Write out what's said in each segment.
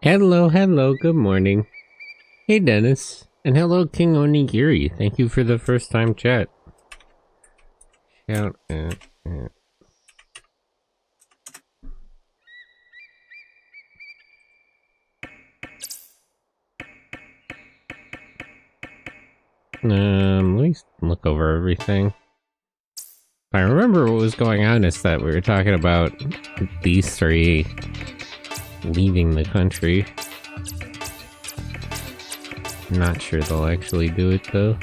Hello, good morning. Hey Dennis, and hello King Onigiri. Thank you for the first time chat. Shout out. Let me look over everything. If I remember what was going on is that we were talking about these three leaving the country. Not sure they'll actually do it though.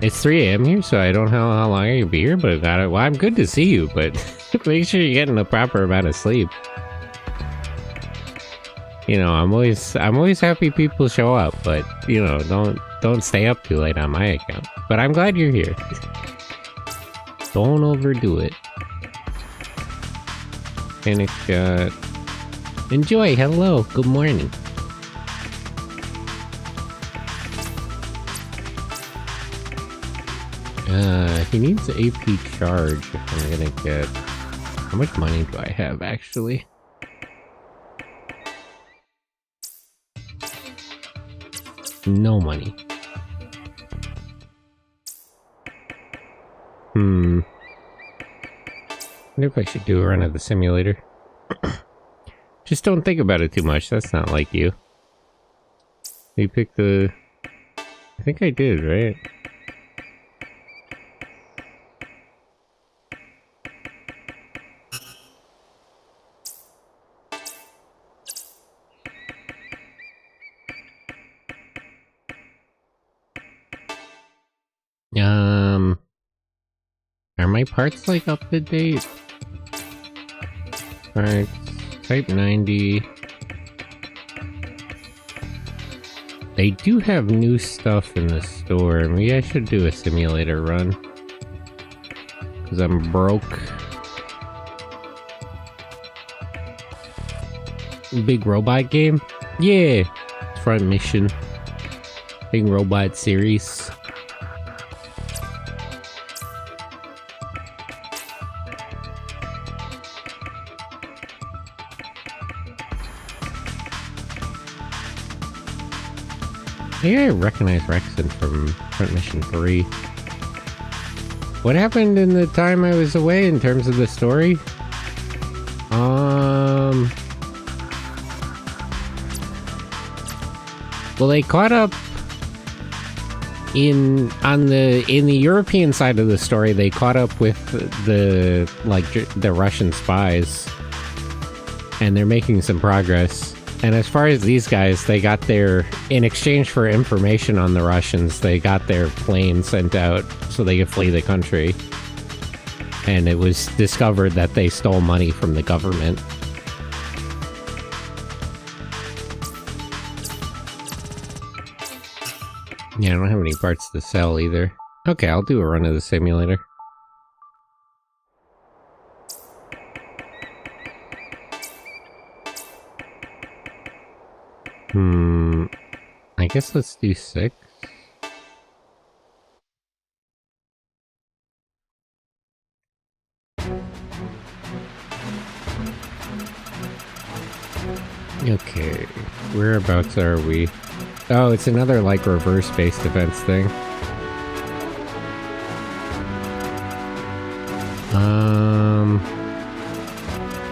It's 3 AM here, so I don't know how long you'll be here, but well, I'm good to see you, but make sure you're getting the proper amount of sleep. You know, I'm always happy people show up, but you know, don't stay up too late on my account. But I'm glad you're here. Don't overdo it. Panic shot. Enjoy, hello, good morning. He needs AP charge if I'm gonna get... How much money do I have, actually? No money. I wonder if I should do a run of the simulator. Just don't think about it too much, that's not like you. You picked the... I think I did, right? Are my parts like up to date? Alright, type 90. They do have new stuff in the store. Maybe I should do a simulator run. Cause I'm broke. Big robot game? Yeah! Front mission. Big robot series. I think I recognize Rexon from Front Mission 3. What happened in the time I was away in terms of the story? Well, they caught up in the European side of the story. They caught up with the Russian spies, and they're making some progress. And as far as these guys, they got in exchange for information on the Russians, they got their plane sent out so they could flee the country. And it was discovered that they stole money from the government. Yeah, I don't have any parts to sell either. Okay, I'll do a run of the simulator. I guess let's do 6. Okay, whereabouts are we? Oh, it's another, like, reverse-based defense thing.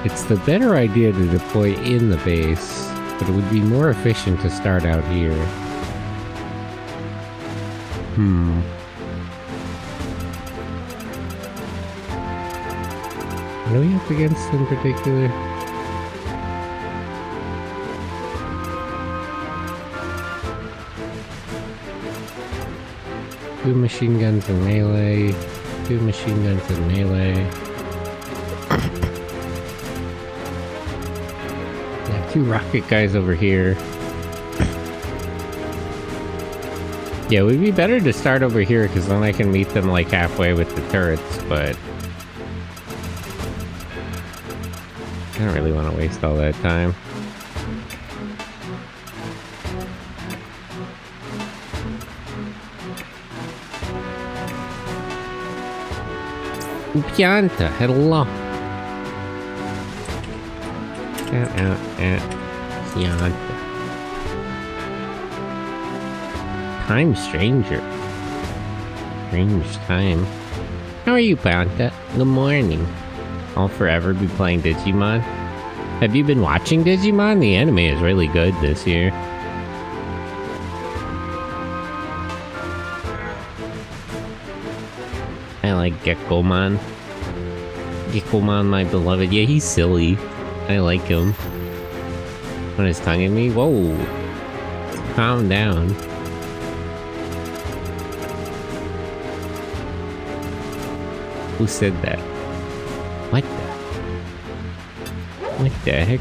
It's the better idea to deploy in the base, but it would be more efficient to start out here. What are we up against in particular? Two machine guns in melee. 2 machine guns in melee. Yeah, 2 rocket guys over here. Yeah, it would be better to start over here, because then I can meet them like halfway with the turrets, but I don't really want to waste all that time. Pianta, hello. Yeah. Time Stranger. Strange time. How are you, Panta? Good morning. I'll forever be playing Digimon. Have you been watching Digimon? The anime is really good this year. I like Gekkomon. Gekkomon, my beloved. Yeah, he's silly. I like him. When his tongue at me? Whoa. Calm down. Who said that? What the heck?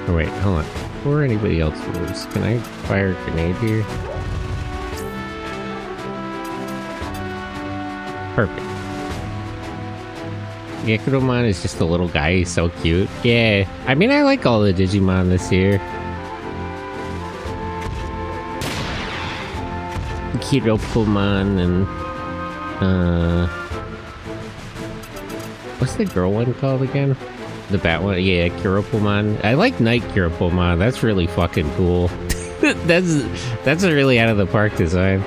Oh wait, hold on. Before anybody else moves, can I fire a grenade here? Perfect. Gekkomon is just a little guy, he's so cute. Yeah, I mean, I like all the Digimon this year. Kiropomon and... what's the girl one called again? The bat one? Yeah, Kiropomon. I like Night Kiropomon, that's really fucking cool. That's a really out of the park design.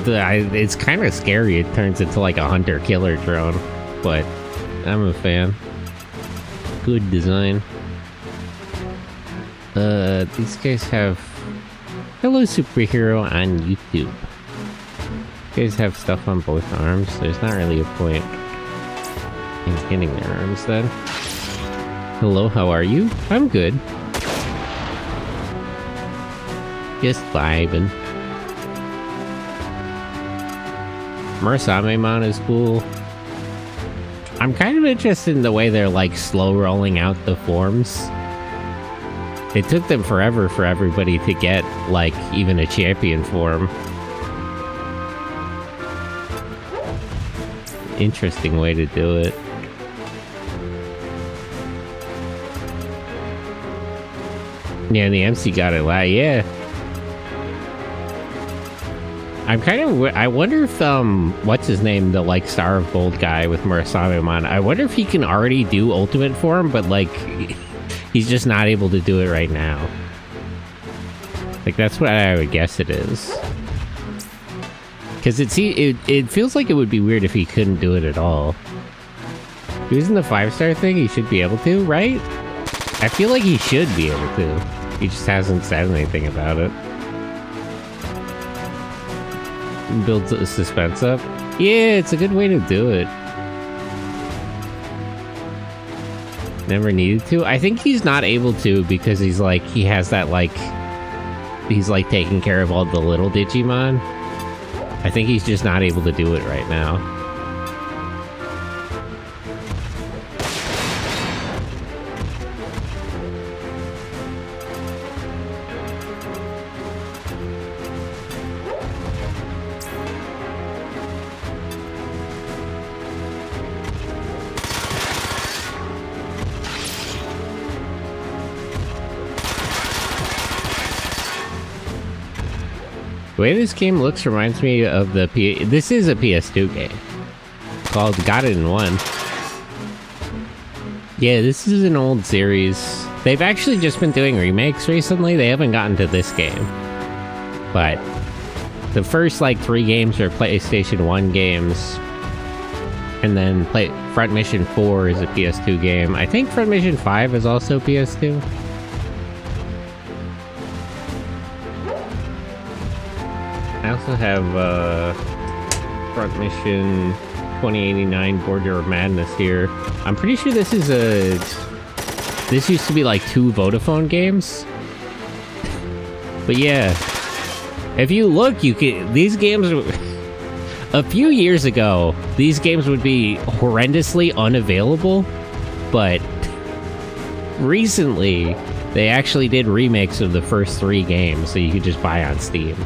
It's kind of scary. It turns into like a hunter-killer drone, but I'm a fan. Good design. These guys have... Hello, superhero on YouTube. These guys have stuff on both arms. There's not really a point in getting their arms then. Hello, how are you? I'm good. Just vibing. Murasamemon is cool. I'm kind of interested in the way they're like slow rolling out the forms. It took them forever for everybody to get like even a champion form. Interesting way to do it. Yeah, the MC got it loud. Yeah. I'm kind of... I wonder if, what's his name? The, like, Star of Gold guy with Murasamemon. I wonder if he can already do Ultimate Form, but, like, he's just not able to do it right now. Like, that's what I would guess it is. Because it feels like it would be weird if he couldn't do it at all. If he was in the 5-star thing, he should be able to, right? I feel like he should be able to. He just hasn't said anything about it. Builds the suspense up. Yeah, it's a good way to do it. Never needed to. I think he's not able to because he's like, he has that like, he's like taking care of all the little Digimon. I think he's just not able to do it right now. The way this game looks reminds me of the this is a PS2 game called Got It in One. Yeah, this is an old series. They've actually just been doing remakes recently. They haven't gotten to this game. But the first like 3 games are PlayStation 1 games. And then Front Mission 4 is a PS2 game. I think Front Mission 5 is also PS2. I also have Front Mission 2089 Border of Madness here. I'm pretty sure this is this used to be like 2 Vodafone games. But yeah, if you look, you can, these games, a few years ago, these games would be horrendously unavailable, but recently, they actually did remakes of the first 3 games, so you could just buy on Steam.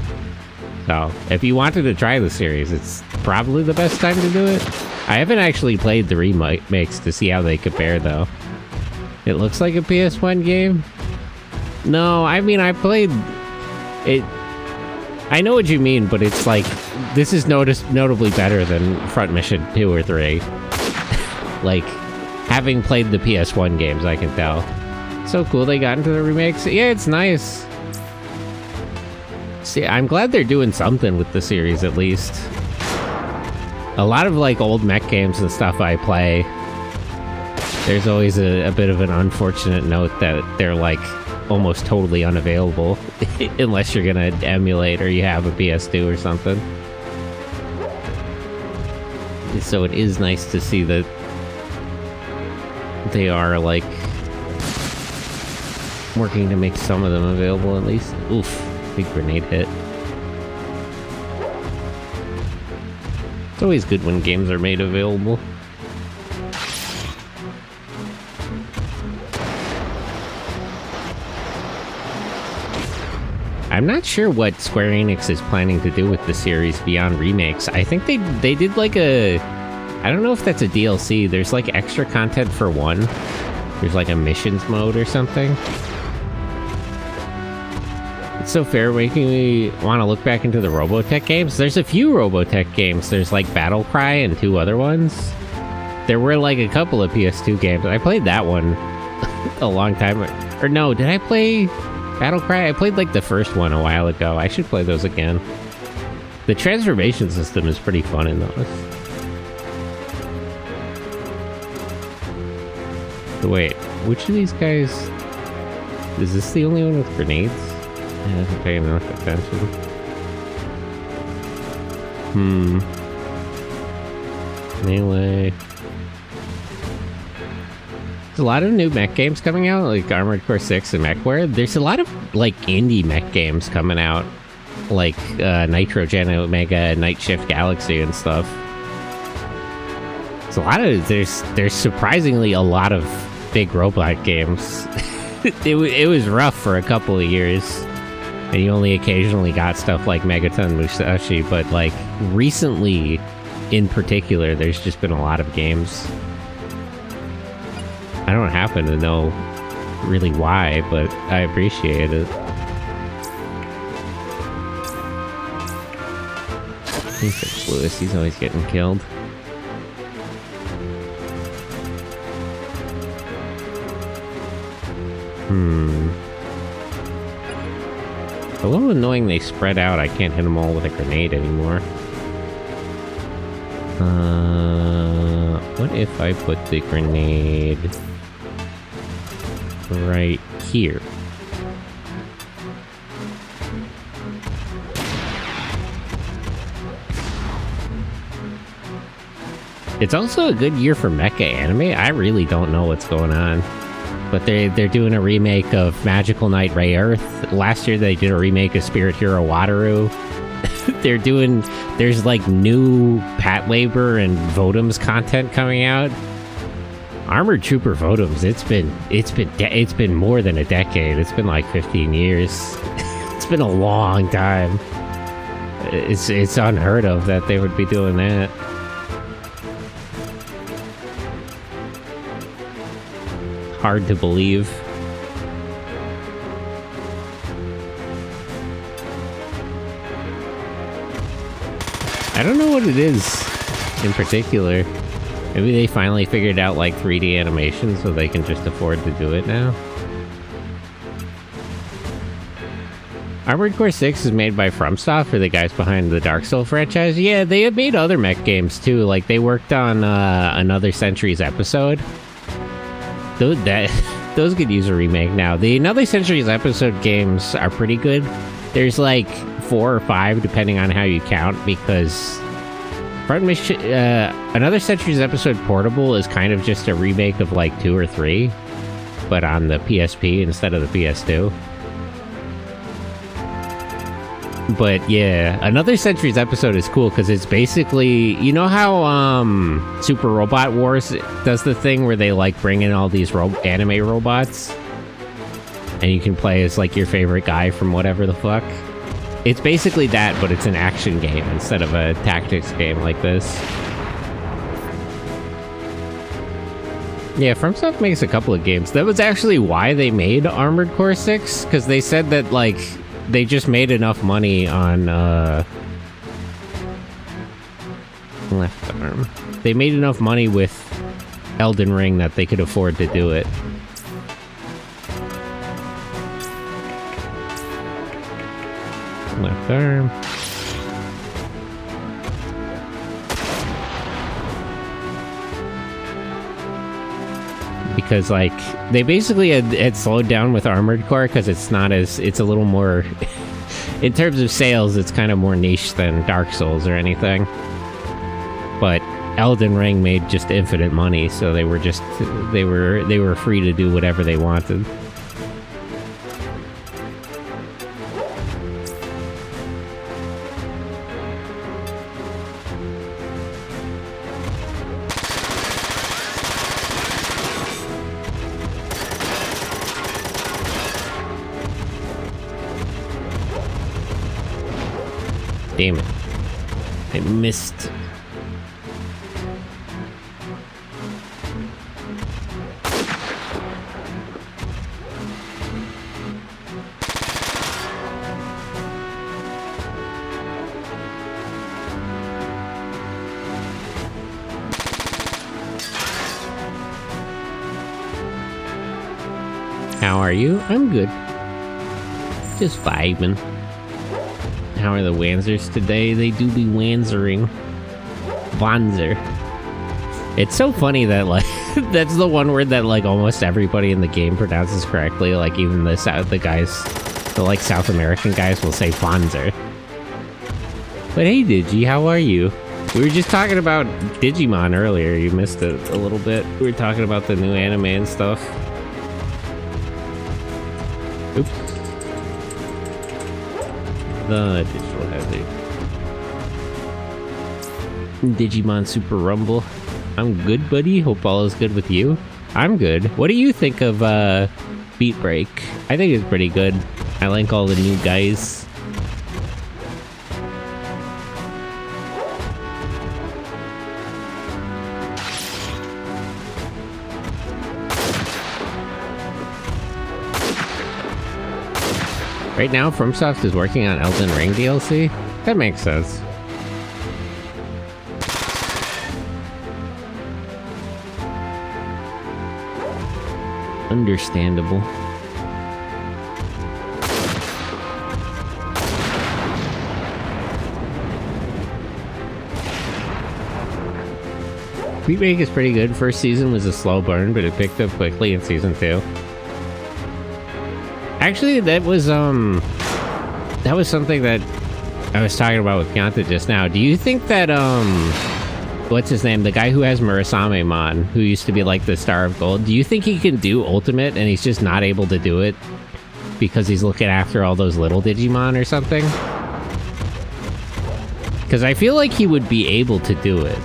So, if you wanted to try the series, it's probably the best time to do it. I haven't actually played the remakes to see how they compare, though. It looks like a PS1 game. No, I mean, I played it. I know what you mean, but it's like, this is notably better than Front Mission 2 or 3. Like, having played the PS1 games, I can tell. So cool they got into the remakes. Yeah, it's nice. See, I'm glad they're doing something with the series, at least. A lot of, like, old mech games and stuff I play, there's always a bit of an unfortunate note that they're, like, almost totally unavailable unless you're gonna emulate or you have a PS2 or something. So it is nice to see that they are, like, working to make some of them available, at least. Oof, big grenade hit. It's always good when games are made available. I'm not sure what Square Enix is planning to do with the series beyond remakes. I think they did like a... I don't know if that's a DLC. There's like extra content for 1. There's like a missions mode or something. It's so fair, making me want to look back into the Robotech games. There's a few Robotech games. There's like Battle Cry and 2 other ones. There were like a couple of PS2 games. I played that one a long time. Or no, did I play... Battle Cry? I played like the first one a while ago. I should play those again. The transformation system is pretty fun in those. So wait, which of these guys... Is this the only one with grenades? I haven't paid enough attention. Melee... There's a lot of new mech games coming out, like Armored Core 6 and MechWarrior. There's a lot of, like, indie mech games coming out, like Nitrogen Omega and Night Shift Galaxy and stuff. There's a lot of, there's surprisingly a lot of big robot games. It was rough for a couple of years, and you only occasionally got stuff like Megaton Musashi, but, like, recently, in particular, there's just been a lot of games. I don't happen to know really why, but I appreciate it. He's Lewis, he's always getting killed. It's a little annoying they spread out. I can't hit them all with a grenade anymore. What if I put the grenade... right here? It's also a good year for mecha anime. I really don't know what's going on, but they're doing a remake of Magical Knight Ray Earth. Last year they did a remake of Spirit Hero Wataru. There's like new Pat Labor and Votoms content coming out. Armored Trooper Votoms, it's been more than a decade. It's been like 15 years. It's been a long time. It's unheard of that they would be doing that. Hard to believe. I don't know what it is in particular. Maybe they finally figured out like 3D animation so they can just afford to do it now. Armored Core 6 is made by FromSoft, or the guys behind the Dark Souls franchise. Yeah, they have made other mech games too. Like they worked on Another Century's Episode. Those could use a remake now. The Another Century's Episode games are pretty good. There's like 4 or 5 depending on how you count, because Another Century's Episode Portable is kind of just a remake of like 2 or 3, but on the PSP instead of the PS2. But yeah, Another Century's Episode is cool because it's basically, you know how Super Robot Wars does the thing where they like bring in all these anime robots and you can play as like your favorite guy from whatever the fuck? It's basically that, but it's an action game instead of a tactics game like this. Yeah, FromSoft makes a couple of games. That was actually why they made Armored Core 6, because they said that, like, they just made enough money on, left arm. They made enough money with Elden Ring that they could afford to do it. Left arm. Because, like, they basically had slowed down with Armored Core because it's a little more, in terms of sales, it's kind of more niche than Dark Souls or anything. But Elden Ring made just infinite money, so they were free to do whatever they wanted. Damn it. I missed. How are you? I'm good. Just vibing. How are the Wanzers today? They do be Wanzering. Wanzer. It's so funny that, like, that's the one word that, like, almost everybody in the game pronounces correctly. Like, even the like, South American guys will say Wanzer. But hey, Digi, how are you? We were just talking about Digimon earlier. You missed it a little bit. We were talking about the new anime and stuff. Oops. The digital hazard. Digimon Super Rumble. I'm good, buddy. Hope all is good with you. I'm good. What do you think of Beat Break? I think it's pretty good. I like all the new guys. Right now, FromSoft is working on Elden Ring DLC? That makes sense. Understandable. Remake is pretty good. First season was a slow burn, but it picked up quickly in season 2. Actually, that was something that I was talking about with Pianta just now. Do you think that, what's his name? The guy who has Murasame-mon, who used to be like the Star of Gold, do you think he can do Ultimate and he's just not able to do it because he's looking after all those little Digimon or something? Because I feel like he would be able to do it.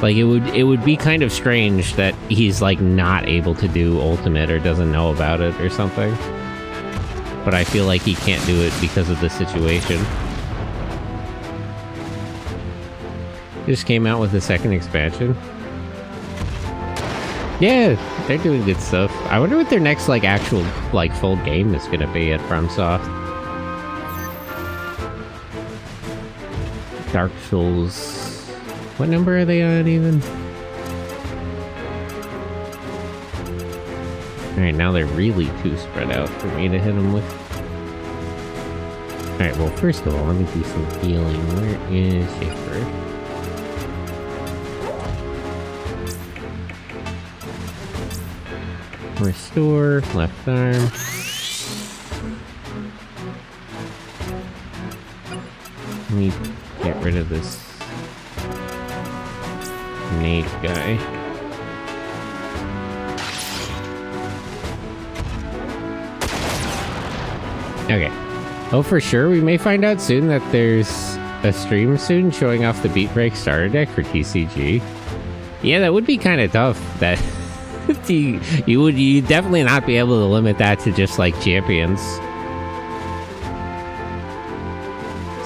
Like, it would be kind of strange that he's, like, not able to do Ultimate or doesn't know about it or something. But I feel like he can't do it because of the situation. Just came out with the second expansion. Yeah, they're doing good stuff. I wonder what their next, like, actual, like, full game is gonna be at FromSoft. Dark Souls... What number are they on, even? Alright, now they're really too spread out for me to hit them with. Alright, well, first of all, let me do some healing. Where is Schaefer? Restore, left arm. Let me get rid of this nade guy. Okay. Oh, for sure, we may find out soon that there's a stream soon showing off the Beat Break starter deck for TCG. Yeah, that would be kind of tough. That you'd definitely not be able to limit that to just like champions.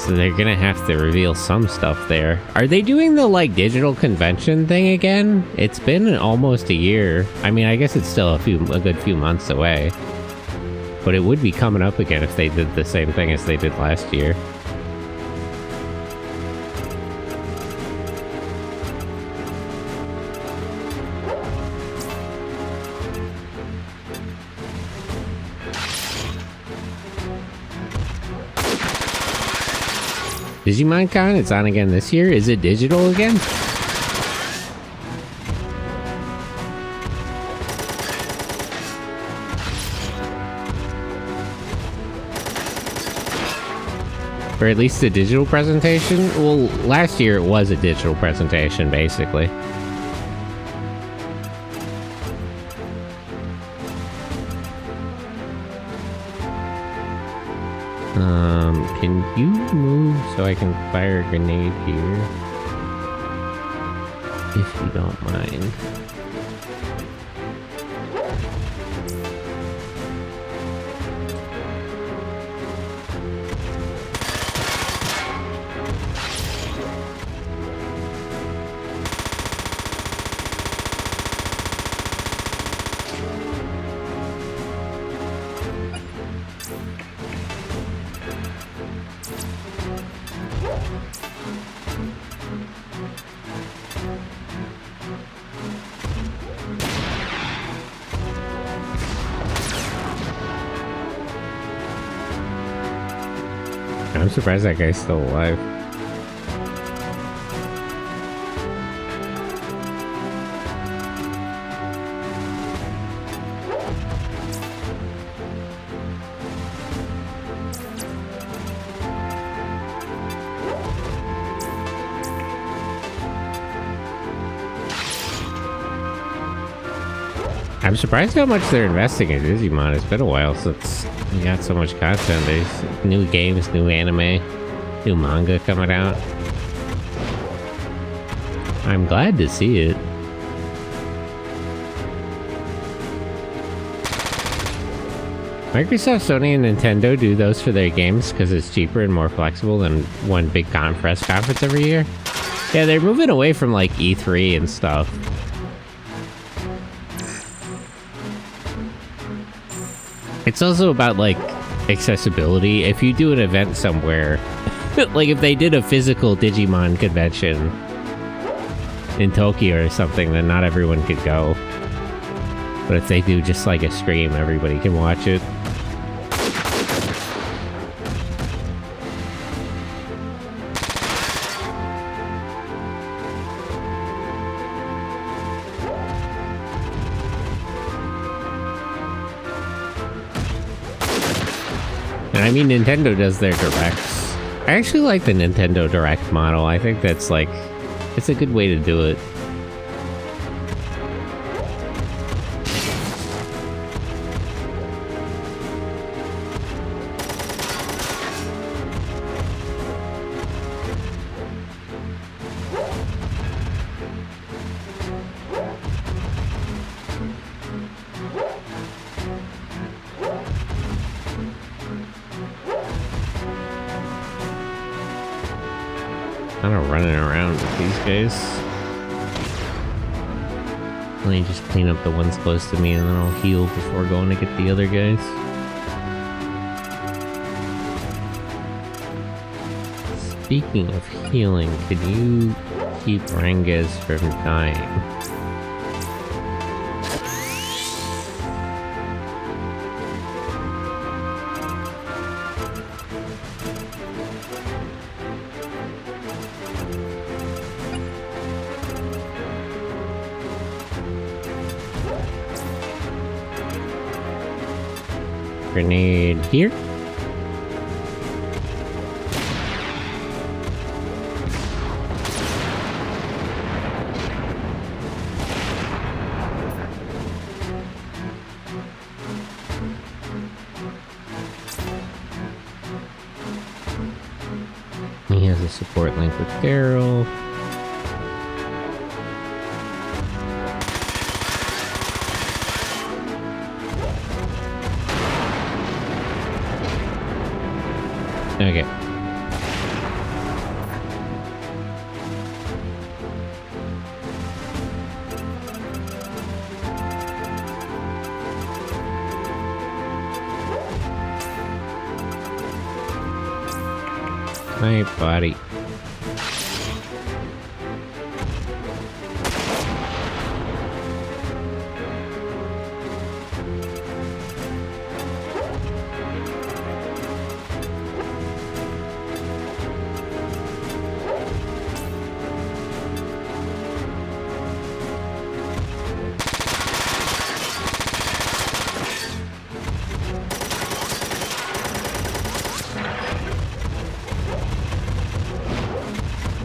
So they're gonna have to reveal some stuff there. Are they doing the, like, digital convention thing again? It's been almost a year. I mean, I guess it's still a good few months away. But it would be coming up again if they did the same thing as they did last year. DigimonCon, it's on again this year? Is it digital again? Or at least a digital presentation? Well, last year it was a digital presentation, basically. Can you move so I can fire a grenade here? If you don't mind. I'm surprised that guy's still alive. I'm surprised how much they're investing in Digimon. It's been a while since we got so much content. There's new games, new anime, new manga coming out. I'm glad to see it. Microsoft, Sony, and Nintendo do those for their games because it's cheaper and more flexible than one big press conference every year. Yeah, they're moving away from like E3 and stuff. It's also about, like, accessibility. If you do an event somewhere, like if they did a physical Digimon convention in Tokyo or something, then not everyone could go. But if they do just like a stream, everybody can watch it. I mean, Nintendo does their directs. I actually like the Nintendo Direct model. I think that's like, it's a good way to do it. Kind of running around with these guys. Let me just clean up the ones close to me and then I'll heal before going to get the other guys. Speaking of healing, could you keep Rengez from dying? Grenade here. He has a support link with Daryl. Okay. My body.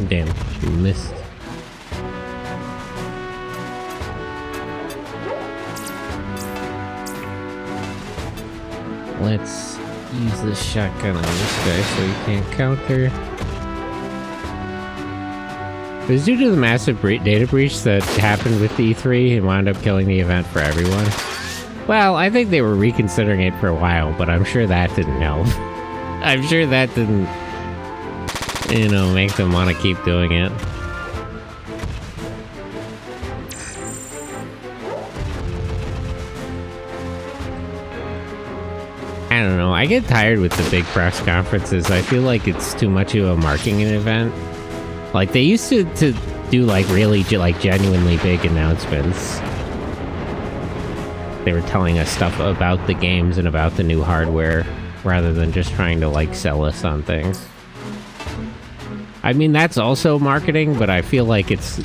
Damn, you missed. Let's use this shotgun on this guy so he can't counter. It was due to the massive data breach that happened with the E3 and wound up killing the event for everyone. Well, I think they were reconsidering it for a while, but I'm sure that didn't help. I'm sure that didn't, you know, make them want to keep doing it. I don't know, I get tired with the big press conferences. I feel like it's too much of a marketing event. Like, they used to do, like, really, genuinely big announcements. They were telling us stuff about the games and about the new hardware, rather than just trying to, like, sell us on things. I mean, that's also marketing, but I feel like it's...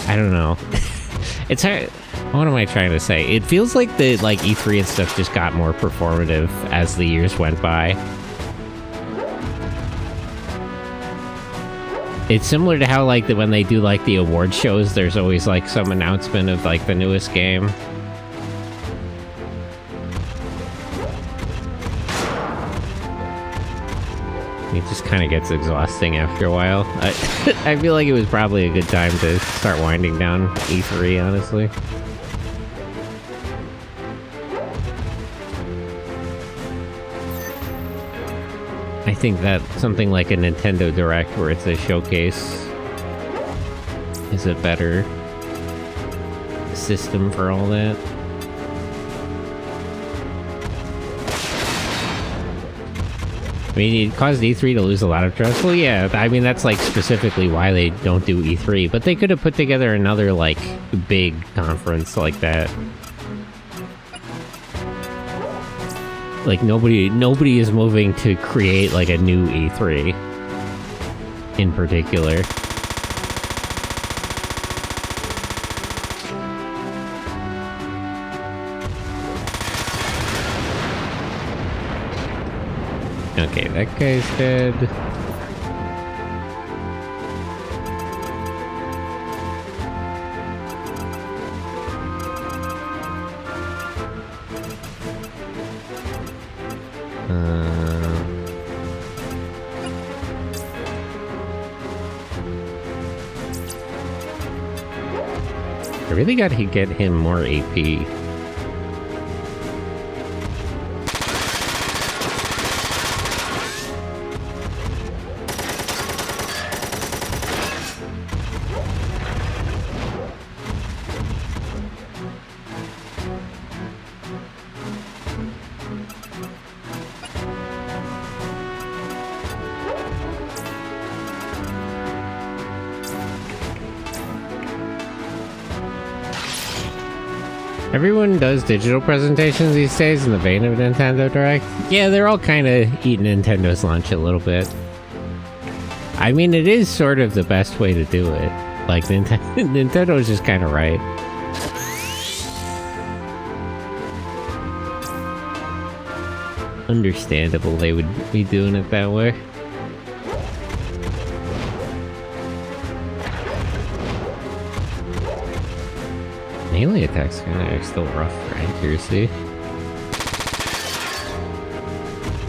I don't know. It's hard... What am I trying to say? It feels like the E3 and stuff just got more performative as the years went by. It's similar to how, like, when they do, like, the award shows, there's always, like, some announcement of, like, the newest game. It just kind of gets exhausting after a while. I feel like it was probably a good time to start winding down E3, honestly. I think that something like a Nintendo Direct where it's a showcase is a better system for all that. I mean, it caused E3 to lose a lot of trust. Well, yeah, I mean, that's, like, specifically why they don't do E3, but they could have put together another, like, big conference like that. Like, nobody is moving to create, like, a new E3 in particular. Okay, that guy's dead. I really got to get him more AP. Everyone does digital presentations these days in the vein of Nintendo Direct. Yeah, they're all kind of eating Nintendo's lunch a little bit. I mean, it is sort of the best way to do it. Like, Nintendo's just kind of right. Understandable they would be doing it that way. Melee attacks kind of still rough for accuracy.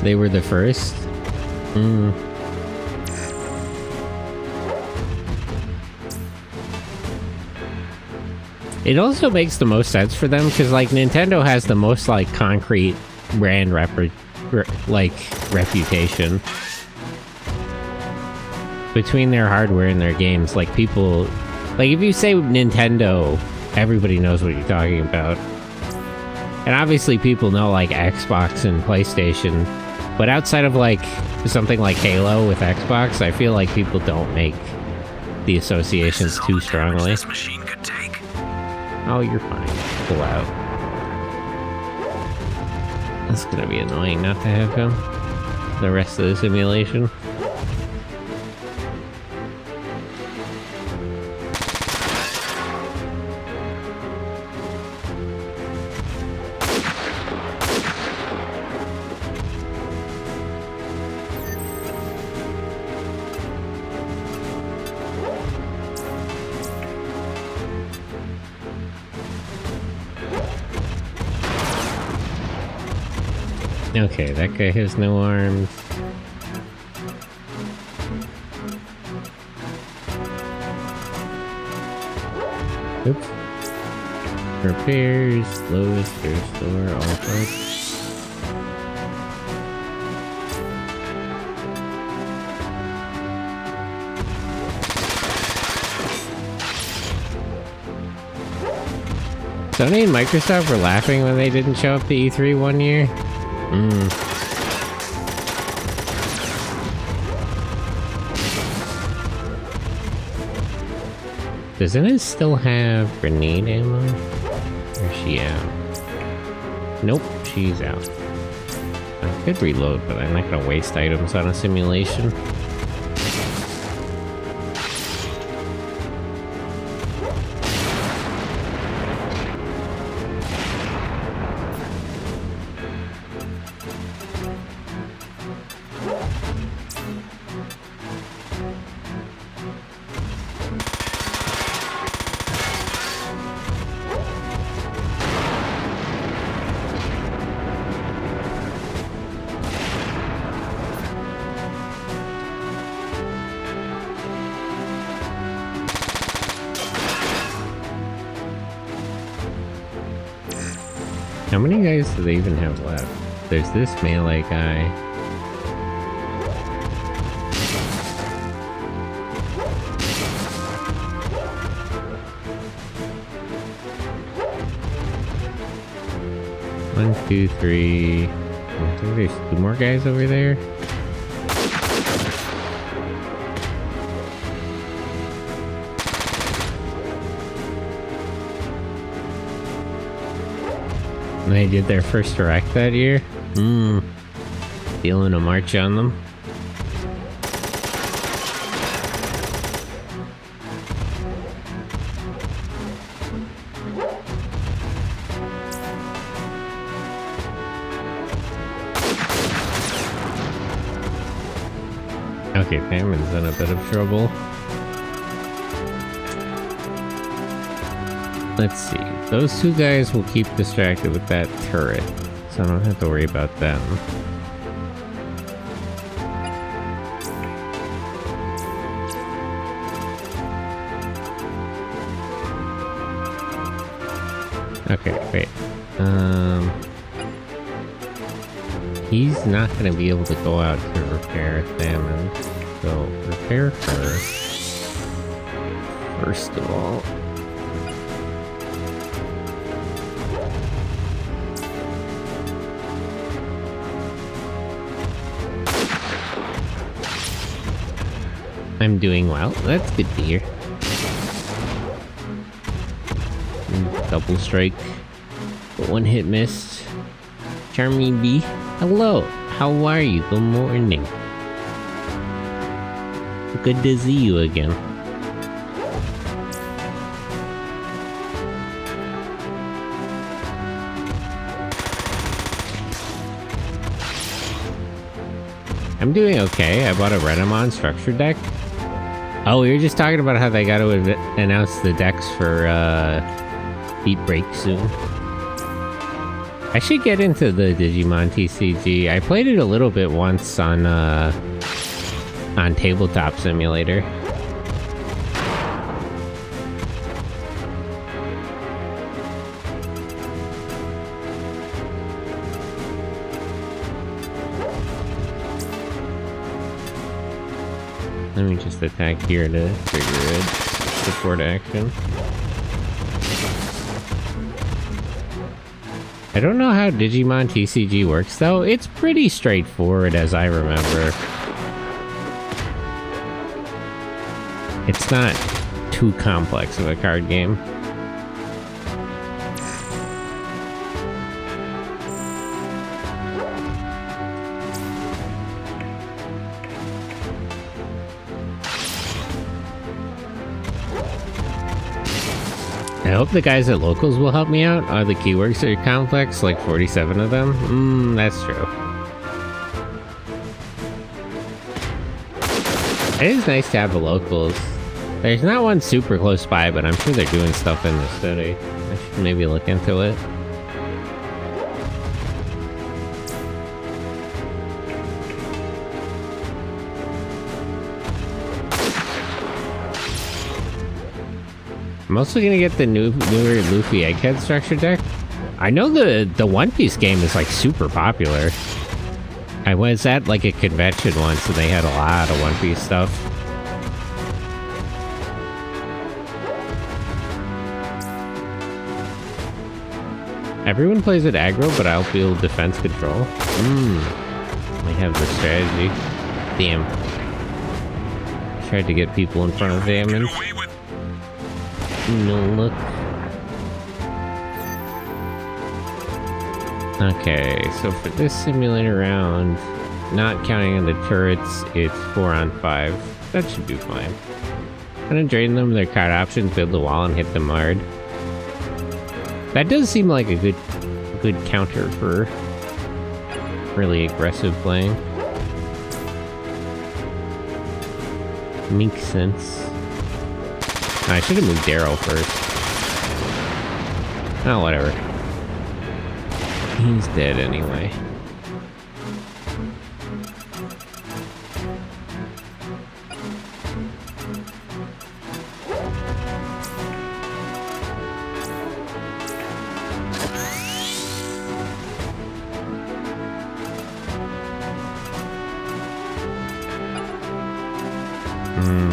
They were the first? It also makes the most sense for them, because, like, Nintendo has the most, like, concrete brand reputation. Between their hardware and their games, like, people... Like, if you say Nintendo... Everybody knows what you're talking about. And obviously people know, like, Xbox and PlayStation But outside of like something like Halo with Xbox, I feel like people don't make the associations too strongly. This machine could take. Oh, you're fine. Pull out. That's gonna be annoying not to have him the rest of the simulation. Okay, that guy has no arms. Oops. Repairs, lowest, restore, all parts. Sony and Microsoft were laughing when they didn't show up to E3 one year. Does Inez still have grenade ammo? Or is she out? Nope, she's out. I could reload, but I'm not gonna waste items on a simulation. How many guys do they even have left? There's this melee guy. One, two, three. I think there's two more guys over there. They did their first direct that year. Feeling a march on them. Okay, Fammon's in a bit of trouble. Let's see. Those two guys will keep distracted with that turret, so I don't have to worry about them. Okay, wait. He's not going to be able to go out to repair Famine, so repair her first of all. I'm doing well. That's good to hear. Double strike. But one hit missed. Charming bee. Hello. How are you? Good morning. Good to see you again. I'm doing okay. I bought a Renamon structure deck. Oh, we were just talking about how they got to announce the decks for Beat Break soon. I should get into the Digimon TCG. I played it a little bit once on Tabletop Simulator. Let me just attack here to trigger it. Support action. I don't know how Digimon TCG works, though. It's pretty straightforward, as I remember. It's not too complex of a card game. I hope the guys at Locals will help me out. The keywords are complex, like 47 of them. That's true. It is nice to have the Locals. There's not one super close by, but I'm sure they're doing stuff in the city. I should maybe look into it. I'm also gonna get the newer Luffy Egghead structure deck. I know the One Piece game is like super popular. I was at like a convention once and they had a lot of One Piece stuff. Everyone plays it aggro, but I'll feel defense control. I have the strategy. Damn. Tried to get people in front of Damon. No look. Okay, so for this simulator round, not counting on the turrets, it's 4 on 5. That should be fine. I'm gonna drain them their card options, build the wall, and hit them hard. That does seem like a good counter for really aggressive playing. Makes sense. I should have moved Daryl first. Oh, whatever. He's dead anyway.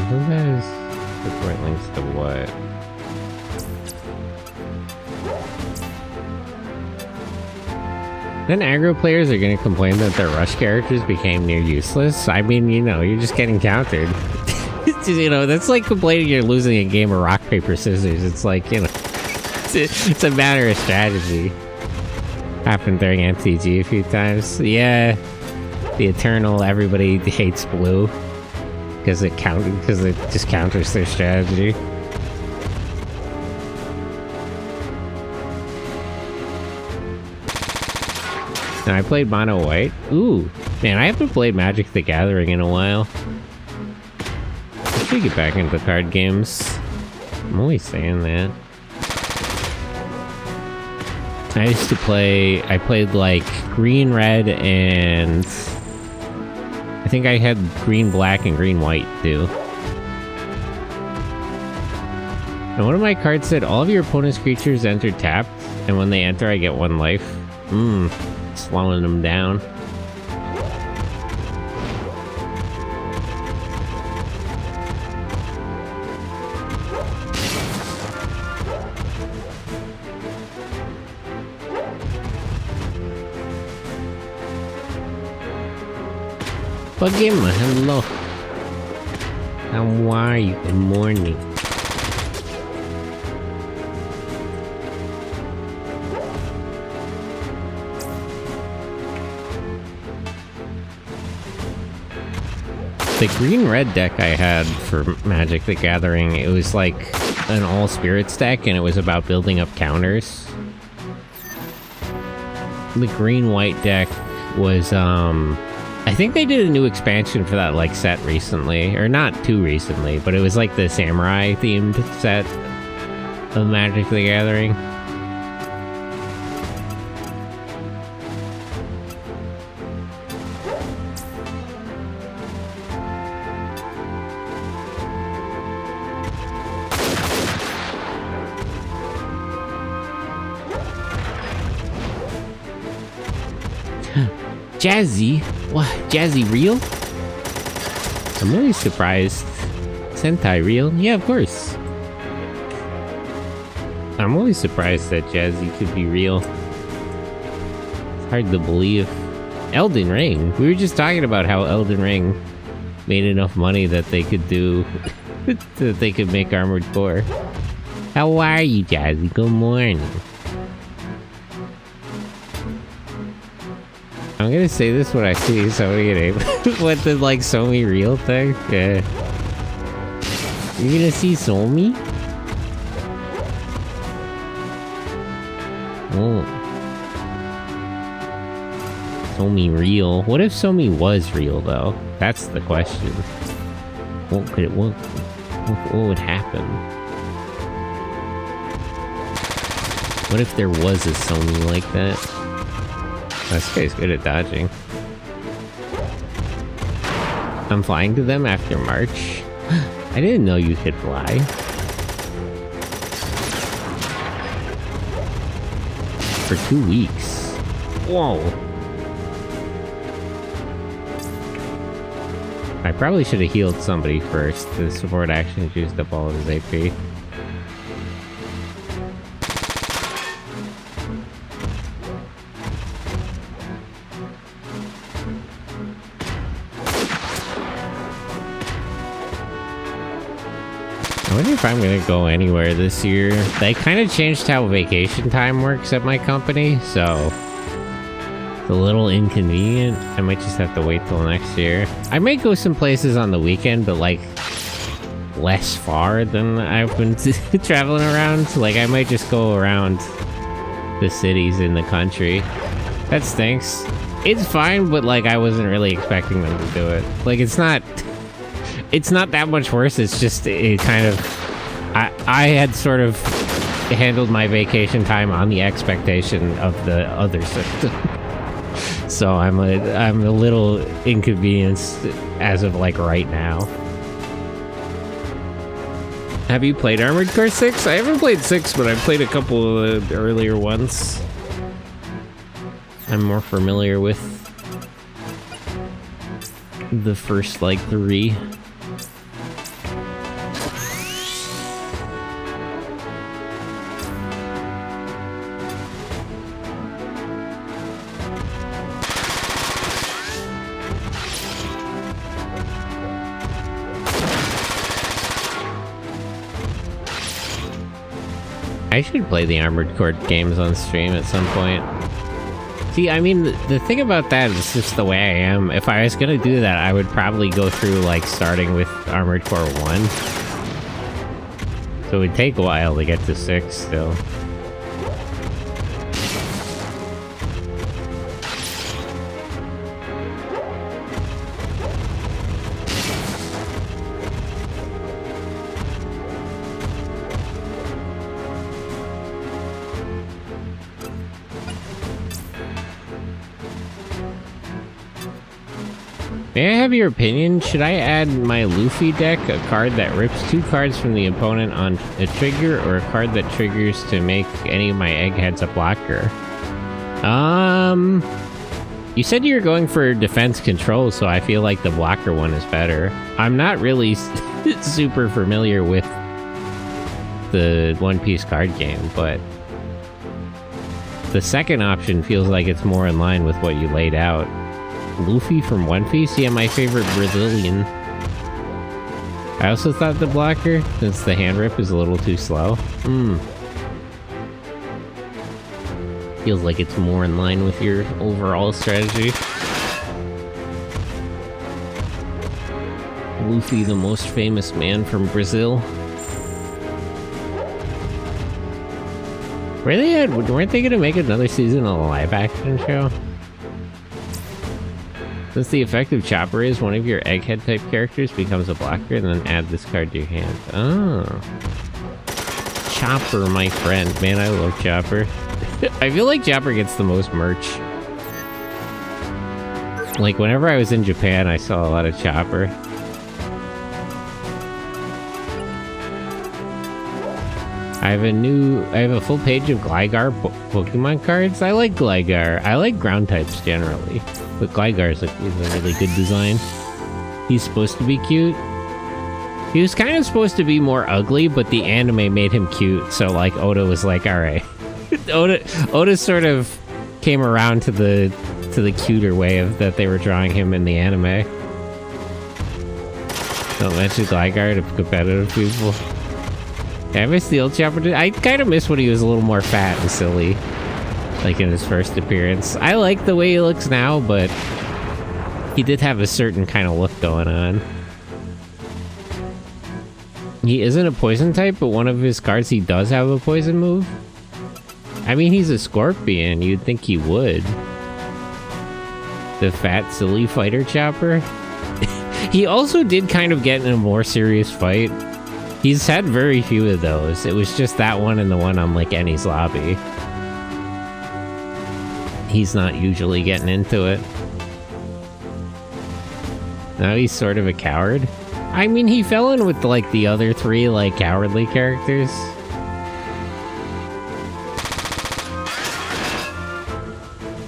Who has support links to what? Then aggro players are going to complain that their rush characters became near useless. I mean, you know, you're just getting countered. You know, that's like complaining you're losing a game of rock, paper, scissors. It's like, you know, it's a matter of strategy. Happened during MTG a few times. Yeah, the eternal everybody hates blue. Because it just counters their strategy. Now I played mono white. Ooh, man, I haven't played Magic the Gathering in a while. I should get back into card games. I'm always saying that. I used to play. I played like green, red, and I think I had green, black, and green, white, too. And one of my cards said, all of your opponent's creatures enter tapped, and when they enter, I get 1 life. Slowing them down. Pagima, hello. How are you? Good morning. The green-red deck I had for Magic the Gathering, it was like an all-spirits deck, and it was about building up counters. The green-white deck was, I think they did a new expansion for that, like, set recently. Or not too recently, but it was like the samurai-themed set of Magic the Gathering. Jazzy? What? Jazzy real? I'm really surprised. Sentai real? Yeah, of course. I'm always surprised that Jazzy could be real. Hard to believe. Elden Ring. We were just talking about how Elden Ring made enough money that they could do that they could make Armored Core. How are you, Jazzy? Good morning. I'm gonna say this when I see somebody name. What the like Somi real thing? Yeah. You're gonna see Somi? Oh. Somi real. What if Somi was real though? That's the question. What would happen? What if there was a Somi like that? This guy's good at dodging. I'm flying to them after March. I didn't know you could fly. For 2 weeks. Whoa. I probably should have healed somebody first. The support action used up all of his AP. I wonder if I'm gonna go anywhere this year. They kind of changed how vacation time works at my company, so it's a little inconvenient. I might just have to wait till next year. I might go some places on the weekend, but like less far than I've been traveling around. Like I might just go around the cities in the country. That stinks. It's fine, but like I wasn't really expecting them to do it. Like it's not that much worse. It's just it kind of I had sort of handled my vacation time on the expectation of the other system. So I'm a little inconvenienced as of like right now. Have you played Armored Core 6? I haven't played 6, but I've played a couple of the earlier ones. I'm more familiar with the first like 3. I should play the Armored Core games on stream at some point. See, I mean, the thing about that is just the way I am. If I was gonna do that, I would probably go through, like, starting with Armored Core 1. So it would take a while to get to 6 still. May I have your opinion? Should I add my Luffy deck, a card that rips 2 cards from the opponent on a trigger, or a card that triggers to make any of my eggheads a blocker? You said you were going for defense control, so I feel like the blocker one is better. I'm not really super familiar with the One Piece card game, but the second option feels like it's more in line with what you laid out. Luffy from One Piece? Yeah, my favorite Brazilian. I also thought the blocker, since the hand rip is a little too slow. Feels like it's more in line with your overall strategy. Luffy, the most famous man from Brazil. Weren't they gonna make another season of a live action show? Since the effective Chopper is one of your egghead type characters becomes a blocker, and then add this card to your hand. Oh. Chopper, my friend. Man, I love Chopper. I feel like Chopper gets the most merch. Like, whenever I was in Japan, I saw a lot of Chopper. I have a full page of Gligar Pokemon cards. I like Gligar. I like ground types generally, but Gligar is a really good design. He's supposed to be cute. He was kind of supposed to be more ugly, but the anime made him cute, so like Oda was like, alright. Oda sort of came around to the cuter way of that they were drawing him in the anime. Don't mention Gligar to competitive people. Yeah, I miss the old Chopper. I kind of miss when he was a little more fat and silly, like in his first appearance. I like the way he looks now, but he did have a certain kind of look going on. He isn't a poison type, but one of his cards he does have a poison move. I mean, he's a scorpion. You'd think he would. The fat, silly fighter Chopper. He also did kind of get in a more serious fight. He's had very few of those. It was just that one and the one on, like, Ennie's lobby. He's not usually getting into it. Now he's sort of a coward. I mean, he fell in with, like, the other three, like, cowardly characters.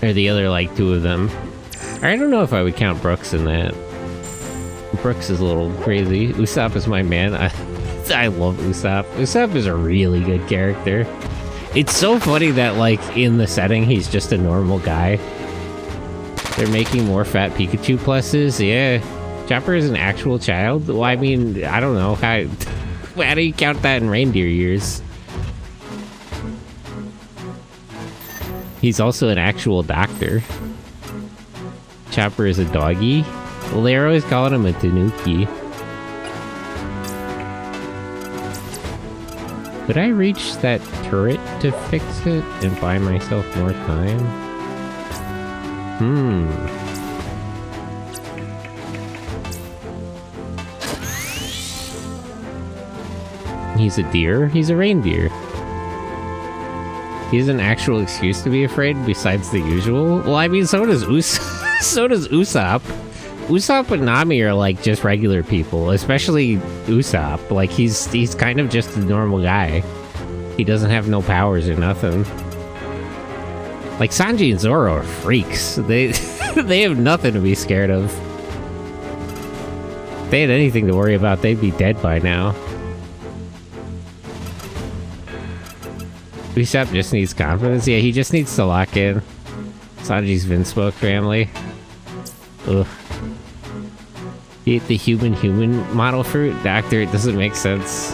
Or the other, like, two of them. I don't know if I would count Brooks in that. Brooks is a little crazy. Usopp is my man. I love Usopp. Usopp is a really good character. It's so funny that, like, in the setting, he's just a normal guy. They're making more fat Pikachu pluses. Yeah. Chopper is an actual child? Well, I mean, I don't know. How do you count that in reindeer years? He's also an actual doctor. Chopper is a doggy. Well, they're always calling him a tanuki. Could I reach that turret to fix it and buy myself more time? He's a deer? He's a reindeer. He has an actual excuse to be afraid besides the usual? Well, I mean, so does so does Usopp. Usopp and Nami are like just regular people, especially Usopp. Like he's kind of just a normal guy. He doesn't have no powers or nothing. Like Sanji and Zoro are freaks. They they have nothing to be scared of. If they had anything to worry about, they'd be dead by now. Usopp just needs confidence. Yeah, he just needs to lock in. Sanji's Vinspoke family. Ugh. You ate the human model fruit? Doctor, it doesn't make sense.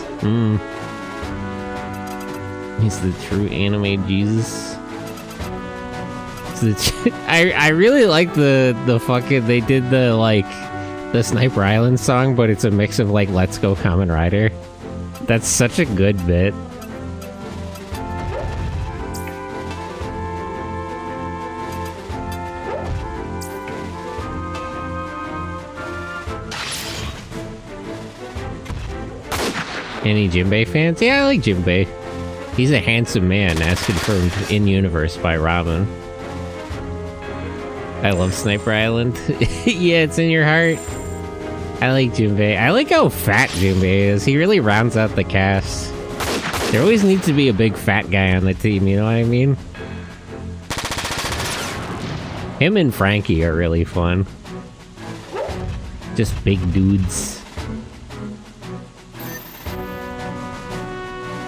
He's the true anime Jesus. I really like the fucking, they did the, like, the Sniper Island song, but it's a mix of, like, Let's Go Kamen Rider. That's such a good bit. Any Jinbei fans? Yeah, I like Jinbei. He's a handsome man, as confirmed in-universe by Robin. I love Sniper Island. Yeah, it's in your heart. I like Jinbei. I like how fat Jinbei is. He really rounds out the cast. There always needs to be a big fat guy on the team, you know what I mean? Him and Frankie are really fun. Just big dudes.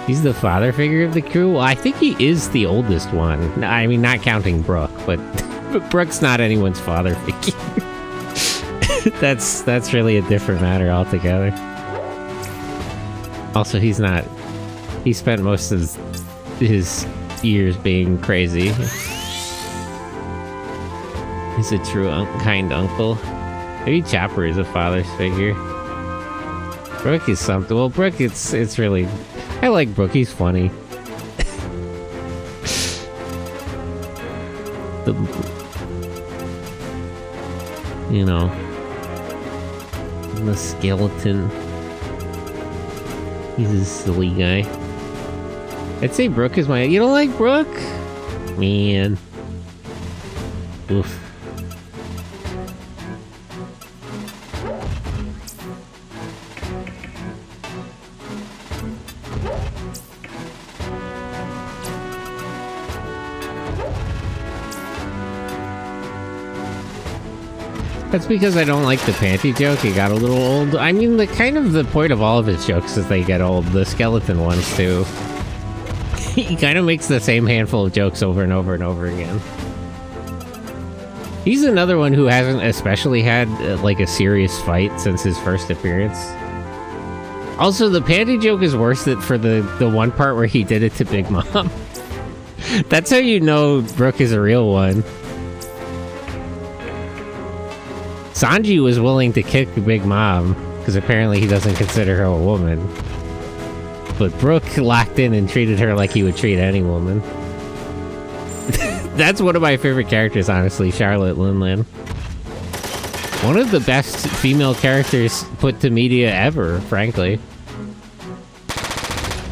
He's the father figure of the crew? Well, I think he is the oldest one. I mean, not counting Brooke, but Brooke's not anyone's father figure. That's really a different matter altogether. Also, he spent most of his years being crazy. He's a true kind uncle. Maybe Chopper is a father's figure. Brooke is something. Well, Brooke, it's really... I like Brooke, he's funny. You know, the skeleton. He's a silly guy. I'd say Brooke is my... You don't like Brooke? Man. Oof. That's because I don't like the panty joke. It got a little old. I mean, the point of all of his jokes is they get old. The skeleton ones, too. He kind of makes the same handful of jokes over and over and over again. He's another one who hasn't especially had like a serious fight since his first appearance. Also, the panty joke is worse than for the one part where he did it to Big Mom. That's how you know Brooke is a real one. Sanji was willing to kick Big Mom because apparently he doesn't consider her a woman. But Brooke locked in and treated her like he would treat any woman. That's one of my favorite characters, honestly, Charlotte Linlin. One of the best female characters put to media ever, frankly.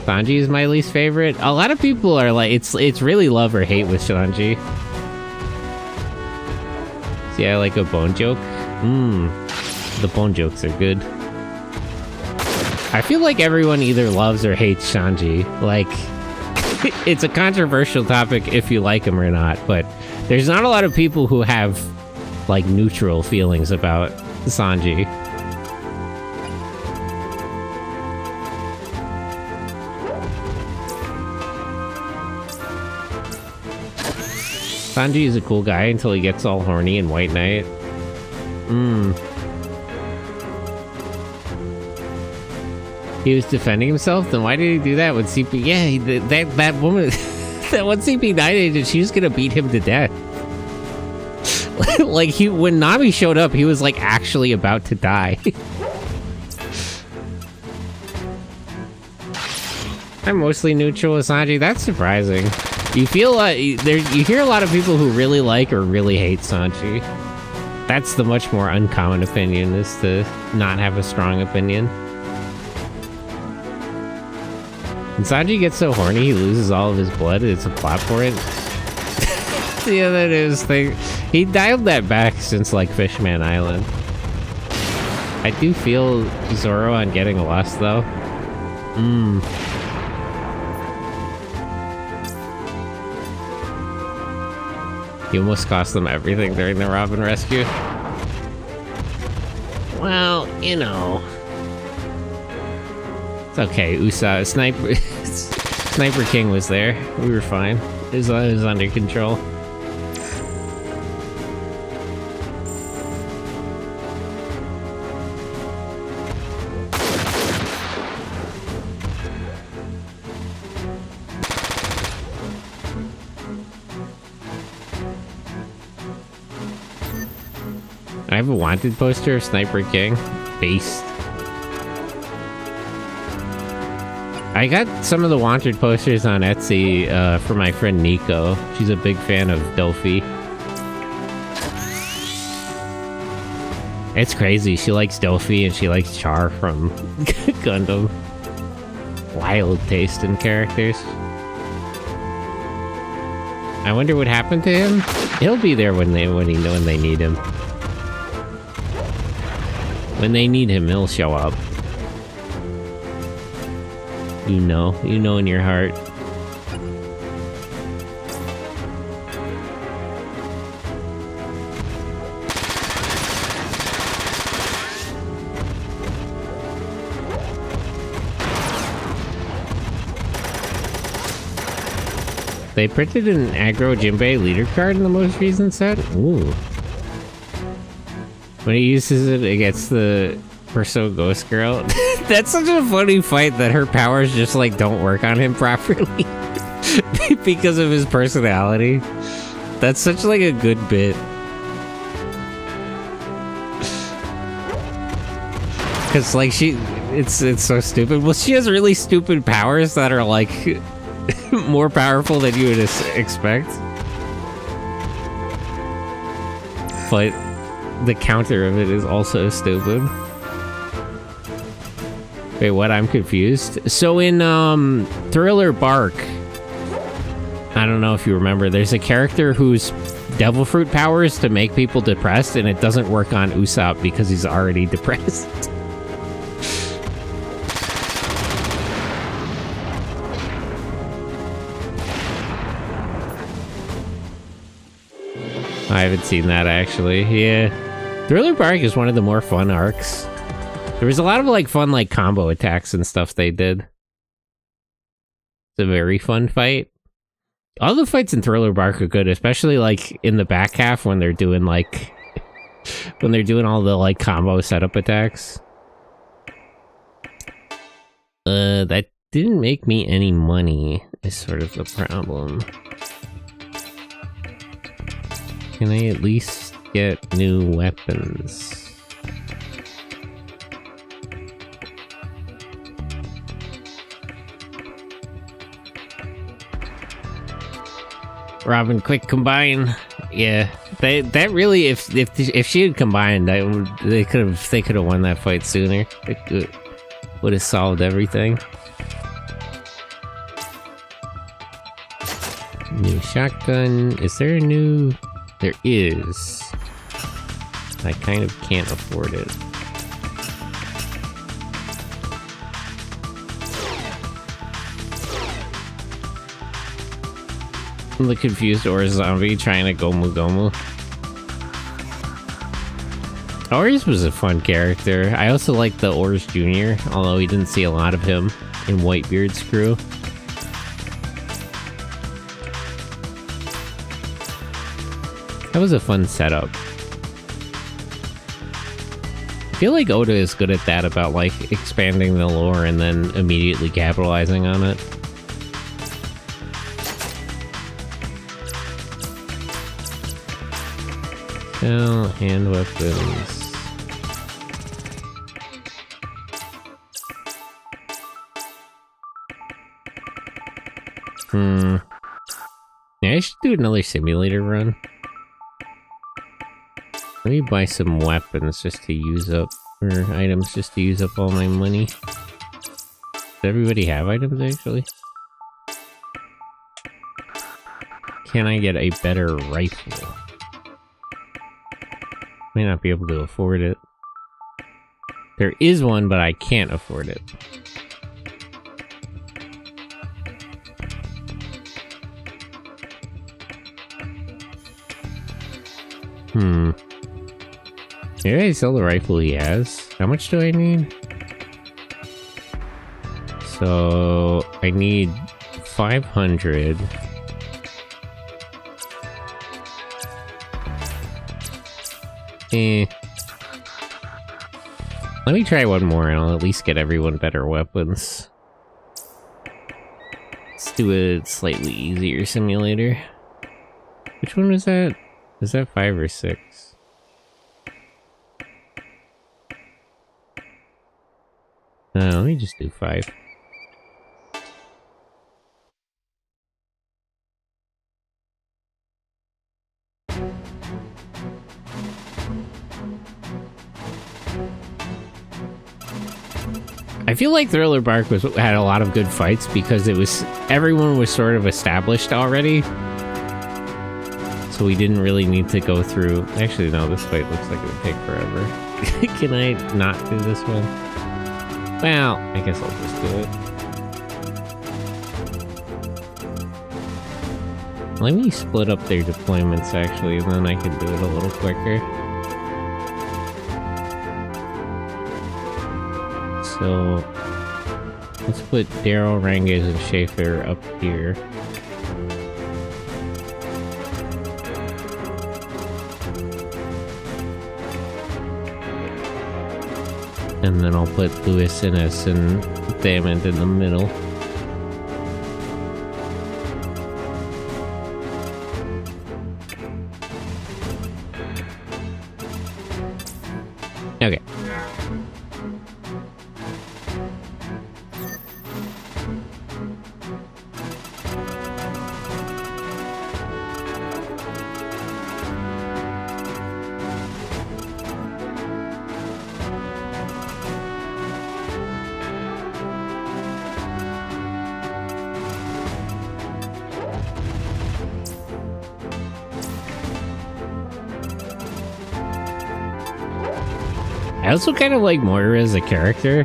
Sanji is my least favorite. A lot of people are like, it's really love or hate with Sanji. See, I like a bone joke. The bone jokes are good. I feel like everyone either loves or hates Sanji. Like, it's a controversial topic if you like him or not, but there's not a lot of people who have, like, neutral feelings about Sanji. Sanji is a cool guy until he gets all horny in White Knight. He was defending himself? Then why did he do that with CP? Yeah, that woman, that one CP9 agent, she was gonna beat him to death. Like, when Nami showed up, he was like actually about to die. I'm mostly neutral with Sanji. That's surprising. You feel like you hear a lot of people who really like or really hate Sanji. That's the much more uncommon opinion, is to not have a strong opinion. When Sanji gets so horny, he loses all of his blood. It's a plot point. Yeah, that is thing. He dialed that back since, like, Fishman Island. I do feel Zoro on getting lost, though. He almost cost them everything during the Robin rescue. Well, you know. It's okay, Sniper King was there. We were fine. It was under control. I have a wanted poster of Sniper King. Based. I got some of the wanted posters on Etsy for my friend Nico. She's a big fan of Dofi. It's crazy. She likes Dofi and she likes Char from Gundam. Wild taste in characters. I wonder what happened to him. He'll be there when they need him. When they need him, he'll show up. You know in your heart. They printed an aggro Jinbei leader card in the most recent set? Ooh. When he uses it against the Perso Ghost Girl. That's such a funny fight that her powers just, like, don't work on him properly. Because of his personality. That's such, like, a good bit. Because, like, it's so stupid. Well, she has really stupid powers that are, like, more powerful than you would expect. But the counter of it is also stupid. Wait, what? I'm confused. So in Thriller Bark, I don't know if you remember, there's a character whose devil fruit powers to make people depressed, and it doesn't work on Usopp because he's already depressed. I haven't seen that, actually. Yeah. Thriller Bark is one of the more fun arcs. There was a lot of, like, fun, like, combo attacks and stuff they did. It's a very fun fight. All the fights in Thriller Bark are good, especially like in the back half when they're doing like when they're doing all the like combo setup attacks. That didn't make me any money, is sort of the problem. Can I at least get new weapons? Robin, quick combine. Yeah, that really, if she had combined, they could have won that fight sooner. It would have solved everything. New shotgun. Is there a new? There is. I kind of can't afford it. I'm the confused or zombie trying to Gomu Gomu. Oris was a fun character. I also liked the Oris Jr., although we didn't see a lot of him in Whitebeard's crew. That was a fun setup. I feel like Oda is good at that, about like expanding the lore and then immediately capitalizing on it. Well, hand weapons. Yeah, I should do another simulator run. Let me buy some weapons just to use up, or items just to use up all my money. Does everybody have items, actually? Can I get a better rifle? May not be able to afford it. There is one, but I can't afford it. Maybe I sell the rifle he has. How much do I need? So I need 500. Let me try one more and I'll at least get everyone better weapons. Let's do a slightly easier simulator. Which one was that? Is that 5 or 6? Let me just do 5. I feel like Thriller Bark had a lot of good fights because everyone was sort of established already. So we didn't really need to go through... Actually, no, this fight looks like it would take forever. Can I not do this one? Well, I guess I'll just do it. Let me split up their deployments, actually, and then I can do it a little quicker. So, let's put Daryl, Ranges, and Schaefer up here. And then I'll put Lewis, Innes, and Damon in the middle. Okay. I also kind of like Moira as a character.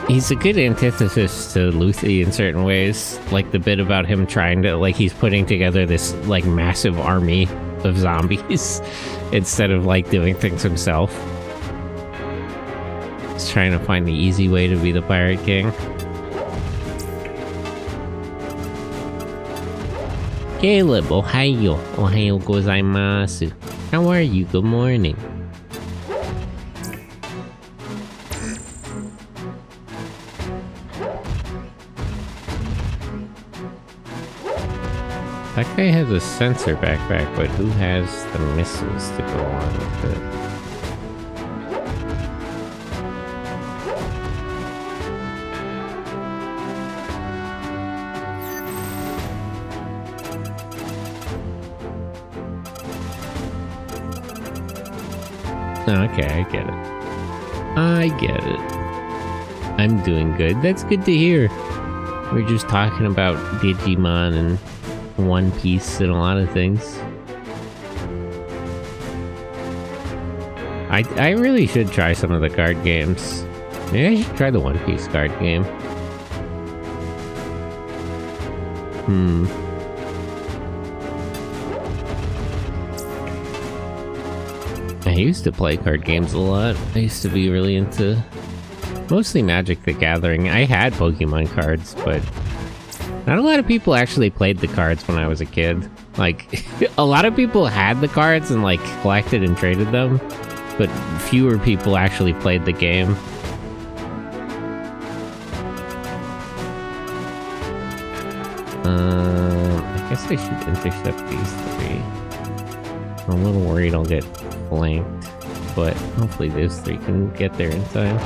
He's a good antithesis to Luthi in certain ways. Like the bit about him trying to, like, he's putting together this, like, massive army of zombies instead of, like, doing things himself. He's trying to find the easy way to be the Pirate King. Caleb, ohayo. Ohayo gozaimasu. How are you? Good morning. That guy has a sensor backpack, but who has the missiles to go on with it? Okay, I get it. I get it. I'm doing good. That's good to hear. We're just talking about Digimon and One Piece and a lot of things. I really should try some of the card games. Maybe I should try the One Piece card game. I used to play card games a lot. I used to be really into mostly Magic the Gathering. I had Pokemon cards, but not a lot of people actually played the cards when I was a kid. Like, a lot of people had the cards and like collected and traded them, but fewer people actually played the game. I guess I should intercept these three. I'm a little worried I'll get flanked, but hopefully those three can get there in time.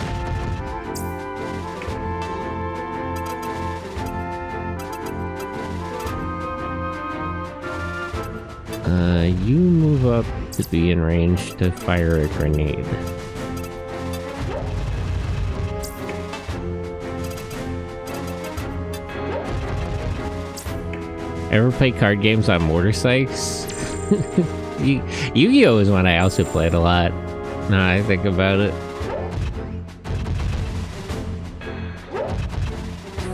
You move up to be in range to fire a grenade. Ever play card games on motorcycles? Yu-Gi-Oh! Is one I also played a lot. Now I think about it.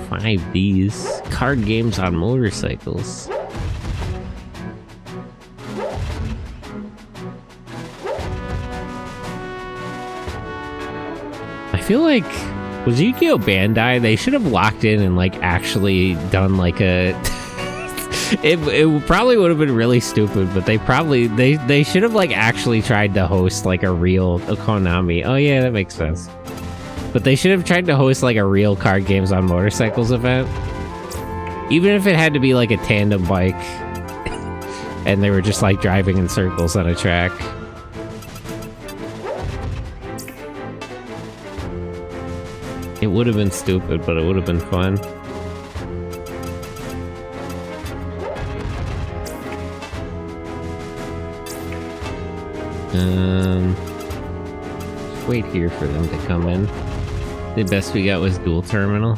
5Ds. Card games on motorcycles. I feel like, was Yu-Gi-Oh! Bandai? They should have locked in and like actually done like a... It probably would have been really stupid, but they should have like actually tried to host like a real Konami. Oh yeah, that makes sense. But they should have tried to host like a real card games on motorcycles event. Even if it had to be like a tandem bike and they were just like driving in circles on a track. It would have been stupid, but it would have been fun. Just wait here for them to come in. The best we got was dual terminal.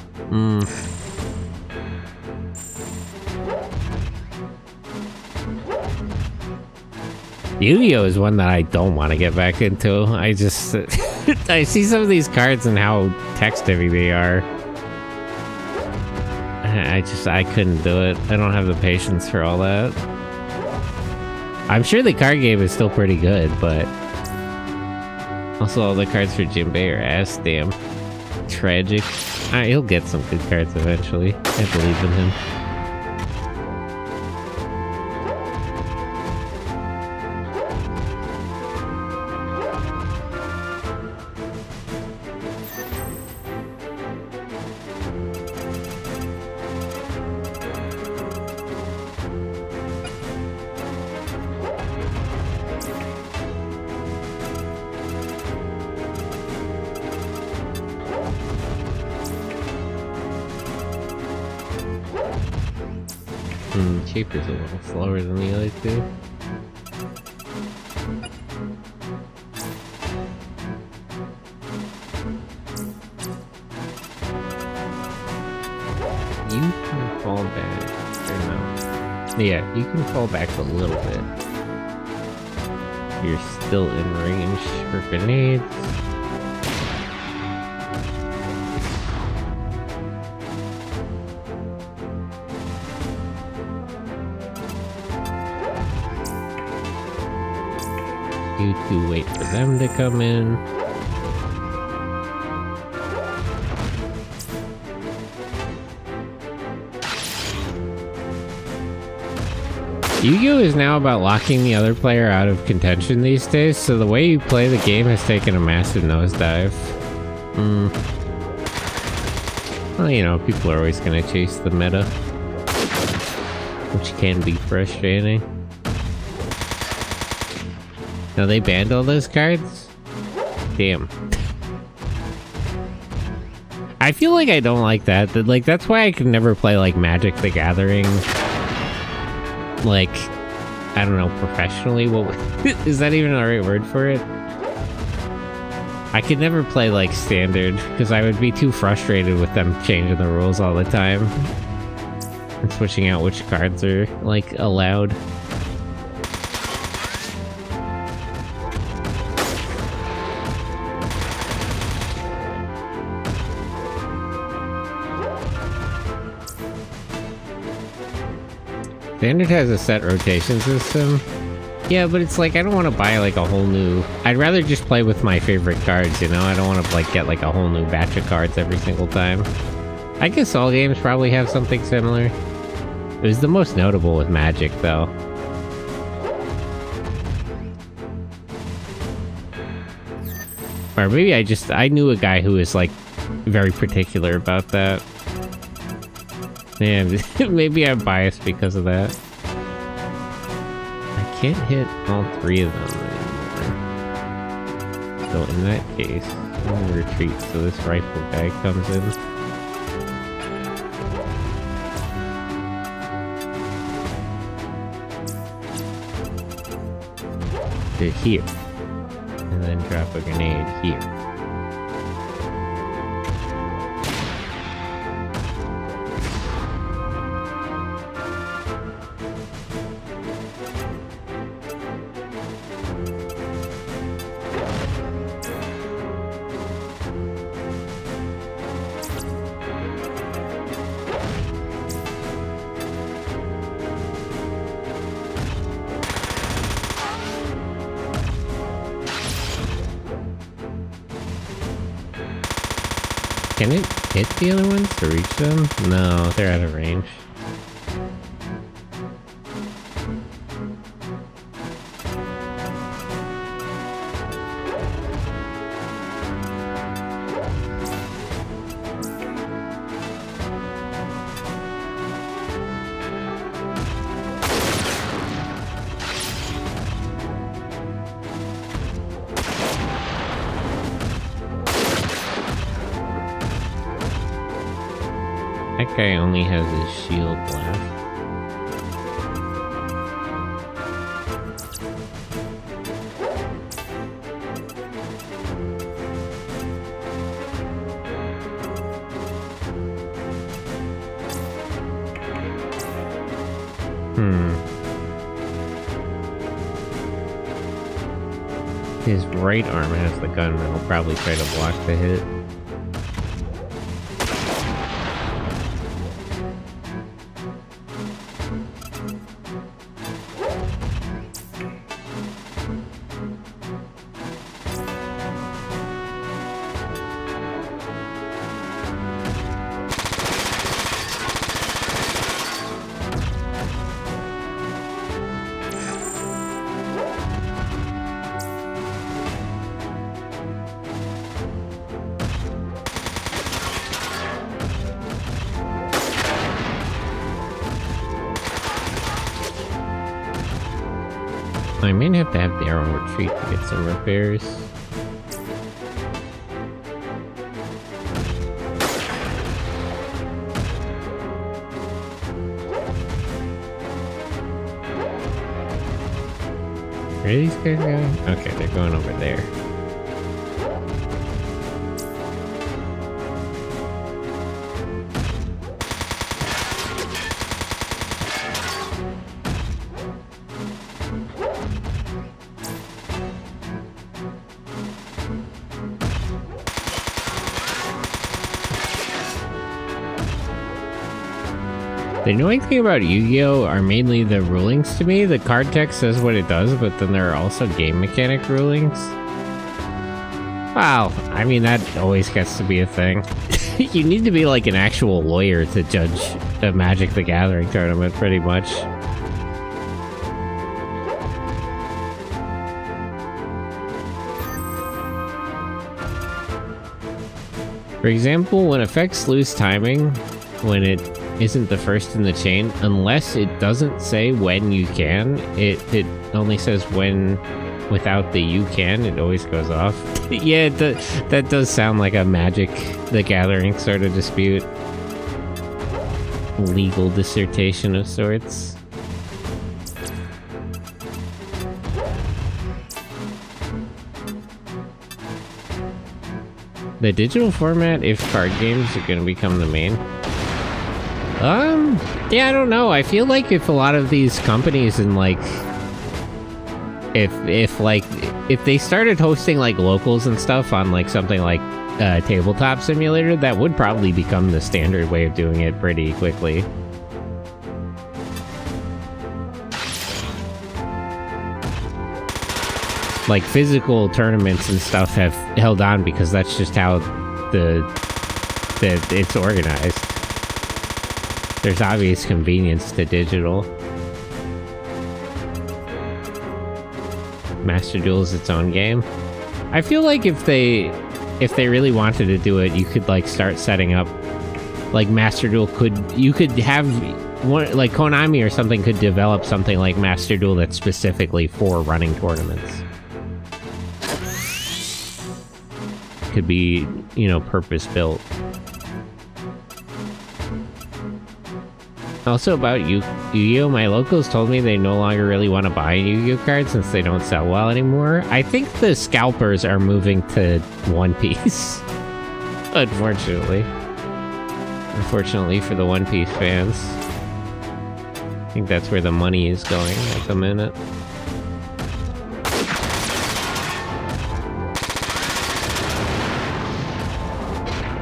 Yu-Gi-Oh! Is one that I don't want to get back into. I just... I see some of these cards and how text-heavy they are. I couldn't do it. I don't have the patience for all that. I'm sure the card game is still pretty good, but... Also, all the cards for Jinbei are ass damn. Tragic. He'll get some good cards eventually. I believe in him. Shaper's a little slower than the other two. You can fall back. Or no. Yeah, you can fall back a little bit. You're still in range for grenades. You two wait for them to come in. Yu-Gi-Oh! Is now about locking the other player out of contention these days, so the way you play the game has taken a massive nosedive. Well, you know, people are always gonna chase the meta, which can be frustrating. Now they banned all those cards? Damn. I feel like I don't like that. Like, that's why I can never play, like, Magic the Gathering. Like, I don't know, professionally? What is that even the right word for it? I could never play, like, Standard, because I would be too frustrated with them changing the rules all the time. And switching out which cards are, like, allowed. Standard has a set rotation system. Yeah, but it's like, I don't want to buy like a whole new... I'd rather just play with my favorite cards, you know? I don't want to like get like a whole new batch of cards every single time. I guess all games probably have something similar. It was the most notable with Magic, though. Or maybe I knew a guy who was like very particular about that. Man, maybe I'm biased because of that. I can't hit all three of them anymore. So in that case, I'm gonna retreat so this rifle guy comes in. To here. And then drop a grenade here. Can it hit the other ones to reach them? No, they're out of range. That guy only has his shield left. His right arm has the gun, and he'll probably try to block the hit. I may have to have the arrow retreat to get some repairs. Where are these guys going? Okay, they're going over there. The annoying thing about Yu-Gi-Oh! Are mainly the rulings to me. The card text says what it does, but then there are also game mechanic rulings. Wow, I mean, that always gets to be a thing. You need to be like an actual lawyer to judge a Magic the Gathering tournament, pretty much. For example, when effects lose timing, when it isn't the first in the chain, unless it doesn't say when you can, it only says when without the you can, it always goes off. Yeah, that does sound like a Magic the Gathering sort of dispute. Legal dissertation of sorts. The digital format, if card games are gonna become the main. Yeah, I don't know. I feel like if a lot of these companies and like, if they started hosting like locals and stuff on like something like Tabletop Simulator, that would probably become the standard way of doing it pretty quickly. Like physical tournaments and stuff have held on because that's just how it's organized. There's obvious convenience to digital. Master Duel is its own game. I feel like if they really wanted to do it, you could like start setting up like Master Duel you could have one like Konami or something could develop something like Master Duel that's specifically for running tournaments. Could be, you know, purpose built. Also about Yu-Gi-Oh! My locals told me they no longer really want to buy Yu-Gi-Oh! Cards since they don't sell well anymore. I think the scalpers are moving to One Piece. Unfortunately. Unfortunately for the One Piece fans. I think that's where the money is going at the minute.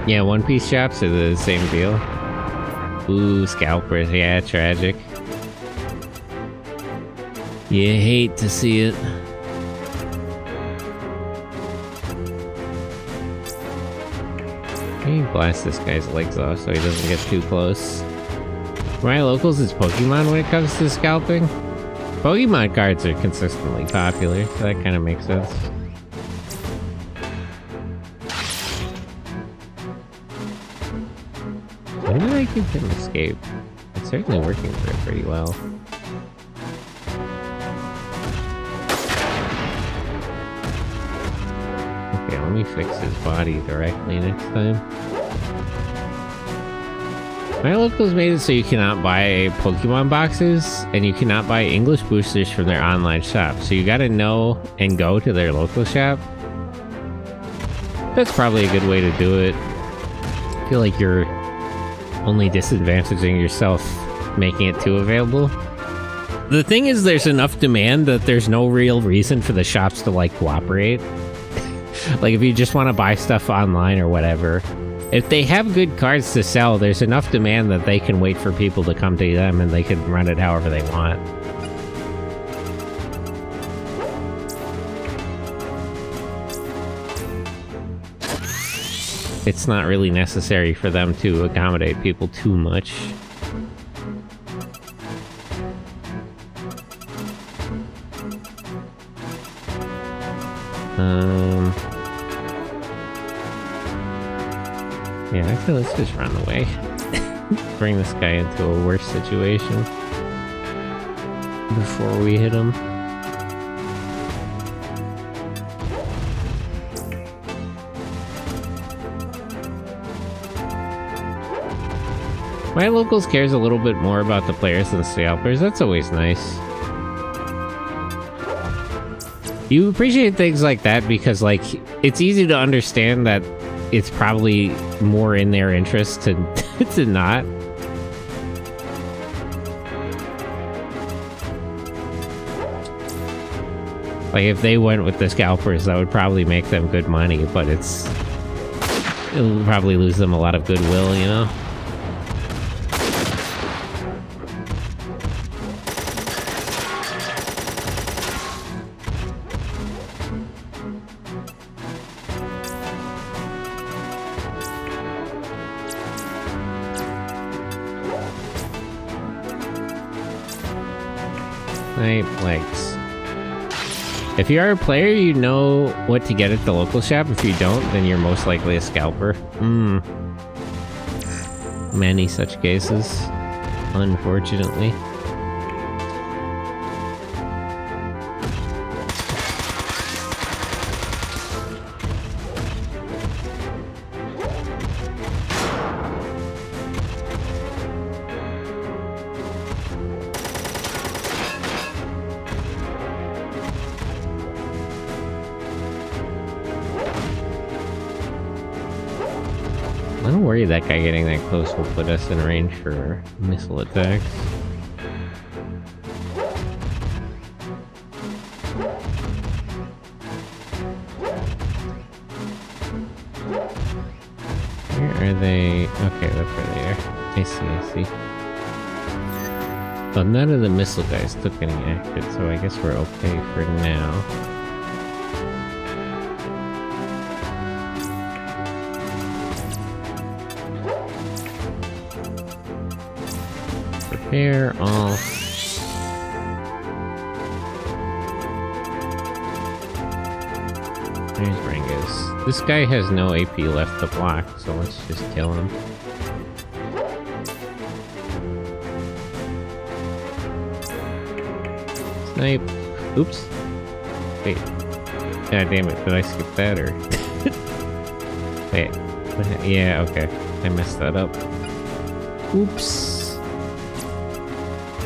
Yeah, One Piece shops are the same deal. Ooh, scalpers. Yeah, tragic. You hate to see it. Can you blast this guy's legs off so he doesn't get too close? My locals is Pokemon when it comes to scalping. Pokemon cards are consistently popular, so that kind of makes sense. Why did I give him escape? It's certainly working for it pretty well. Okay, let me fix his body directly next time. My locals made it so you cannot buy Pokemon boxes, and you cannot buy English boosters from their online shop. So you gotta know and go to their local shop. That's probably a good way to do it. I feel like you're only disadvantaging yourself making it too available. The thing is, there's enough demand that there's no real reason for the shops to like cooperate. Like if you just want to buy stuff online or whatever, if they have good cards to sell, there's enough demand that they can wait for people to come to them and they can run it however they want. It's not really necessary for them to accommodate people too much. Yeah, actually, let's just run away. Bring this guy into a worse situation before we hit him. My locals cares a little bit more about the players than scalpers. That's always nice. You appreciate things like that because, like, it's easy to understand that it's probably more in their interest to to not. Like, if they went with the scalpers, that would probably make them good money, but it'll probably lose them a lot of goodwill, you know? Legs. If you are a player, you know what to get at the local shop. If you don't, then you're most likely a scalper. Many such cases, unfortunately. Don't worry, that guy getting that close will put us in range for missile attacks. Where are they? Okay, that's where they are. I see. Well, none of the missile guys took any action, so I guess we're okay for now. Prepare all. There's Rangus. This guy has no AP left to block, so let's just kill him. Snipe. Oops. Wait. God damn it, did I skip that or? Wait. Yeah, okay. I messed that up. Oops.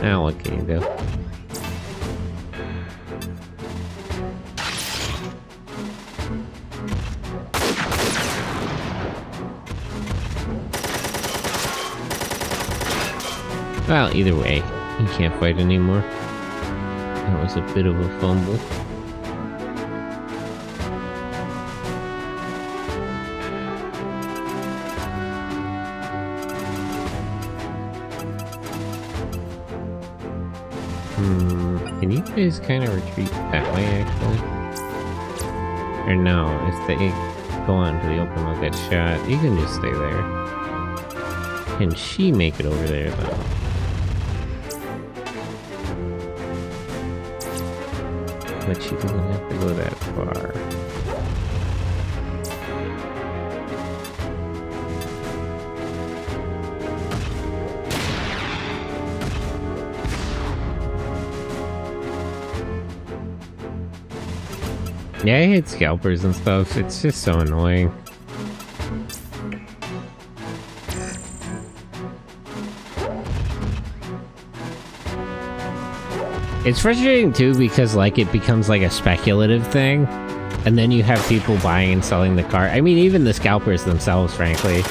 Now what can you do? Well, either way, he can't fight anymore. That was a bit of a fumble. Can you guys kind of retreat that way, actually? Or no, if they go on to the open, they'll get shot. You can just stay there. Can she make it over there, though? But she doesn't have to go that far. Yeah, I hate scalpers and stuff. It's just so annoying. It's frustrating too because like it becomes like a speculative thing, and then you have people buying and selling the card. I mean, even the scalpers themselves, frankly.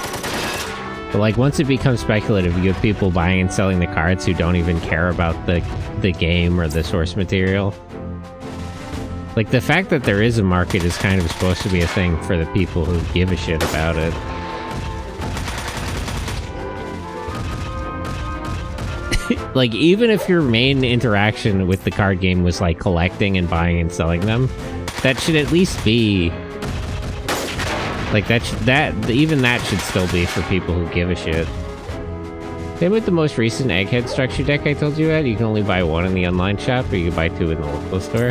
But like once it becomes speculative, you have people buying and selling the cards who don't even care about the game or the source material. Like, the fact that there is a market is kind of supposed to be a thing for the people who give a shit about it. Like, even if your main interaction with the card game was, like, collecting and buying and selling them, that should at least be... Like, even that should still be for people who give a shit. Same with the most recent Egghead structure deck I told you about. You can only buy one in the online shop, or you can buy two in the local store.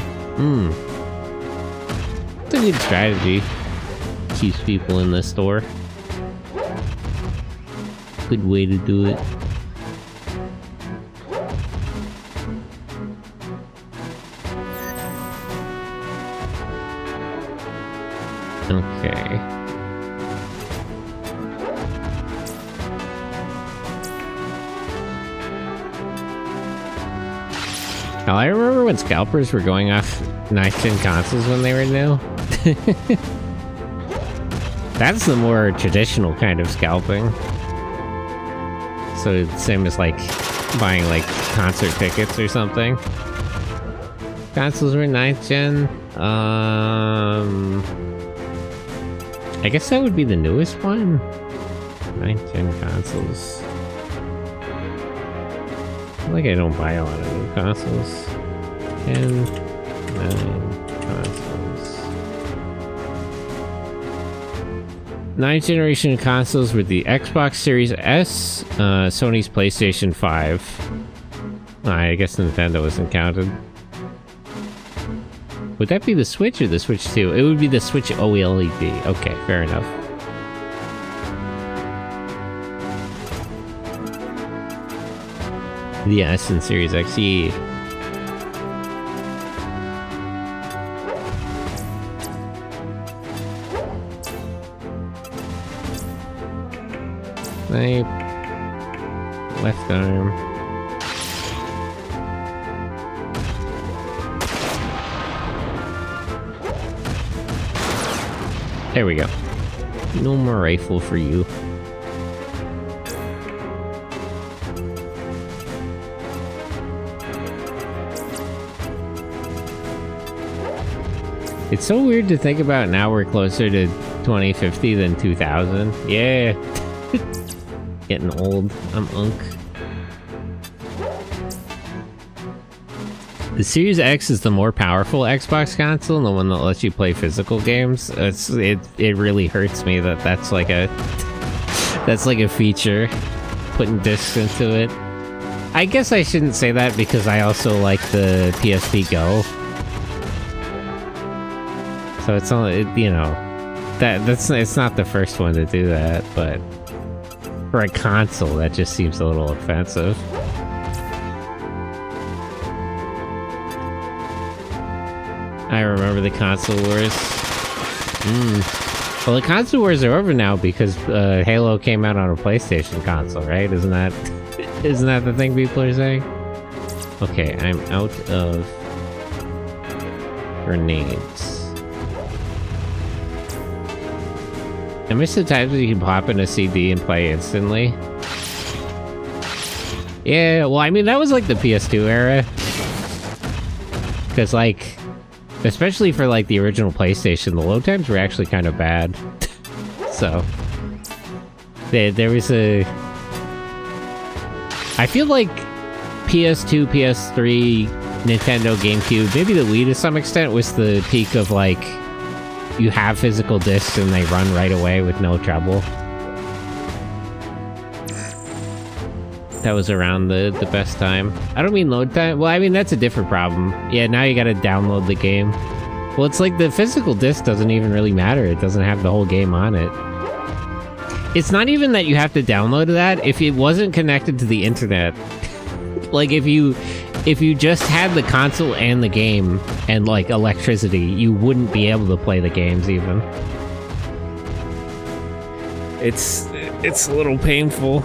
It's a good strategy. Keeps people in the store. Good way to do it. Okay. Now, I remember when scalpers were going off next-gen consoles when they were new. That's the more traditional kind of scalping. So it's same as like buying like concert tickets or something. Consoles were 9th gen. I guess that would be the newest one. 9th gen consoles. I feel like I don't buy a lot of new consoles. 10, 9 consoles. 9th generation consoles were the Xbox Series S, Sony's PlayStation 5. I guess Nintendo wasn't counted. Would that be the Switch or the Switch 2? It would be the Switch OLED. Okay, fair enough. The S and Series XE. Snipe. Left arm. There we go. No more rifle for you. It's so weird to think about now we're closer to 2050 than 2000. Yeah. Getting old. I'm unk. The Series X is the more powerful Xbox console, and the one that lets you play physical games. It really hurts me that that's like a feature, putting discs into it. I guess I shouldn't say that because I also like the PSP Go. So it's only, you know, it's not the first one to do that, but for a console, that just seems a little offensive. I remember the console wars. Well, the console wars are over now because Halo came out on a PlayStation console, right? Isn't that the thing people are saying? Okay, I'm out of grenades. I miss the times when you can pop in a CD and play instantly. Yeah, well, I mean, that was like the PS2 era. Because, like, especially for, like, the original PlayStation, the load times were actually kind of bad. So, there was a... I feel like PS2, PS3, Nintendo, GameCube, maybe the Wii to some extent, was the peak of, like, you have physical discs and they run right away with no trouble. That was around the best time. I don't mean load time. Well, I mean, that's a different problem. Yeah, now you gotta download the game. Well, it's like the physical disc doesn't even really matter. It doesn't have the whole game on it. It's not even that you have to download that. If it wasn't connected to the internet, like if you just had the console and the game and like electricity, you wouldn't be able to play the games even. It's a little painful.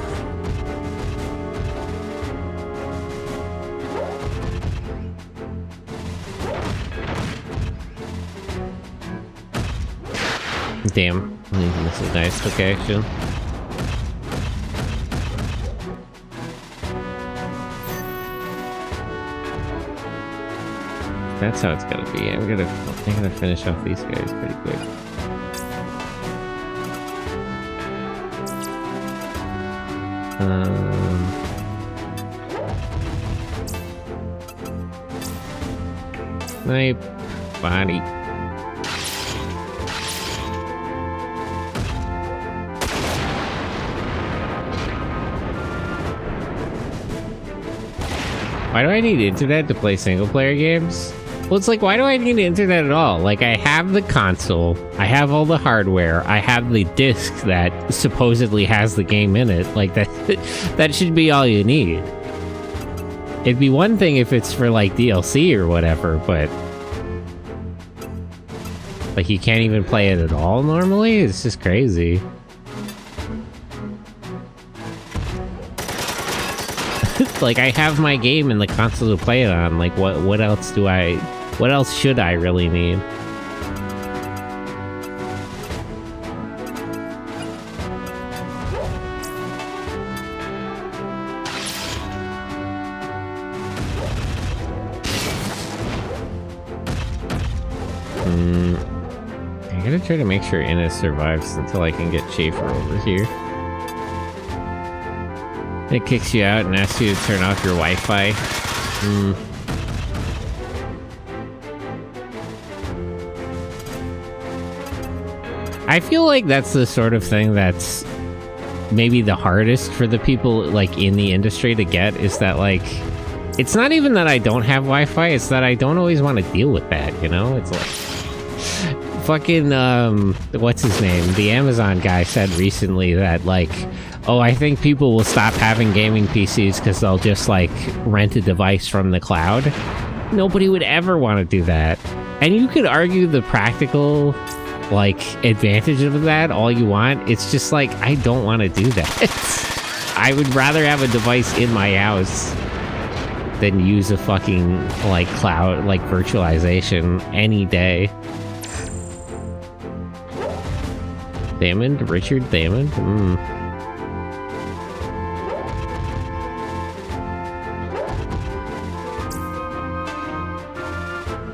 Damn, this is nice location. That's how it's gotta be. Yeah, I'm gonna finish off these guys pretty quick. Snipe body. Why do I need internet to play single-player games? Well, it's like, why do I need internet at all? Like, I have the console, I have all the hardware, I have the disc that supposedly has the game in it. Like, that should be all you need. It'd be one thing if it's for, like, DLC or whatever, but... like, you can't even play it at all normally? It's just crazy. Like, I have my game in the console to play it on. Like, what else should I really need? I'm gonna try to make sure Innes survives until I can get Schaefer over here. It kicks you out and asks you to turn off your Wi-Fi. I feel like that's the sort of thing that's maybe the hardest for the people, like, in the industry to get, is that, like, It's not even that I don't have Wi-Fi, it's that I don't always want to deal with that, you know? It's like... Fucking, what's his name? The Amazon guy said recently that, like, oh, I think people will stop having gaming PCs because they'll just, like, rent a device from the cloud. Nobody would ever want to do that. And you could argue the practical, like, advantage of that all you want. It's just like, I don't want to do that. I would rather have a device in my house than use a fucking, like, cloud, like, virtualization any day. Thammond? Richard Thammond?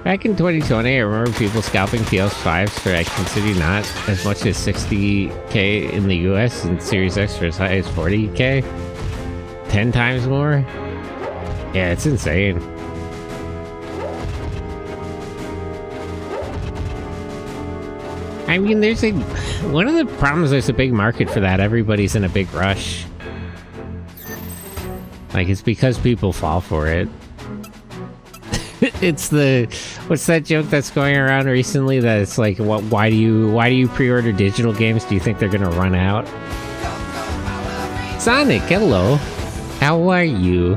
Back in 2020, I remember people scalping PS5s for, I consider not as much as 60k in the US and Series X for as high as 40k. 10 times more? Yeah, it's insane. I mean, there's a... One of the problems, there's a big market for that. Everybody's in a big rush. Like, it's because people fall for it. It's the... What's that joke that's going around recently that it's like, why do you pre-order digital games? Do you think they're gonna run out? Sonic, hello. How are you?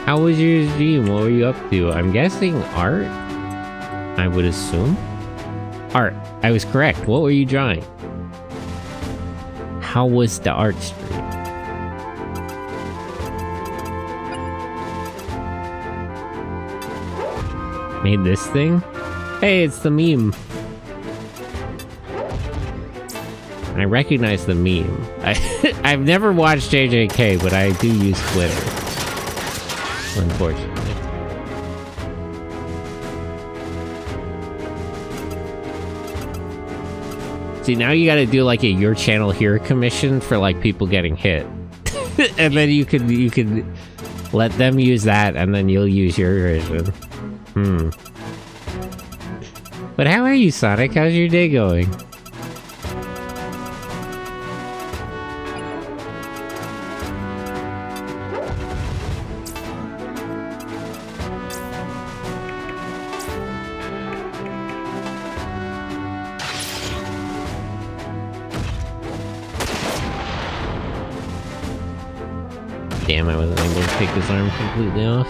How was your stream? What were you up to? I'm guessing art? I would assume. Art. I was correct. What were you drawing? How was the art stream? Made this thing? Hey, it's the meme. I recognize the meme. I've never watched JJK, but I do use Twitter. Unfortunately. See, now you gotta do like a Your Channel Here commission for like people getting hit. And then you could let them use that and then you'll use your version. But how are you, Sonic? How's your day going? Damn, I wasn't able to take his arm completely off.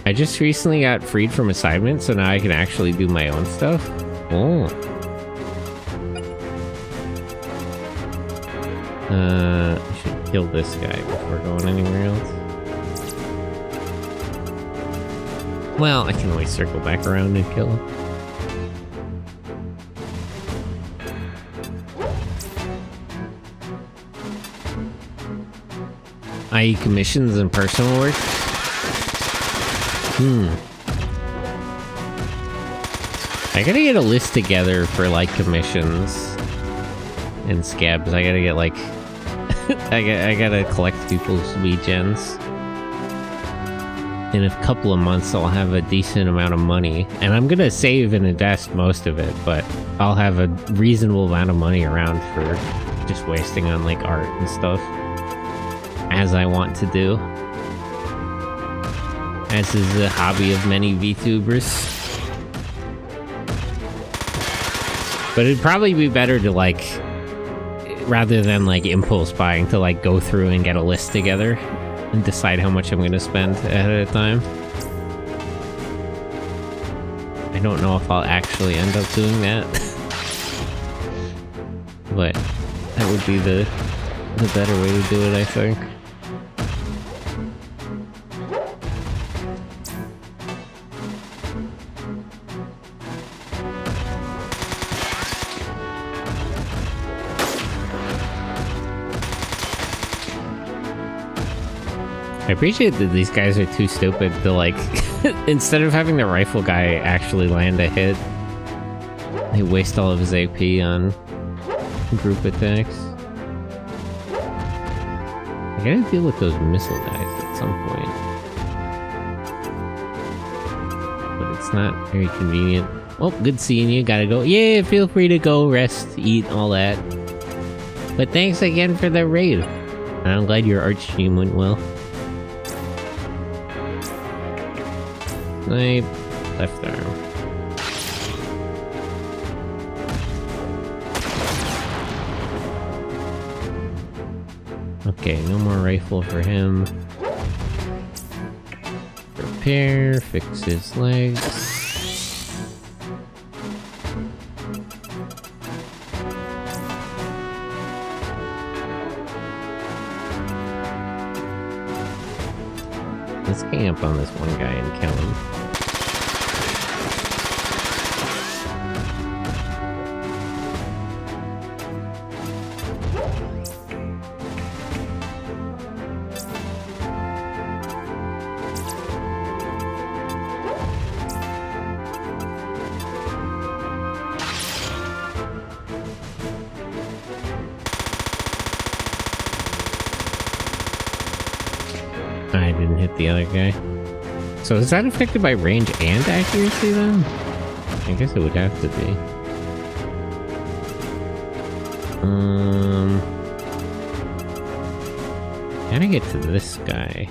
I just recently got freed from assignments, so now I can actually do my own stuff. Oh. I should kill this guy before going anywhere else. Well, I can always circle back around and kill him. i.e. commissions and personal work. I gotta get a list together for like commissions and scabs. I gotta get like I gotta collect people's Wii gens. In a couple of months I'll have a decent amount of money, and I'm gonna save and invest most of it, but I'll have a reasonable amount of money around for just wasting on like art and stuff, as I want to do, as is the hobby of many VTubers. But it'd probably be better to like, rather than like impulse buying, to like go through and get a list together and decide how much I'm going to spend ahead of time. I don't know if I'll actually end up doing that. But that would be the better way to do it, I think. I appreciate that these guys are too stupid to like, instead of having the rifle guy actually land a hit, they waste all of his AP on group attacks. I gotta deal with those missile guys at some point. But it's not very convenient Well, good seeing you. Gotta go. Yeah, feel free to go rest, eat, all that. But thanks again for the raid. I'm glad your art stream went well. Snipe. Left arm. Okay, no more rifle for him. Repair, fix his legs. Let's camp on this one guy and kill him. I didn't hit the other guy. So is that affected by range and accuracy then? I guess it would have to be. Gotta get to this guy.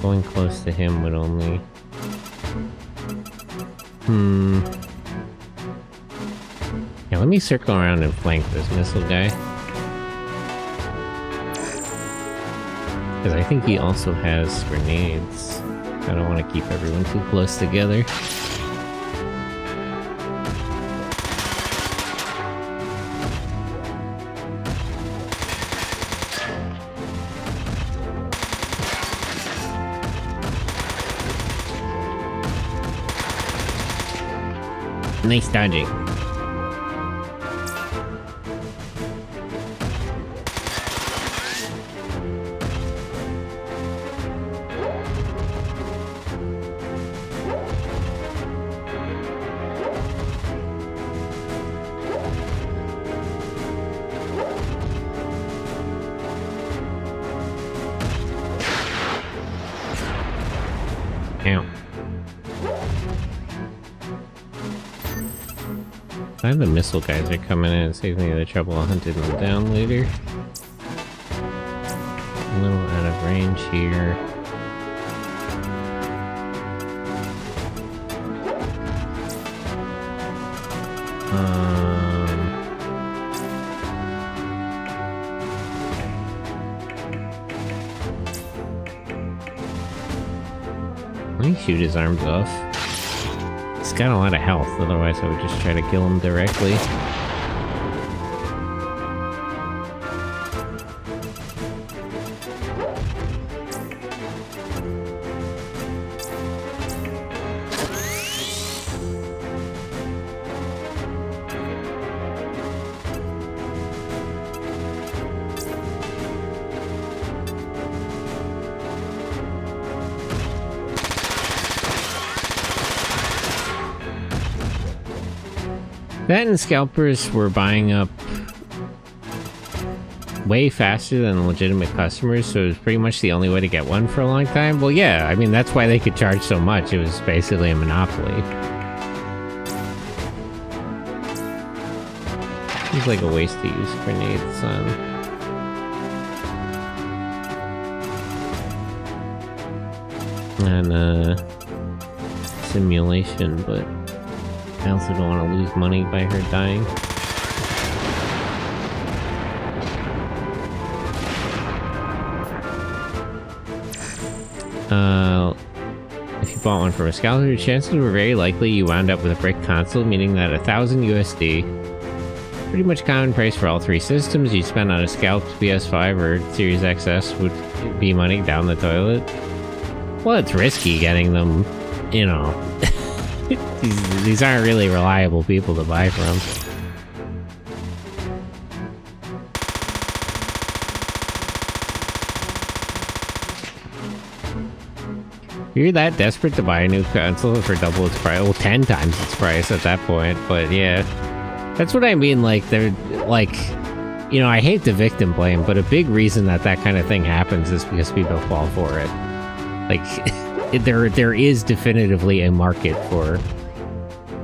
Going close to him would only... Yeah, let me circle around and flank this missile guy. Because I think he also has grenades. I don't want to keep everyone too close together. Nice dodging. Glad the missile guys are coming in. It saves me the trouble of hunting them down later. A little out of range here. Let me shoot his arms off. He's got a lot of health, otherwise I would just try to kill him directly. That and scalpers were buying up way faster than legitimate customers, so it was pretty much the only way to get one for a long time. Well, yeah, I mean, that's why they could charge so much. It was basically a monopoly. Seems like a waste to use grenades on. Simulation, but I also don't want to lose money by her dying. If you bought one from a scalper, the chances were very likely you wound up with a brick console, meaning that 1,000 USD, pretty much common price for all three systems, you spend on a scalped PS5 or Series XS would be money down the toilet. Well, it's risky getting them, you know. These aren't really reliable people to buy from. If you're that desperate to buy a new console for double its price, well, 10 times its price at that point, but yeah. That's what I mean, like, they're, like, you know, I hate to victim blame, but a big reason that that kind of thing happens is because people fall for it. Like, there is definitively a market for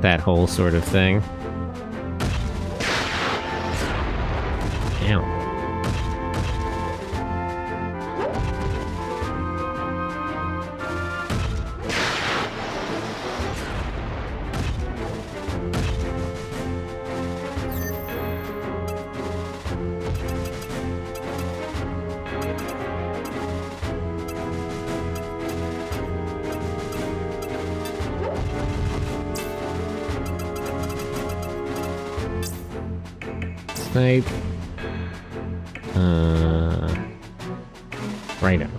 that whole sort of thing. Ow. Snipe. Right now.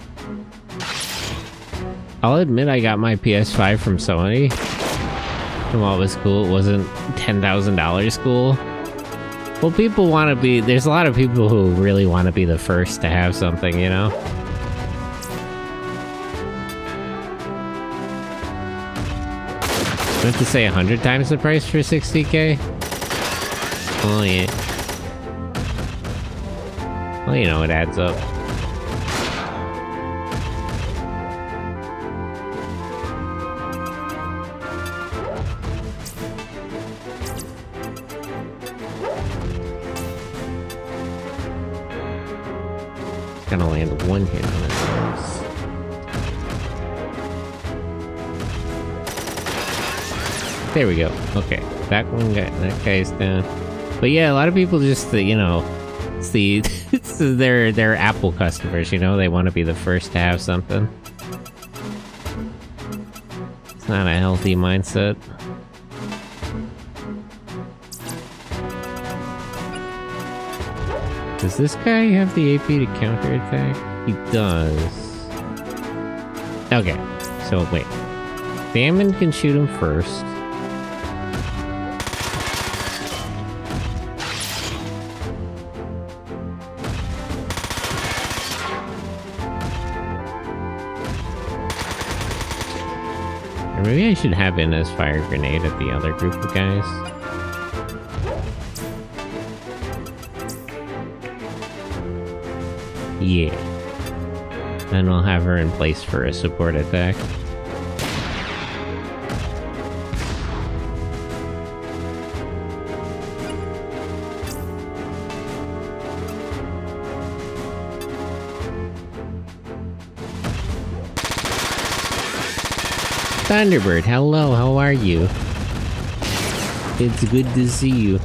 I'll admit I got my PS5 from Sony. And while it was cool, it wasn't $10,000 cool. Well, people want to be... There's a lot of people who really want to be the first to have something, you know? I have to say 100 times the price for 60K? Oh, yeah. Well, you know, it adds up. It's gonna land one hit on it. There we go. Okay, that guy's down. But yeah, a lot of people just, you know, it's they're Apple customers, you know, they want to be the first to have something. It's not a healthy mindset. Does this guy have the AP to counterattack? He does. Okay, so wait. Famine can shoot him first. Or maybe I should have Inez fire a grenade at the other group of guys. Yeah. Then we'll have her in place for a support attack. Thunderbird, hello, how are you? It's good to see you.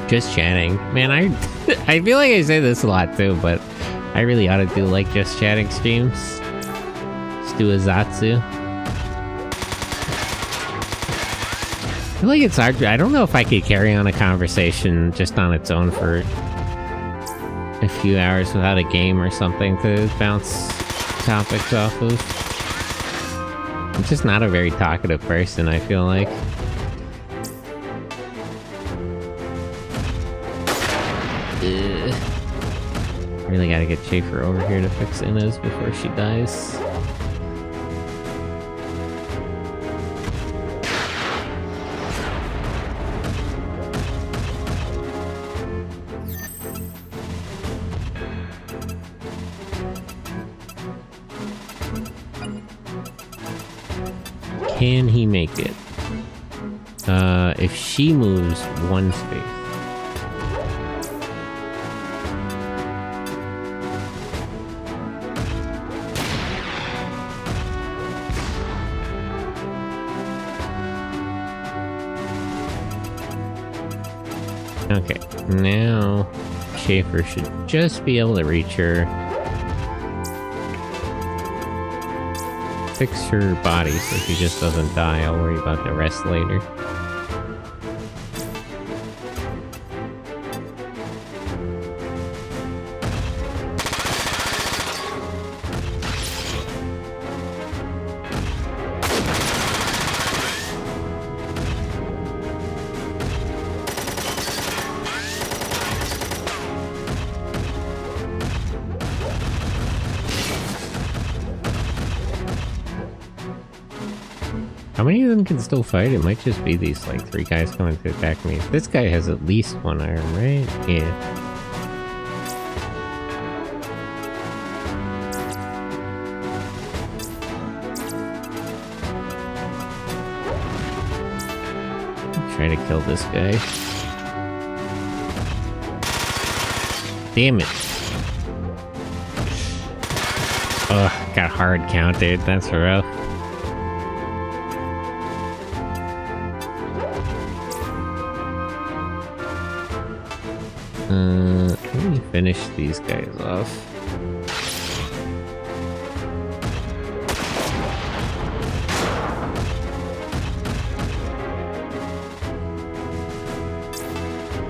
Just chatting. Man, I feel like I say this a lot too, but I really ought to do like just chatting streams. Just do a Zatsu. I feel like it's hard. I don't know if I could carry on a conversation just on its own for a few hours without a game or something to bounce topics off of. I'm just not a very talkative person, I feel like. Really gotta get Schaefer over here to fix Inez before she dies. Can he make it? If she moves one space. Okay, now Schaefer should just be able to reach her. Fix her body so she just doesn't die. I'll worry about the rest later. How many of them can still fight? It might just be these, like, 3 guys coming to attack me. This guy has at least 1 arm, right? Yeah. try to kill this guy. Damn it. Ugh, got hard counted. That's rough. Let me finish these guys off.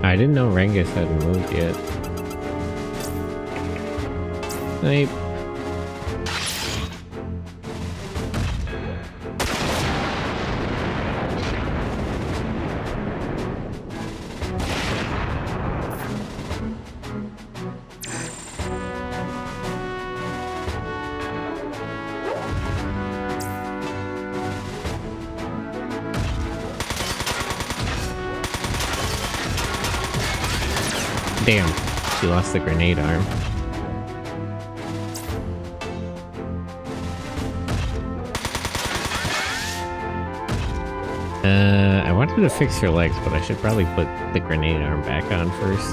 I didn't know Rengus hadn't moved yet. Snipe. Damn, she lost the grenade arm. I wanted to fix her legs, but I should probably put the grenade arm back on first.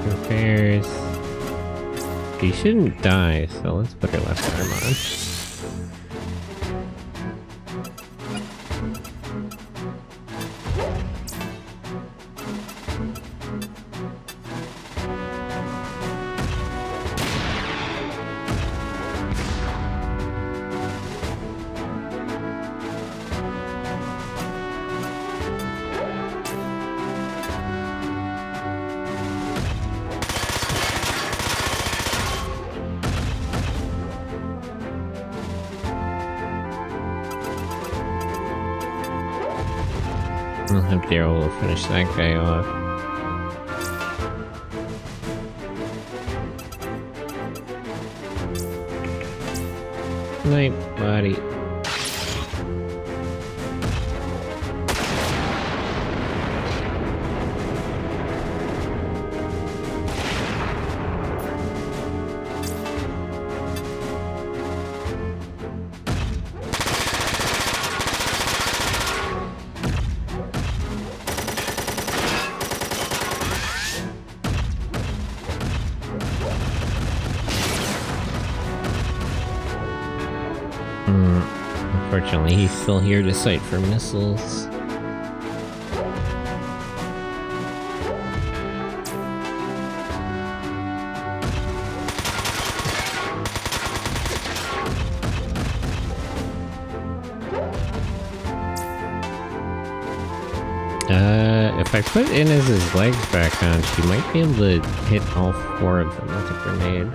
Repairs. She shouldn't die, so let's put her left arm on. I'll have Daryl will finish that guy off. Night, buddy. Unfortunately, he's still here to sight for missiles. If I put Inez's legs back on, she might be able to hit all four of them with a grenade.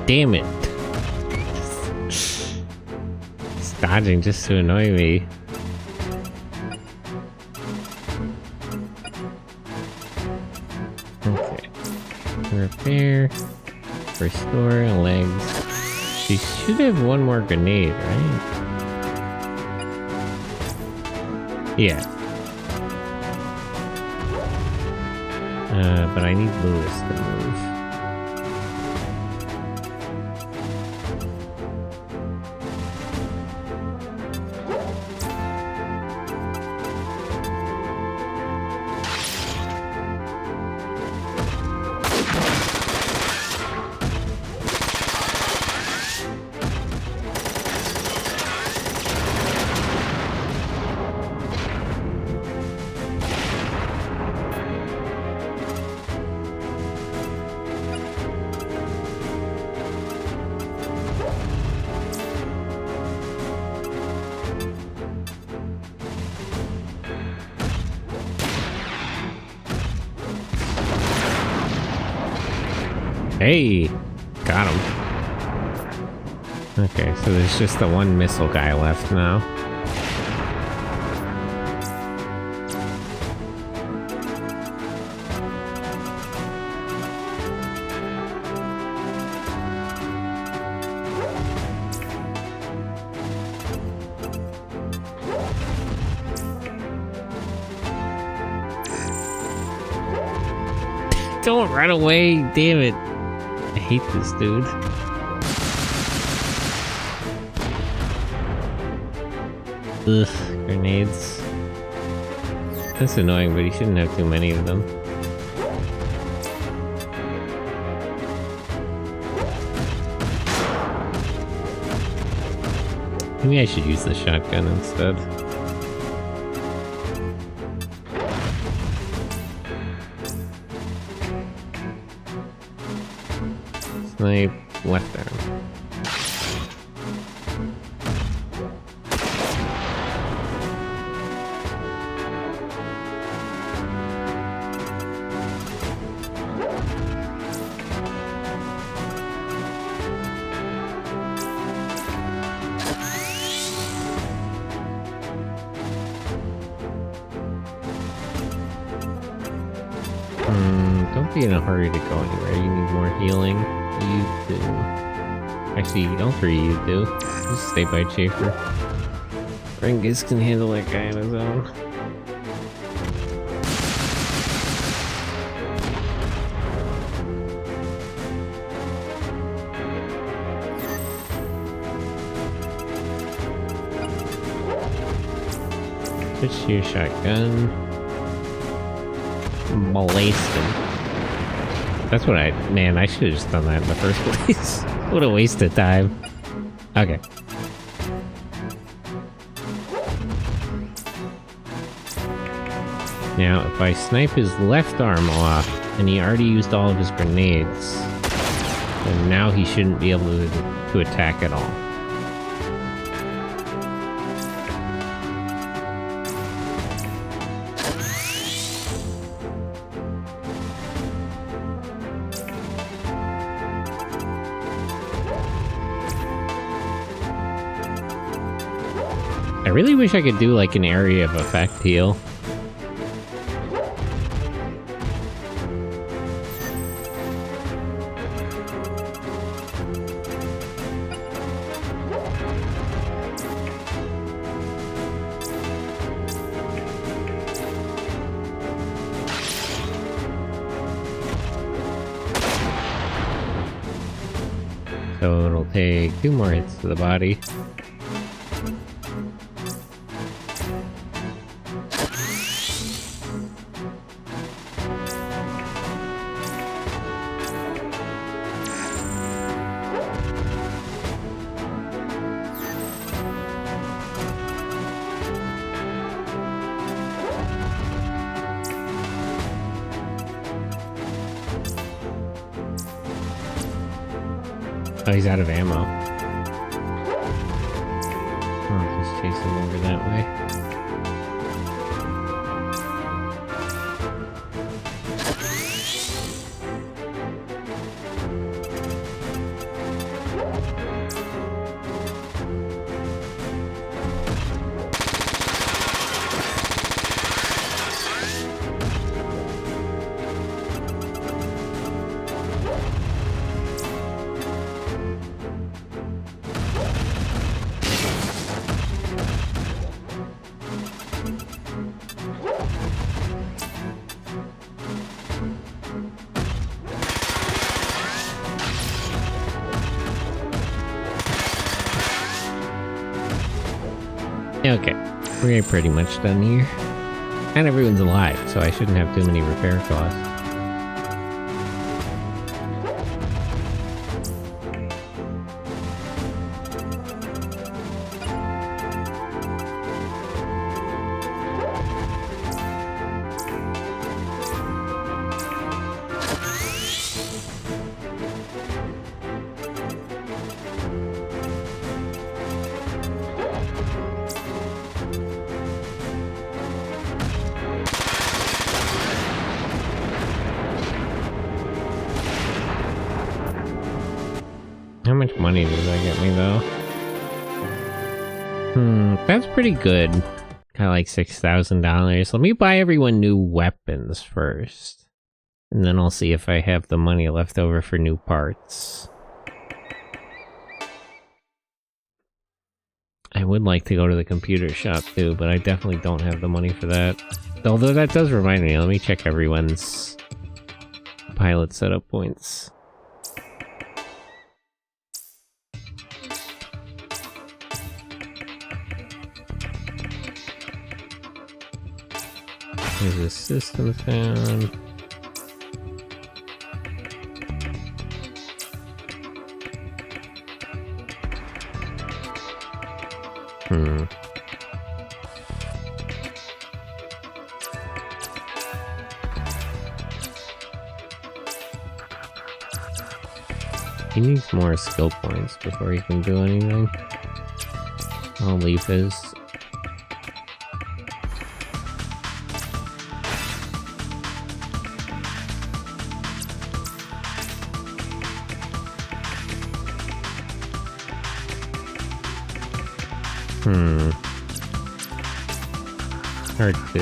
Damn it. It's dodging just to annoy me. Okay. Repair. Restore legs. She should have one more grenade, right? Yeah. But I need Lewis to move. Hey, got him. Okay, so there's just the one missile guy left now. Don't run away, damn it. I hate this dude. Ugh, grenades. That's annoying, but he shouldn't have too many of them. Maybe I should use the shotgun instead. Snipe, left arm. Don't be in a hurry to go anywhere. You need more healing. You do. Actually, all three of you do. Just stay by Chafer. Rengus can handle that guy on his own. Switch to your shotgun. Molest him. That's what man, I should have just done that in the first place. What a waste of time. Okay. Now, if I snipe his left arm off, and he already used all of his grenades, then now he shouldn't be able to attack at all. I really wish I could do like an area of effect heal. So it'll take 2 more hits to the body. Oh, he's out of ammo. I'll just chase him over that way. Okay, we're pretty much done here. And everyone's alive, so I shouldn't have too many repair costs. much money does that get me, though? That's pretty good. Got like $6,000. Let me buy everyone new weapons first. And then I'll see if I have the money left over for new parts. I would like to go to the computer shop too, but I definitely don't have the money for that. Although that does remind me, let me check everyone's pilot setup points. There's a system found. He needs more skill points before he can do anything. I'll leave his. Hard to.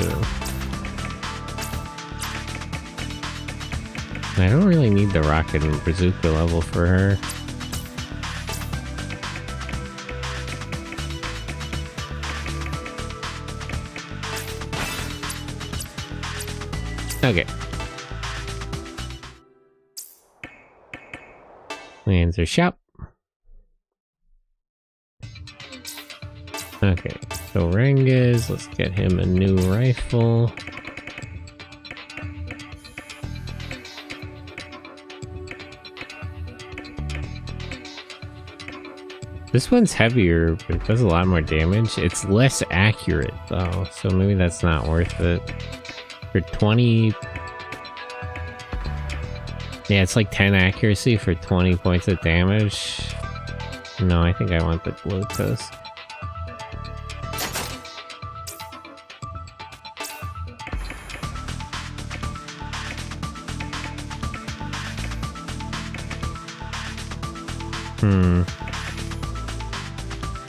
I don't really need the rocket and bazooka level for her. Okay. Lands are shop. Okay, so Renges, let's get him a new rifle. This one's heavier, but it does a lot more damage. It's less accurate though, so maybe that's not worth it. For 20... Yeah, it's like 10 accuracy for 20 points of damage. No, I think I want the blue toast.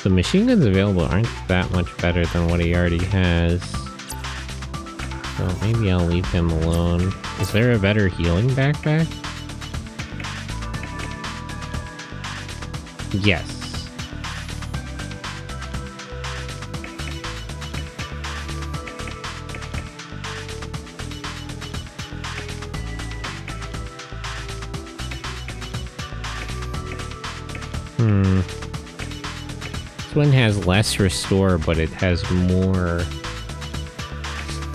The machine guns available aren't that much better than what he already has. So maybe I'll leave him alone. Is there a better healing backpack? Yes. This one has less restore, but it has more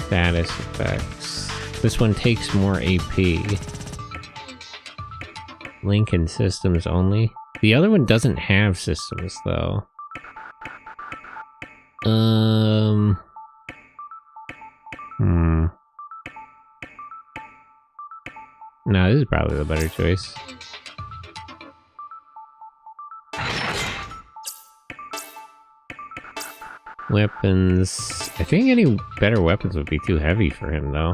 status effects. This one takes more AP. Link and systems only. The other one doesn't have systems, though. No, this is probably the better choice. Weapons. I think any better weapons would be too heavy for him, though.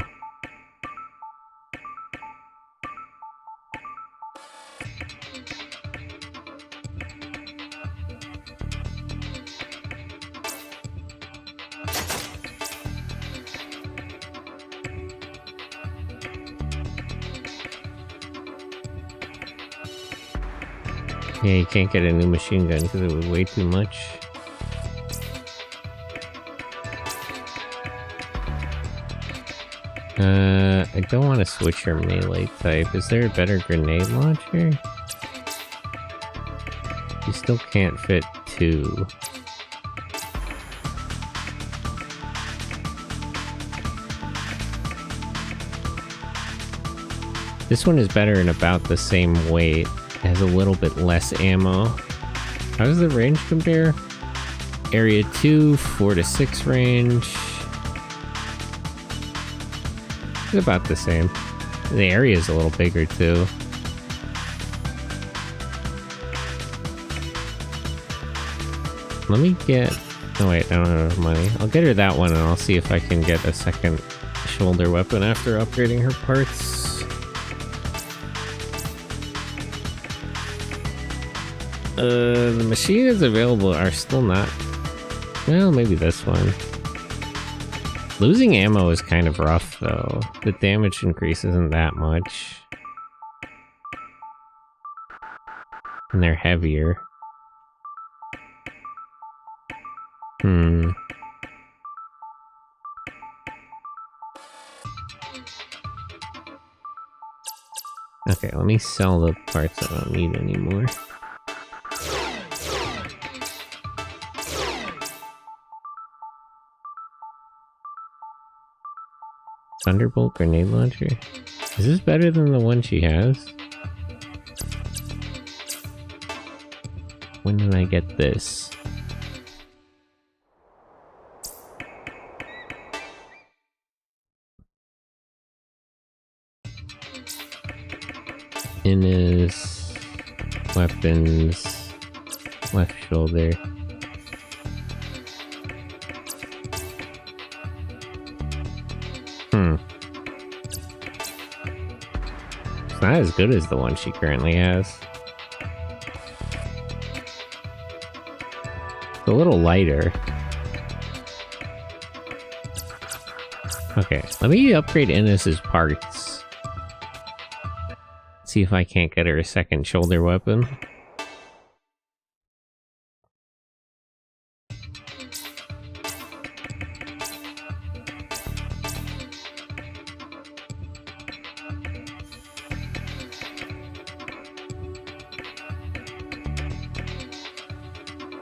Yeah, you can't get a new machine gun because it was way too much. I don't want to switch her melee type. Is there a better grenade launcher? You still can't fit two. This one is better in about the same weight. It has a little bit less ammo. How does the range compare? Area 2, 4 to 6 range. It's about the same. The area is a little bigger too. Let me get... Oh wait, I don't have enough money. I'll get her that one and I'll see if I can get a second shoulder weapon after upgrading her parts. The machines available are still not... Well, maybe this one. Losing ammo is kind of rough, though. The damage increase isn't that much. And they're heavier. Okay, let me sell the parts I don't need anymore. Thunderbolt grenade launcher? Is this better than the one she has? When did I get this? In his weapons, left shoulder. It's not as good as the one she currently has. It's a little lighter. Okay, let me upgrade Innes's parts. See if I can't get her a second shoulder weapon.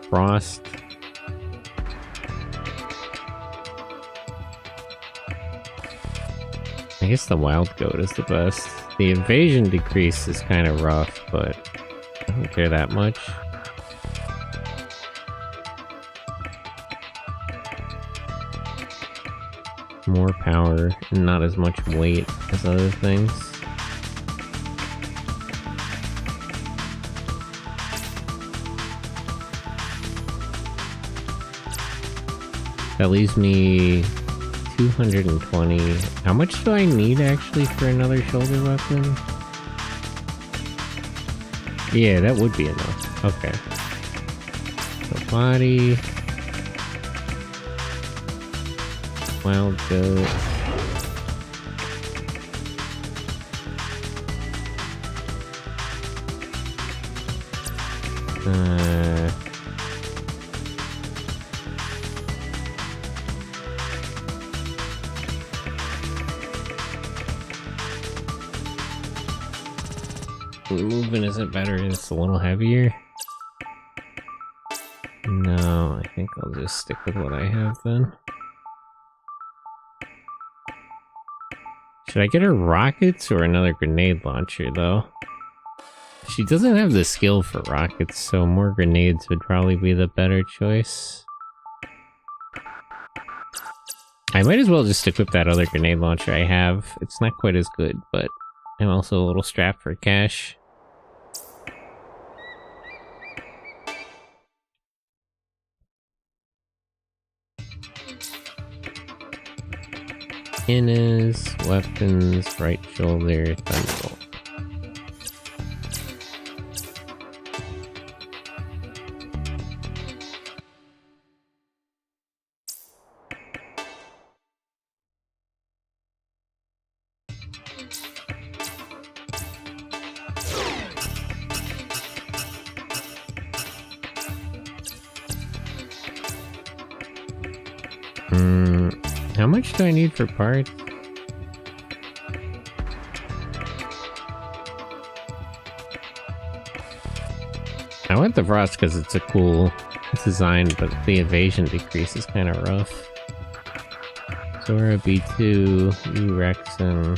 Frost. I guess the wild goat is the best. The invasion decrease is kind of rough, but I don't care that much. More power and not as much weight as other things. That leaves me 220. How much do I need actually for another shoulder weapon? Yeah, that would be enough. Okay. So body. Wild goat. Movement isn't better, it's a little heavier. No, I think I'll just stick with what I have then. Should I get her rockets or another grenade launcher though? She doesn't have the skill for rockets, so more grenades would probably be the better choice. I might as well just equip that other grenade launcher I have. It's not quite as good, but I'm also a little strapped for cash. Innes, weapons, right shoulder, thunderbolt. How much do I need for parts? I want the Frost because it's a cool design, but the evasion decrease is kind of rough. Zora B2, U-Rex, and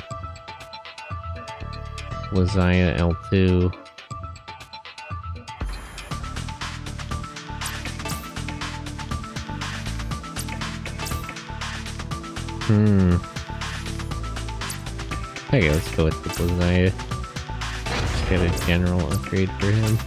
Lazaya L2. Okay, let's go with the Lazaya. Let's get a general upgrade for him.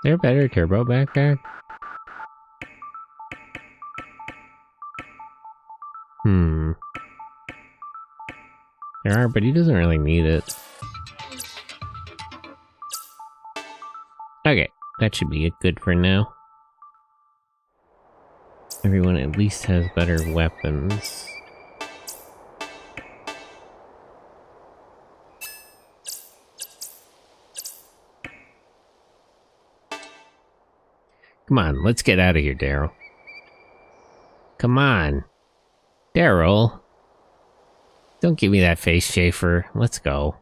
there a better turbo backpack? There are, but he doesn't really need it. Okay, that should be it good for now. Everyone at least has better weapons. Come on, let's get out of here, Daryl. Come on. Daryl. Don't give me that face, Schaefer. Let's go.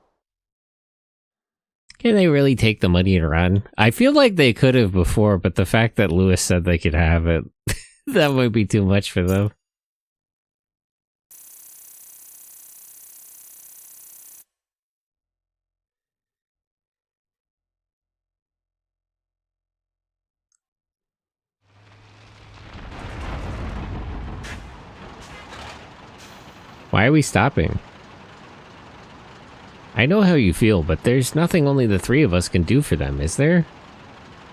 Can they really take the money and run? I feel like they could have before, but the fact that Lewis said they could have it, that might be too much for them. Why are we stopping? I know how you feel, but there's nothing only the three of us can do for them, is there?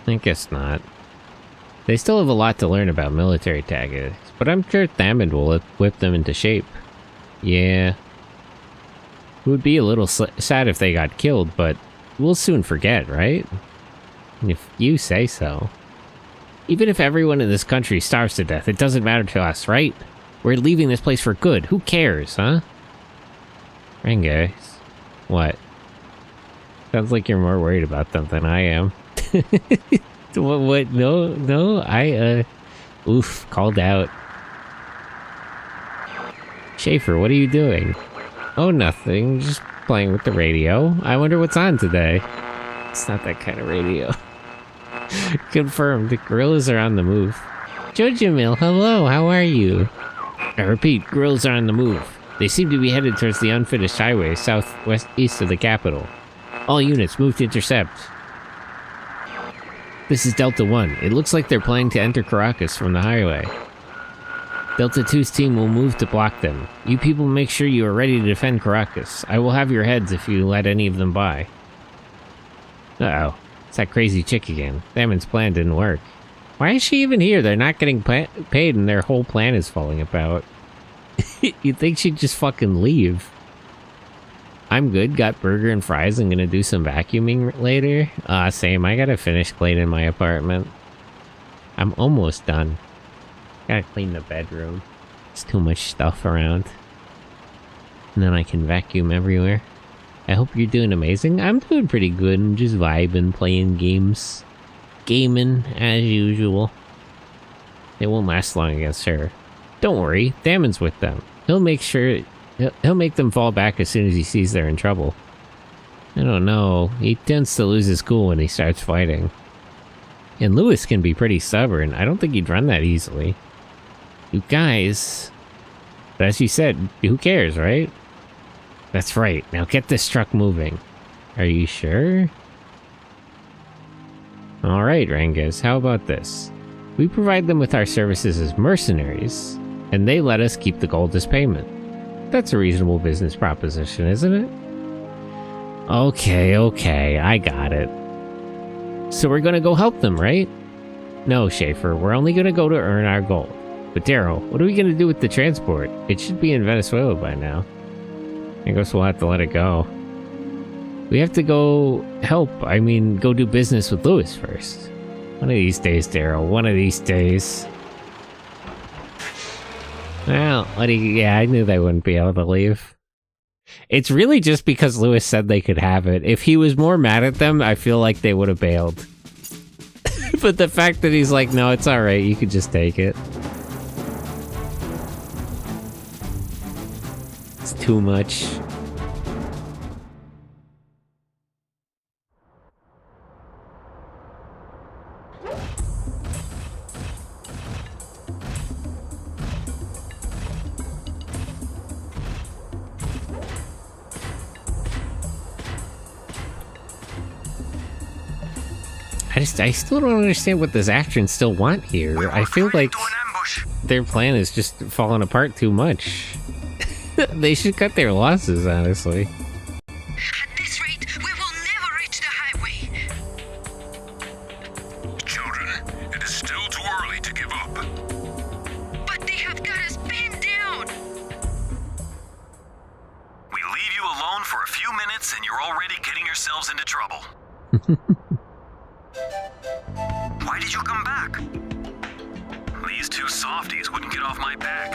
I guess not. They still have a lot to learn about military tactics, but I'm sure Thammond will whip them into shape. Yeah. It would be a little sad if they got killed, but we'll soon forget, right? If you say so. Even if everyone in this country starves to death, it doesn't matter to us, right? We're leaving this place for good. Who cares, huh? Renge. What? Sounds like you're more worried about them than I am. What? No, oof, called out. Schaefer, what are you doing? Oh, nothing, just playing with the radio. I wonder what's on today. It's not that kind of radio. Confirmed, the gorillas are on the move. Jojo Mill, hello, how are you? I repeat, gorillas are on the move. They seem to be headed towards the unfinished highway southwest east of the capital. All units move to intercept. This is Delta 1. It looks like they're planning to enter Caracas from the highway. Delta 2's team will move to block them. You people make sure you are ready to defend Caracas. I will have your heads if you let any of them by. Uh-oh. It's that crazy chick again. Thammond's plan didn't work. Why is she even here? They're not getting paid and their whole plan is falling apart. You'd think she'd just fucking leave. I'm good, got burger and fries, I'm gonna do some vacuuming later. Same, I gotta finish cleaning my apartment. I'm almost done. Gotta clean the bedroom. There's too much stuff around. And then I can vacuum everywhere. I hope you're doing amazing. I'm doing pretty good, I'm just vibing, playing games. Gaming, as usual. They won't last long against her. Don't worry, Thammond's with them. He'll make them fall back as soon as he sees they're in trouble. I don't know, he tends to lose his cool when he starts fighting. And Lewis can be pretty stubborn. I don't think he'd run that easily. You guys... But as you said, who cares, right? That's right, now get this truck moving. Are you sure? Alright, Ranges, how about this? We provide them with our services as mercenaries, and they let us keep the gold as payment. That's a reasonable business proposition, isn't it? Okay, I got it. So we're gonna go help them, right? No, Schaefer, we're only gonna go to earn our gold. But Daryl, what are we gonna do with the transport? It should be in Venezuela by now. I guess we'll have to let it go. We have to go go do business with Lewis first. One of these days, Daryl, one of these days. Well, yeah, I knew they wouldn't be able to leave. It's really just because Lewis said they could have it. If he was more mad at them, I feel like they would have bailed. But the fact that he's like, no, it's alright, you could just take it. It's too much. I still don't understand what this actions still want here. I feel like their plan is just falling apart too much. They should cut their losses, honestly. At this rate, we will never reach the highway. minutes and you're already getting yourselves into trouble. Why did you come back? These two softies wouldn't get off my back.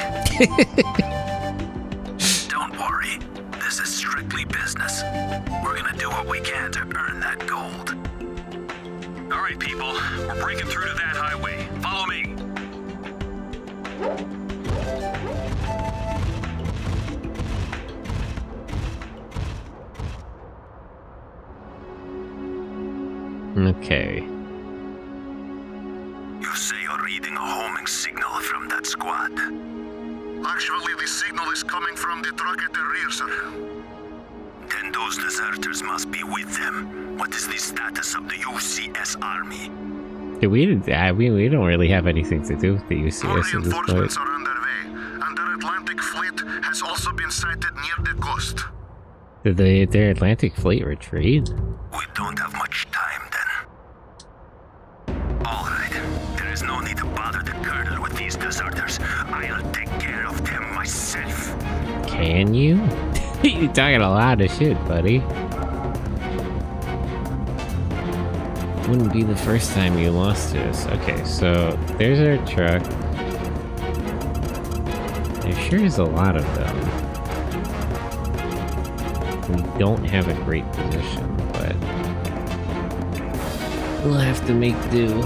Don't worry. This is strictly business. We're gonna do what we can to earn that gold. All right, people. We're breaking through to that highway. Follow me. Okay. You say you're reading a homing signal from that squad. Actually, the signal is coming from the truck at the rear, sir. Then those deserters must be with them. What is the status of the UCS army? We don't really have anything to do with the More UCS at this reinforcements point. are underway, and their Atlantic fleet has also been sighted near the coast. Did their Atlantic fleet retreat? We don't have much time then. Alright, there is no need to bother the colonel with these deserters. I'll take care of them myself. Can you? You're talking a lot of shit, buddy. Wouldn't be the first time you lost to us. Okay, so there's our truck. There sure is a lot of them. We don't have a great position, but we'll have to make do.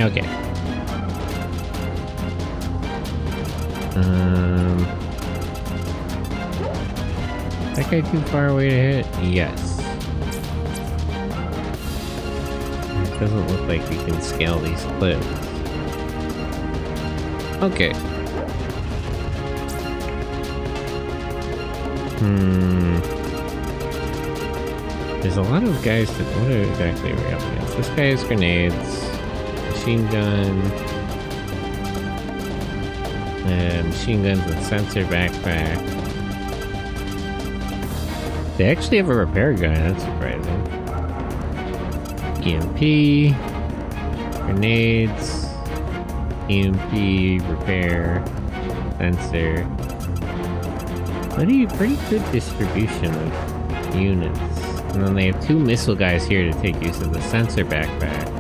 Okay. That guy too far away to hit? Yes. It doesn't look like we can scale these cliffs. Okay. There's a lot of guys that... What exactly are we up against? This guy has grenades. Machine gun. Machine guns with sensor backpack. They actually have a repair gun, that's surprising. EMP. Grenades. EMP, repair, sensor. Pretty good distribution of units. And then they have two missile guys here to take use of the sensor backpacks.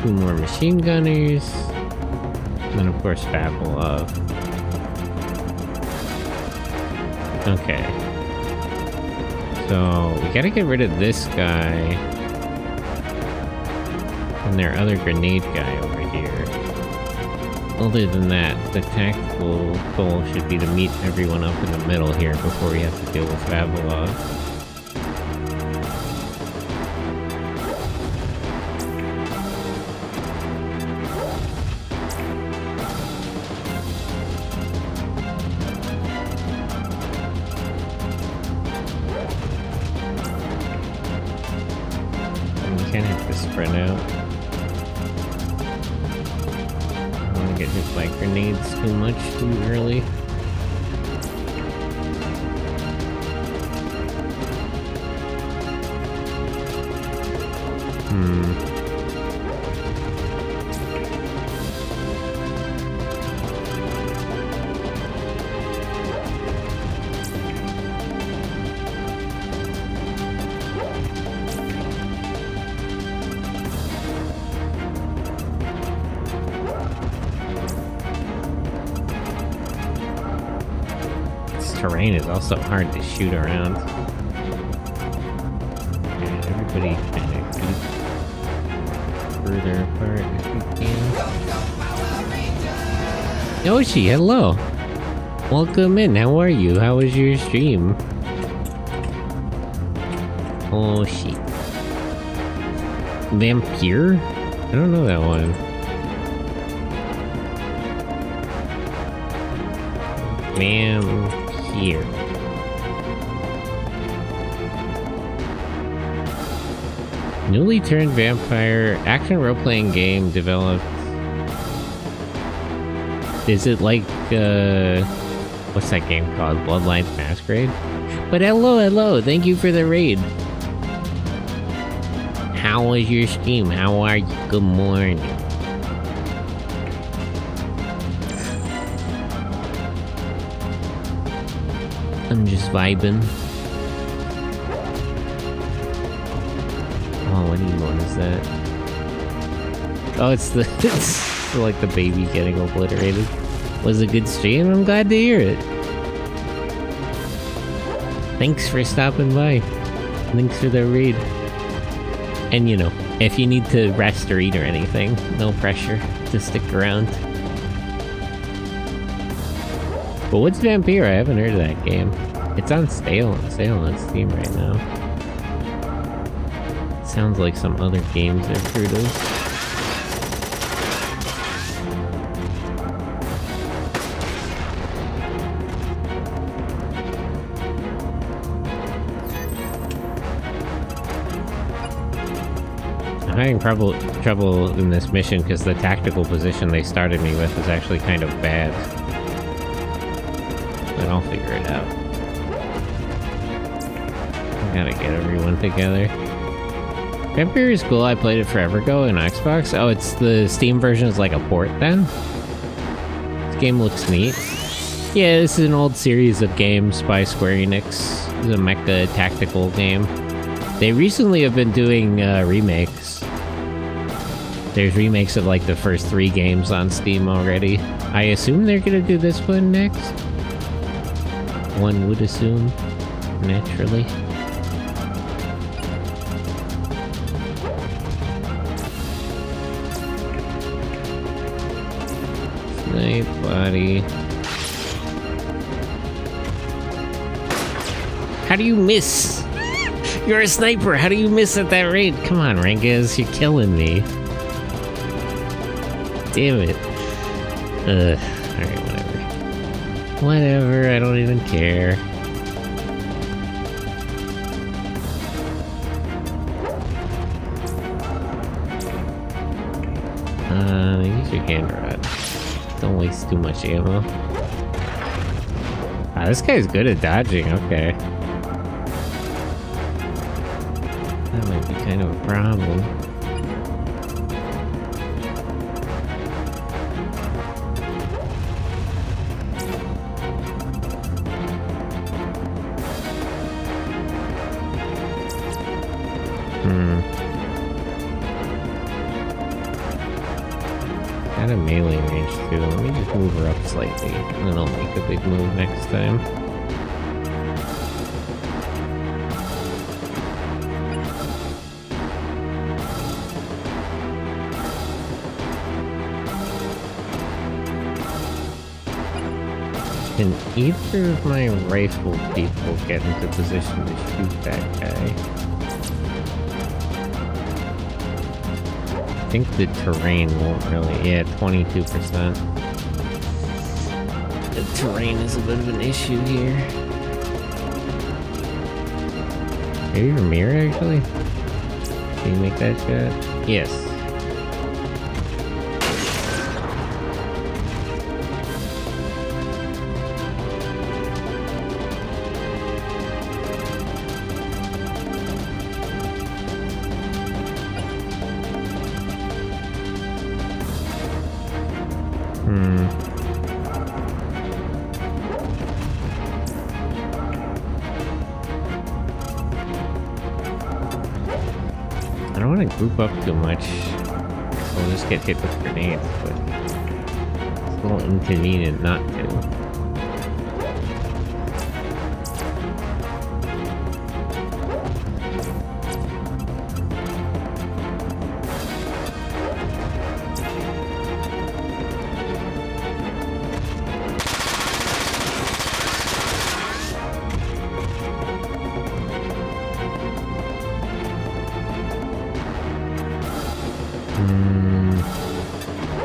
Two more machine gunners. And then of course Babel of. Okay. So we gotta get rid of this guy. And their other grenade guy over here. Other than that, the tactical goal should be to meet everyone up in the middle here before we have to deal with Vavilov. We can't have to sprint out. Get hit by grenades too much too early. Terrain is also hard to shoot around. Okay, everybody kind of keep further apart if we can. Yoshi, hello! Welcome in, how are you? How was your stream? Oh shit. Vampire? I don't know that one. Here. Newly turned vampire action role-playing game developed. Is it like, what's that game called? Bloodlines Masquerade? But hello, thank you for the raid. How was your stream? How are you? Good morning. I'm just vibing. Oh, what emote is that? Oh, it's like the baby getting obliterated. Was a good stream? I'm glad to hear it. Thanks for stopping by. Thanks for the raid. And you know, if you need to rest or eat or anything, no pressure to stick around. But what's Vampire? I haven't heard of that game. It's on sale on Steam right now. Sounds like some other games I've heard of. I'm having trouble in this mission because the tactical position they started me with is actually kind of bad. But I'll figure it out. I gotta get everyone together. Vampire is cool. I played it forever ago in Xbox. Oh, it's the Steam version is like a port then? This game looks neat. Yeah, this is an old series of games by Square Enix. It's a mecha tactical game. They recently have been doing remakes. There's remakes of like the first 3 games on Steam already. I assume they're gonna do this one next. One would assume, naturally. Snipe body. How do you miss? You're a sniper. How do you miss at that rate? Come on, Renges, you're killing me. Damn it. Alright, whatever. Whatever, I don't even care. Use your hand rod. Don't waste too much ammo. Ah, this guy's good at dodging, okay. That might be kind of a problem. Got a melee range too. Let me just move her up slightly, and then I'll make a big move next time. Can either of my rifle people get into position to shoot that guy? I think the terrain won't really... Yeah, 22%. The terrain is a bit of an issue here. Maybe Ramir, actually? Can you make that shot? Yes. I don't want to group up too much. I'll just get hit with grenades, but it's a little inconvenient not to.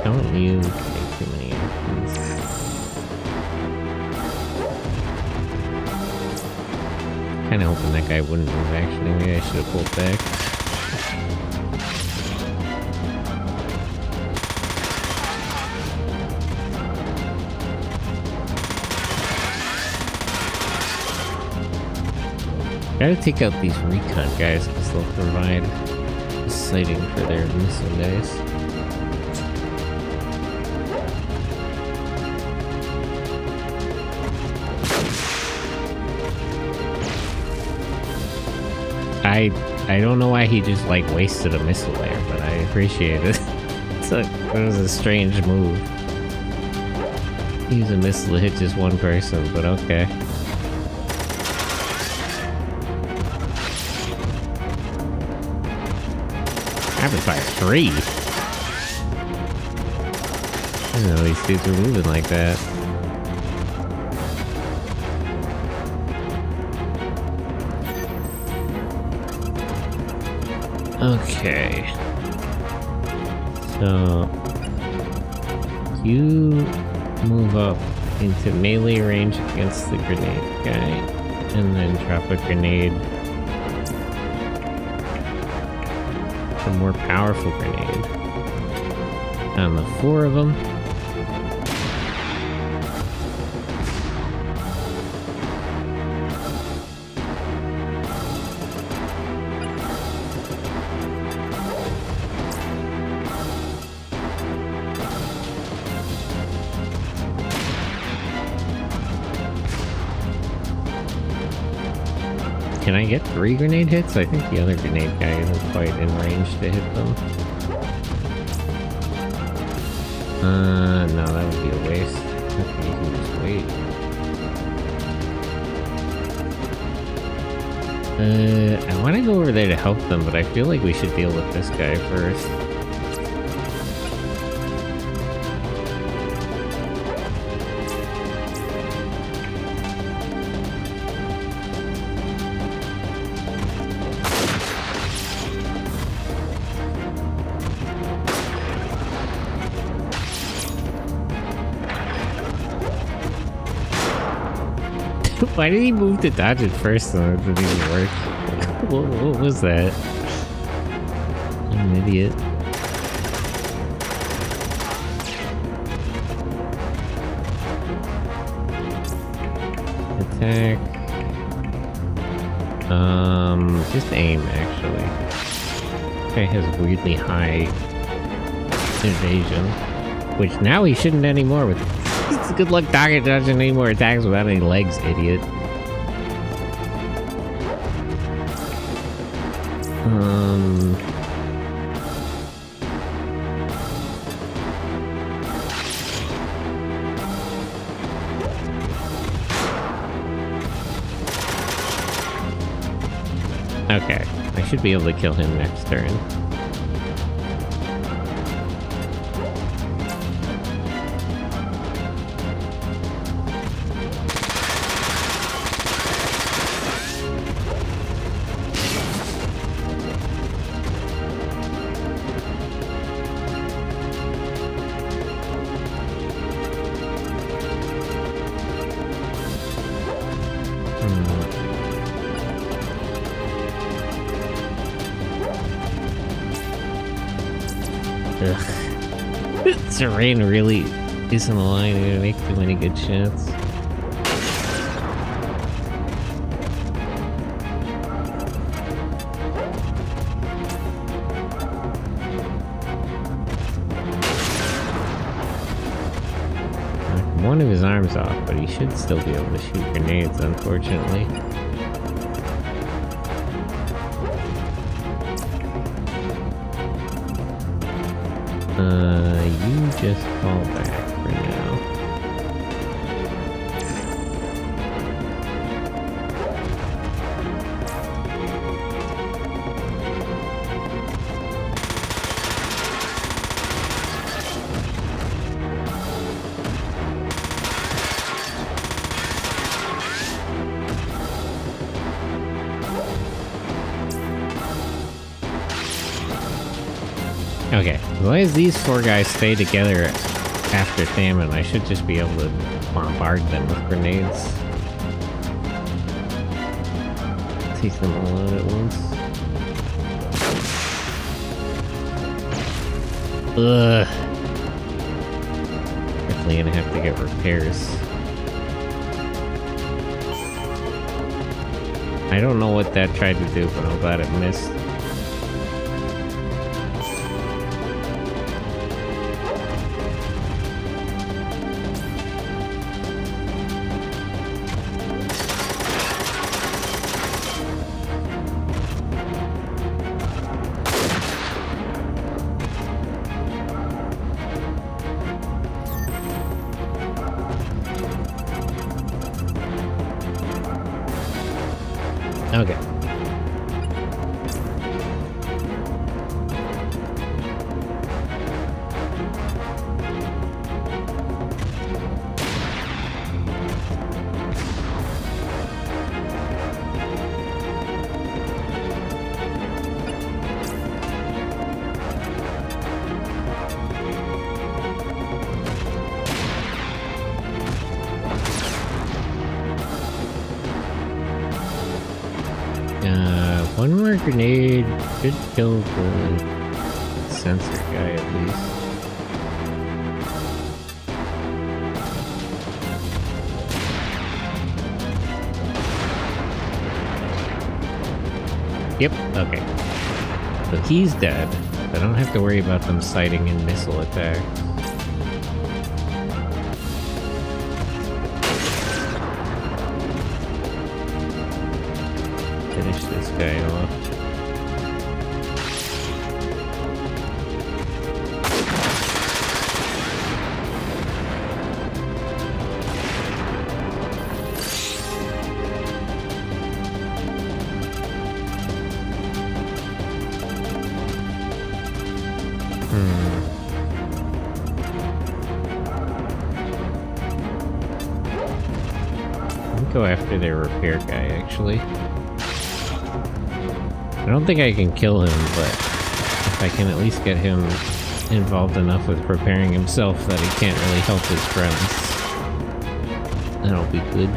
Don't you take too many actions. Kinda hoping that guy wouldn't move actually. Maybe I should have pulled back. Gotta take out these recon guys because they'll provide a sighting for their missile guys. I don't know why he just like wasted a missile there, but I appreciate it. It was a strange move. Use a missile to hit just one person, but okay. Rapid fire 3. I didn't know these dudes were moving like that. Okay. So you move up into melee range against the grenade guy, and then drop a grenade. A more powerful grenade on the 4 of them. Can I get 3 grenade hits? I think the other grenade guy isn't quite in range to hit them. No, that would be a waste. Okay, you can just wait. I want to go over there to help them, but I feel like we should deal with this guy first. Why did he move to dodge it first and it didn't even work? What was that? I'm an idiot. Attack. Just aim actually. Guy has weirdly high evasion, which now he shouldn't anymore with. It's good luck target dodging any more attacks without any legs, idiot. Okay, I should be able to kill him next turn. Terrain really isn't allowing me to make too many good shots. One of his arms off, but he should still be able to shoot grenades, unfortunately. You just fall back for now. Okay, as long as these 4 guys stay together after famine, I should just be able to bombard them with grenades. Take them all out at once. Ugh. Definitely gonna have to get repairs. I don't know what that tried to do, but I'm glad it missed. Okay. One more grenade should kill the sensor guy at least. Yep, okay. So he's dead. I don't have to worry about them sighting in missile attacks. Finish this guy off. Go after their repair guy, actually. I don't think I can kill him, but if I can at least get him involved enough with preparing himself that he can't really help his friends, that'll be good.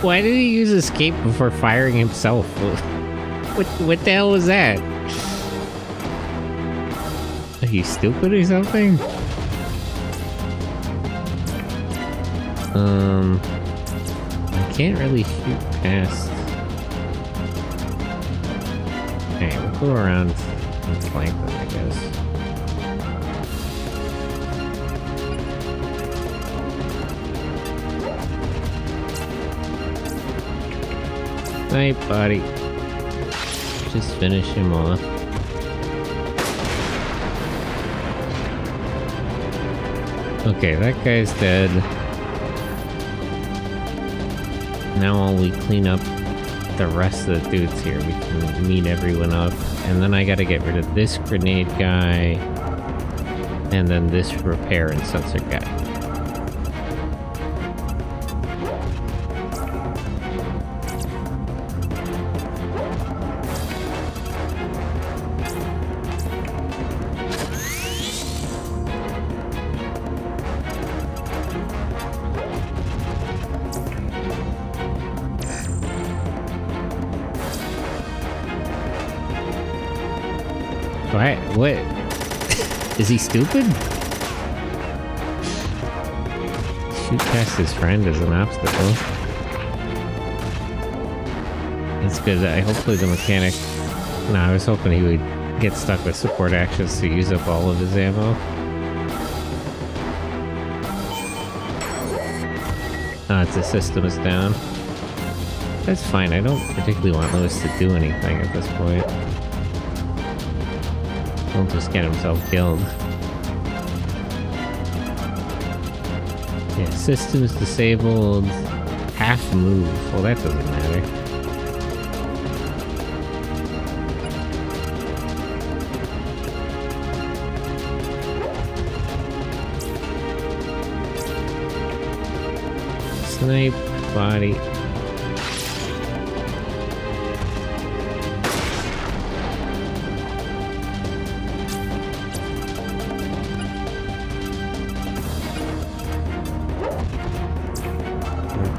Why did he use escape before firing himself? What the hell was that? Are you stupid or something? I can't really shoot past. Okay, we'll go around and flank them, I guess. Snipe, buddy. Just finish him off. Okay, that guy's dead. Now while we clean up the rest of the dudes here, we can meet everyone up. And then I gotta get rid of this grenade guy. And then this repair and sensor guy. What? Is he stupid? Shoot past his friend as an obstacle. That's good. Hopefully the mechanic... No, I was hoping he would get stuck with support actions to use up all of his ammo. Oh, it's the system is down. That's fine. I don't particularly want Lewis to do anything at this point. He'll just get himself killed. Yeah, system's disabled. Half move. Well, that doesn't matter. Snipe, body.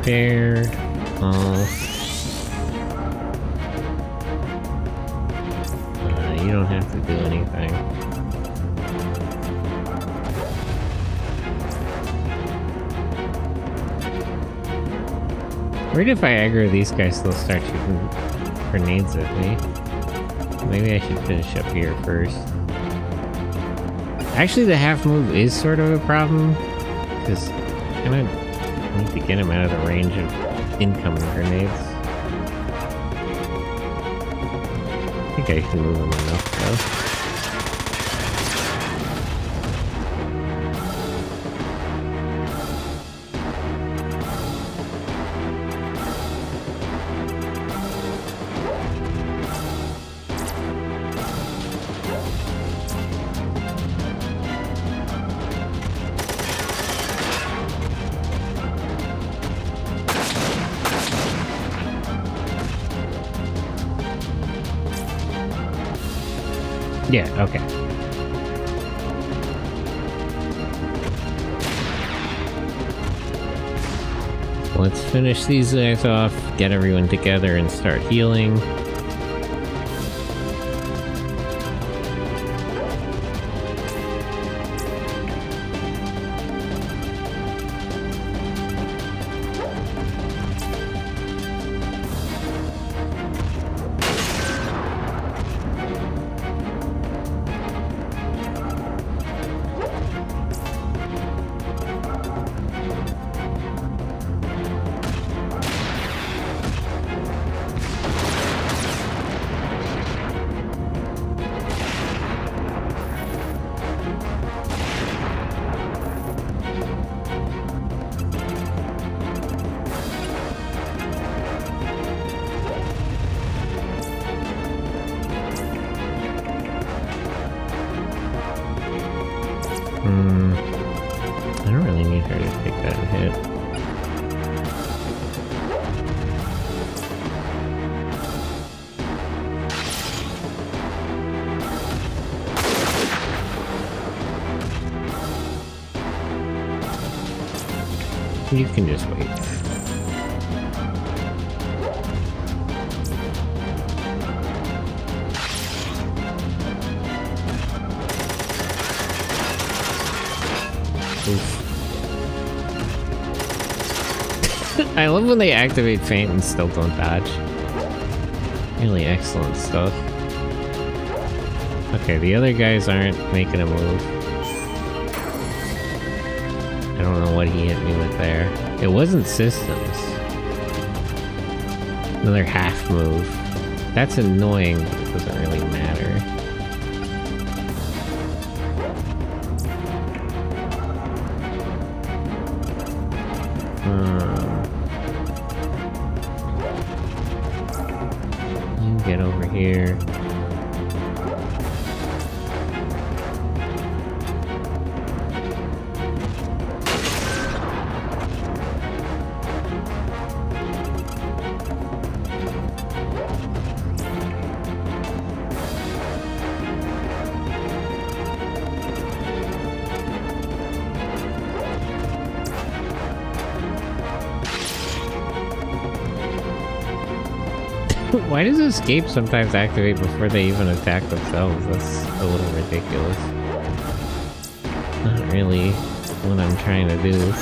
Repair. All. You don't have to do anything. Worried if I aggro these guys, they'll start shooting grenades at me. Maybe I should finish up here first. Actually, the half move is sort of a problem, because I kind of need to get him out of the range of incoming grenades. I think I can move him enough, though. Yeah, okay. Let's finish these guys off, get everyone together, and start healing. I don't really need her to take that hit. You can just wait. I love when they activate feint and still don't dodge. Really excellent stuff. Okay, the other guys aren't making a move. I don't know what he hit me with there. It wasn't systems. Another half move. That's annoying, but it doesn't really matter. Get over here. Why does escape sometimes activate before they even attack themselves? That's a little ridiculous. Not really what I'm trying to do.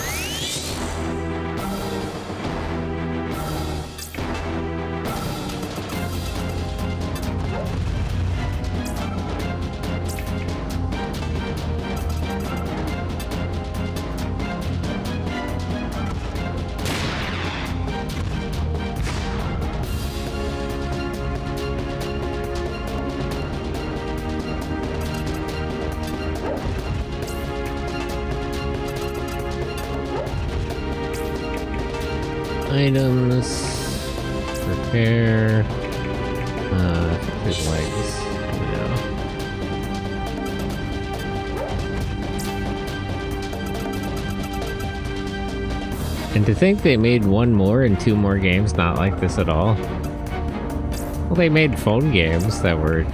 Items, repair, his legs, no. And to think they made one more and two more games not like this at all. Well, they made phone games that were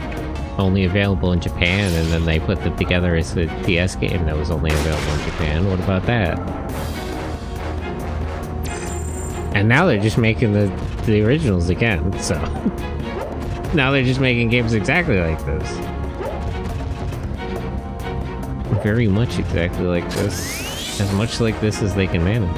only available in Japan, and then they put them together as a DS game that was only available in Japan. What about that? And now they're just making the originals again, so... now they're just making games exactly like this. Very much exactly like this. As much like this as they can manage.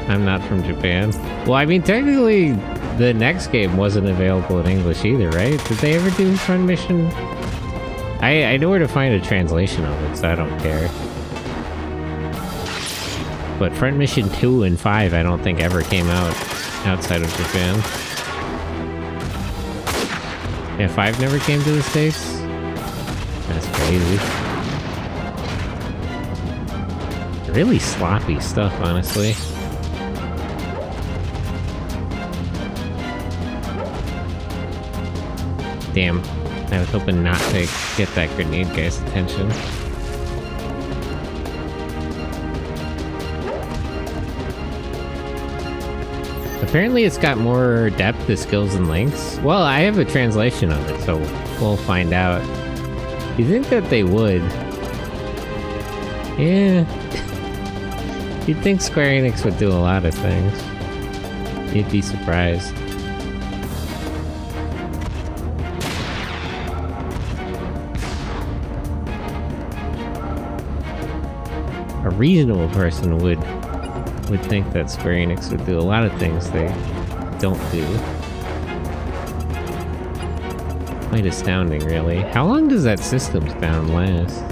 I'm not from Japan. Well, I mean, technically, the next game wasn't available in English either, right? Did they ever do Front Mission? I know where to find a translation of it, so I don't care. But Front Mission 2 and 5, I don't think ever came out outside of Japan. Yeah, 5 never came to the States? That's crazy. Really sloppy stuff, honestly. Damn. I was hoping not to get that grenade guy's attention. Apparently it's got more depth to skills and lengths. Well, I have a translation of it, so we'll find out. You think that they would? Yeah. You'd think Square Enix would do a lot of things. You'd be surprised. A reasonable person would think that Square Enix would do a lot of things they don't do. Quite astounding, really. How long does that systems down last?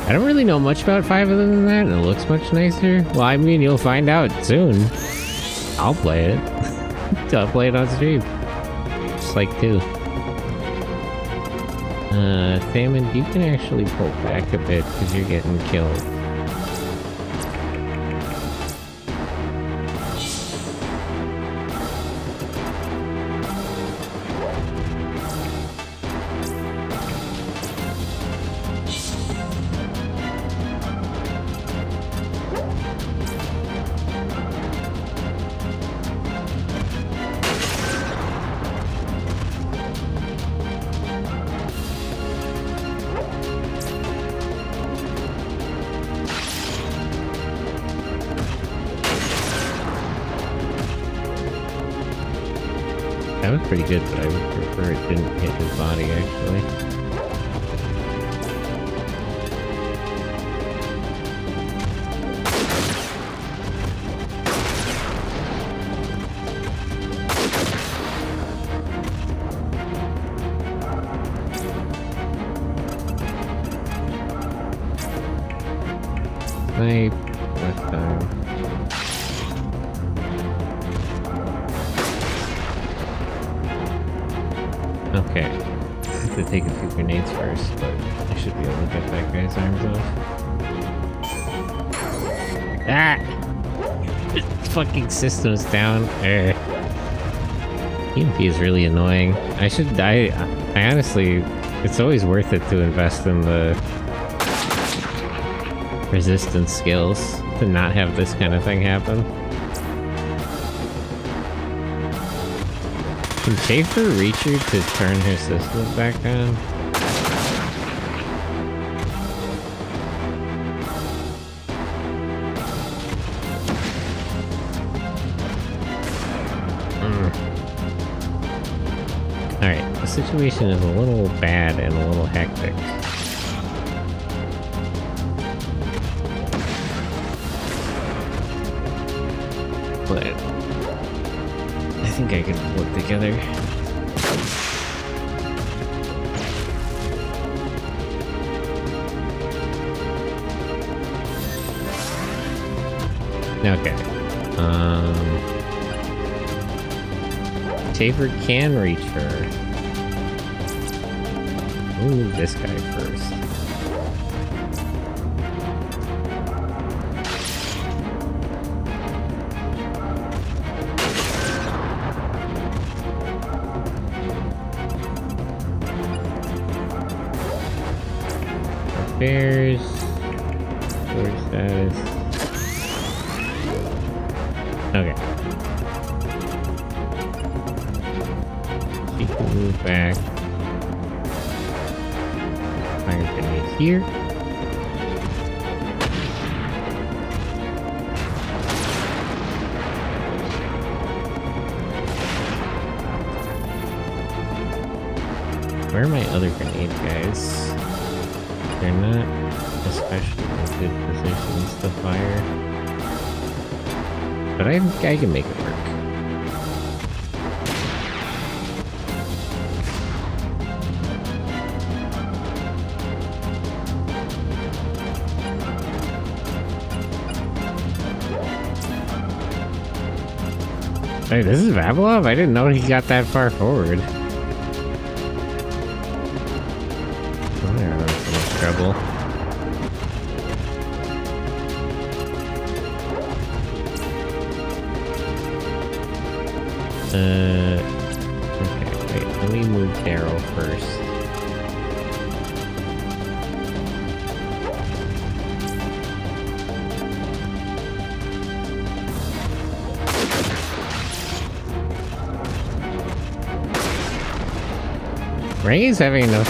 I don't really know much about 5 other than that, and it looks much nicer. Well, I mean, you'll find out soon. I'll play it. I'll play it on stream. Just like 2. Famine, you can actually pull back a bit because you're getting killed. That was pretty good, but I would prefer it didn't hit his body, actually. Snipe. Last time. Okay, I have to take a few grenades first, but I should be able to get that guy's arms off. Ah! Fucking system's down. EMP is really annoying. I honestly, it's always worth it to invest in the resistance skills to not have this kind of thing happen. Can Schaefer reach her to turn her systems back on? Alright, the situation is a little bad and a little hectic. But I think I can pull it together. Okay. Schaefer can reach her. We'll move this guy first. Bears. Storage status. Okay. She can move back. Fire grenade here. Where are my other grenade guys? They're not especially in good positions to fire. But I can make it work. Hey, this is Vavilov? I didn't know he got that far forward. Oh, they're in so much trouble. Okay, wait, let me move Daryl first. Ray's having enough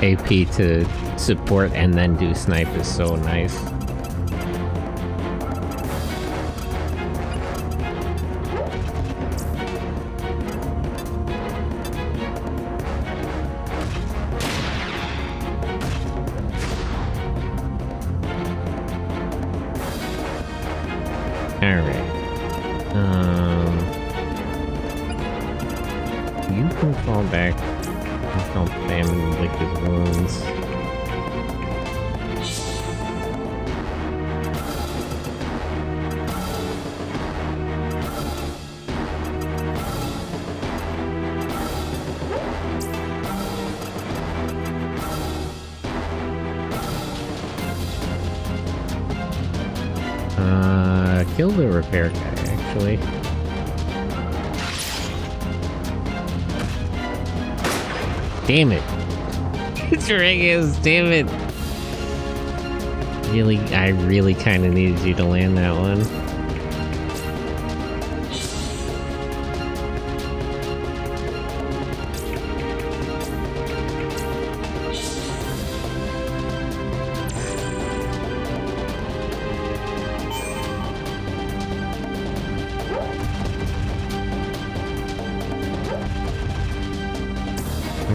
AP to support and then do snipe is so nice. Alright. You can fall back. Help Famine lick his wounds. Kill the repair guy, actually. Damn it! It's Regis, damn it! Really, I really kind of needed you to land that one.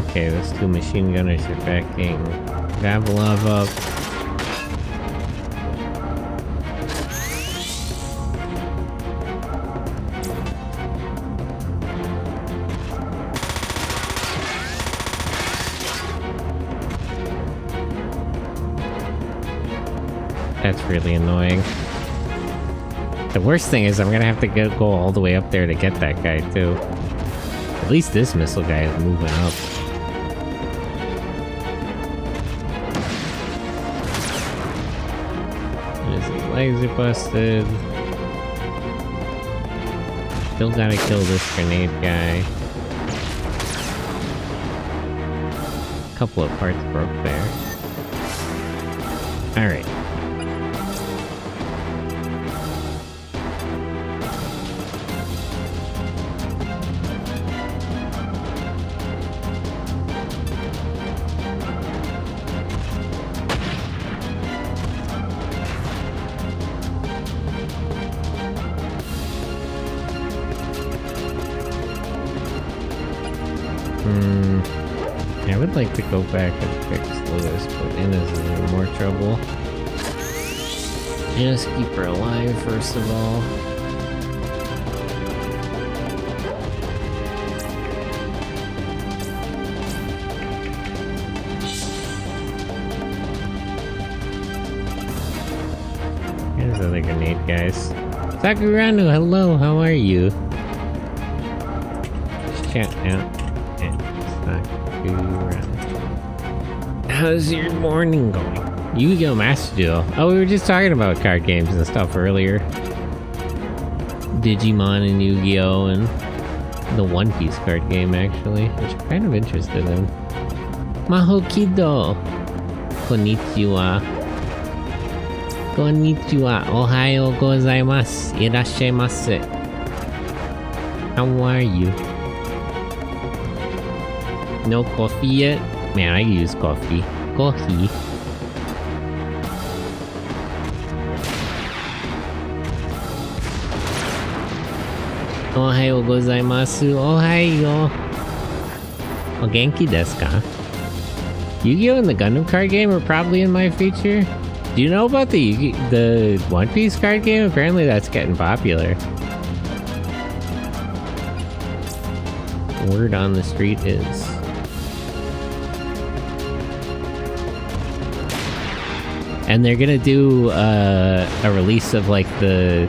Okay, those two machine gunners are backing Vavilov up. That's really annoying. The worst thing is I'm gonna have to go all the way up there to get that guy too. At least this missile guy is moving up. Laser busted. Still gotta kill this grenade guy. A couple of parts broke there. Alright. I would like to go back and fix Lewis, but Inez is in more trouble. Just keep her alive, first of all. Here's other grenade guys. Sakurano, hello, how are you? Just chat out. How's your morning going? Yu-Gi-Oh! Master Duel. Oh, we were just talking about card games and stuff earlier. Digimon and Yu-Gi-Oh! And the One Piece card game, actually, which I'm kind of interested in. Mahokido! Konnichiwa. Konnichiwa. Ohayo gozaimasu. Irashimasu. How are you? No coffee yet? Man, I use coffee. coffee. Ohayou gozaimasu. Ohayo. O genki desu ka? Yu-Gi-Oh! And the Gundam card game are probably in my feature. Do you know about the One Piece card game? Apparently that's getting popular. Word on the street is... And they're gonna do a release of like the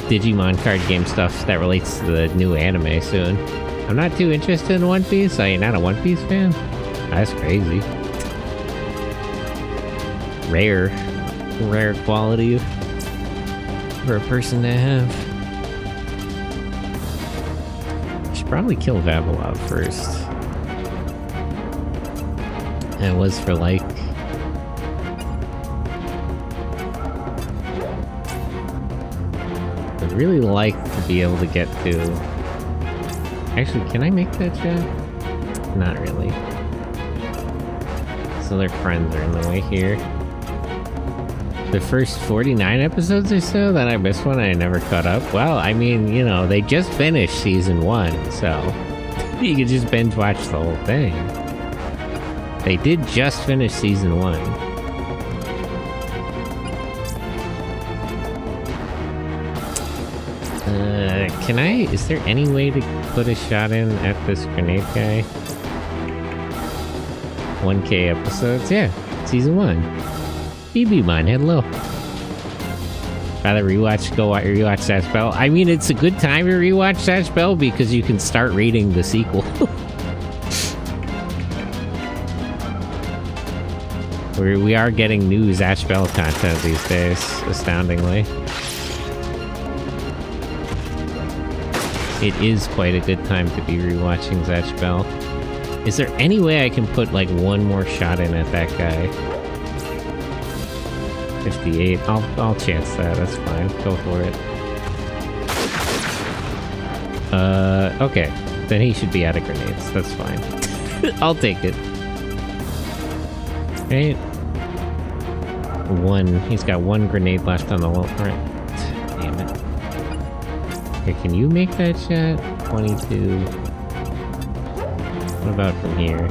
Digimon card game stuff that relates to the new anime soon. I'm not too interested in One Piece. Are you not a One Piece fan? That's crazy. Rare quality for a person to have. Should probably kill Vavilov first. And it was for like... I'd really like to be able to get to... Actually, can I make that shot? Not really. So their friends are in the way here. The first 49 episodes or so that I missed one, I never caught up. Well, I mean, you know, they just finished season 1, so you could just binge watch the whole thing. They did just finish season 1. Can I... Is there any way to put a shot in at this grenade guy? 1K episodes? Yeah, season 1. BB mine, hello. Rather rewatch that spell. I mean, it's a good time to rewatch that spell because you can start reading the sequel. We are getting new Zatch Bell content these days, astoundingly. It is quite a good time to be rewatching Zatch Bell. Is there any way I can put like one more shot in at that guy? 58. I'll chance that. That's fine. Go for it. Okay. Then he should be out of grenades. That's fine. I'll take it. Right. He's got one grenade left on the wall. Right. Damn it. Okay, can you make that shot? 22. What about from here?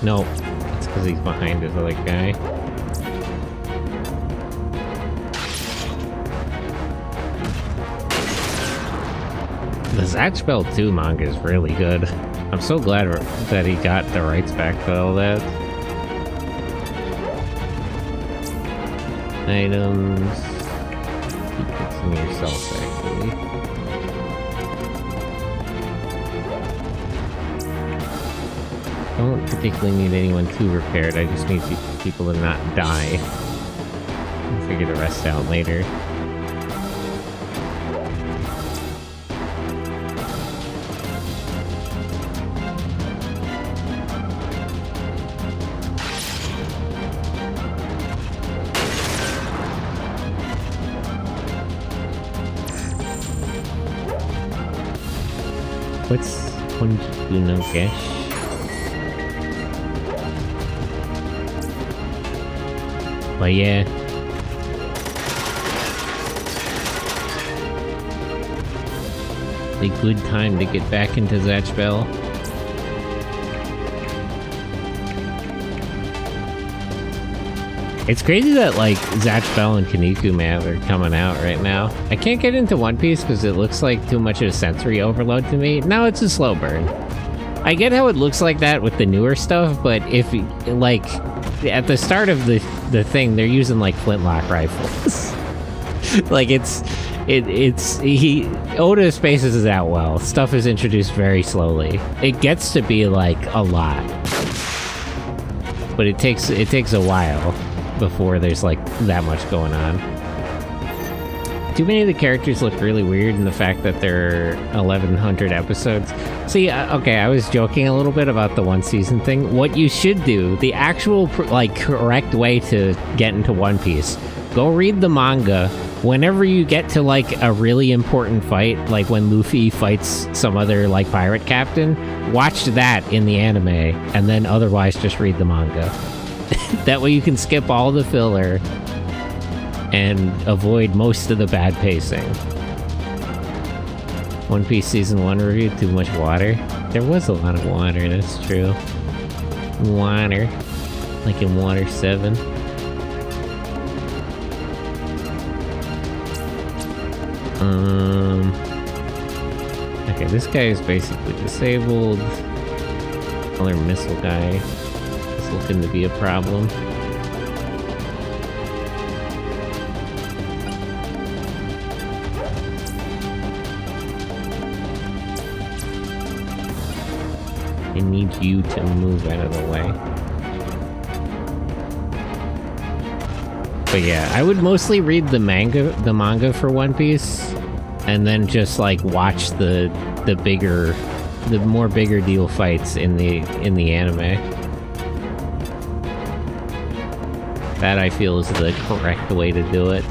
Nope. It's because he's behind his other guy. The Zatch Bell 2 manga is really good. I'm so glad that he got the rights back to all that. Items. Keep fixing yourself, actually. Don't particularly need anyone too repaired. I just need people to not die. I'll figure the rest out later. What's Honjiku no Gesh? But yeah. A good time to get back into Zatch Bell. It's crazy that, like, Zatch Bell and Kaneko Mav are coming out right now. I can't get into One Piece because it looks like too much of a sensory overload to me. Now it's a slow burn. I get how it looks like that with the newer stuff, but if, like, at the start of the thing, they're using, like, flintlock rifles. Like, Oda spaces it out well. Stuff is introduced very slowly. It gets to be, like, a lot. But it takes a while before there's like that much going on. Too many of the characters look really weird in the fact that they're 1100 episodes. See, okay, I was joking a little bit about the one season thing. What you should do, the actual like correct way to get into One Piece, go read the manga. Whenever you get to like a really important fight, like when Luffy fights some other like pirate captain, watch that in the anime and then otherwise just read the manga. That way you can skip all the filler and avoid most of the bad pacing. One Piece Season 1 review, too much water. There was a lot of water, that's true. Water. Like in Water 7. Okay, this guy is basically disabled. Other missile guy is looking to be a problem. I need you to move out of the way. But yeah, I would mostly read the manga for One Piece, and then just like watch the more bigger deal fights in the anime. That I feel is the correct way to do it.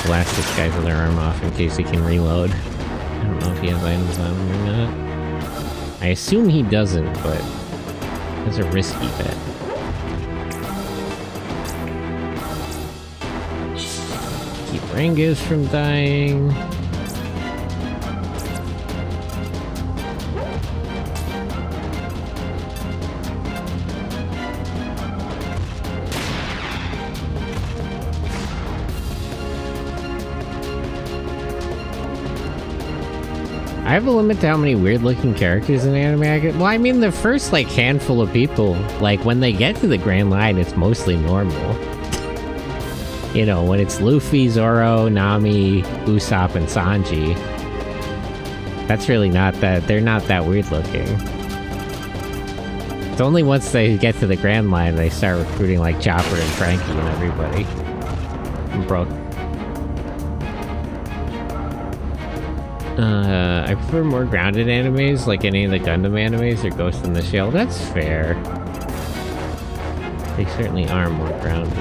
Blast this guy with their arm off in case he can reload. I don't know if he has items on him or not. I assume he doesn't, but that's a risky bet. Keep Rangus from dying. I have a limit to how many weird-looking characters in anime I get. Well, I mean, the first, like, handful of people, like, when they get to the Grand Line, it's mostly normal. You know, when it's Luffy, Zoro, Nami, Usopp, and Sanji, that's really not that... They're not that weird-looking. It's only once they get to the Grand Line they start recruiting, like, Chopper and Frankie and everybody. And Brooke. I prefer more grounded animes, like any of the Gundam animes or Ghost in the Shell. That's fair. They certainly are more grounded.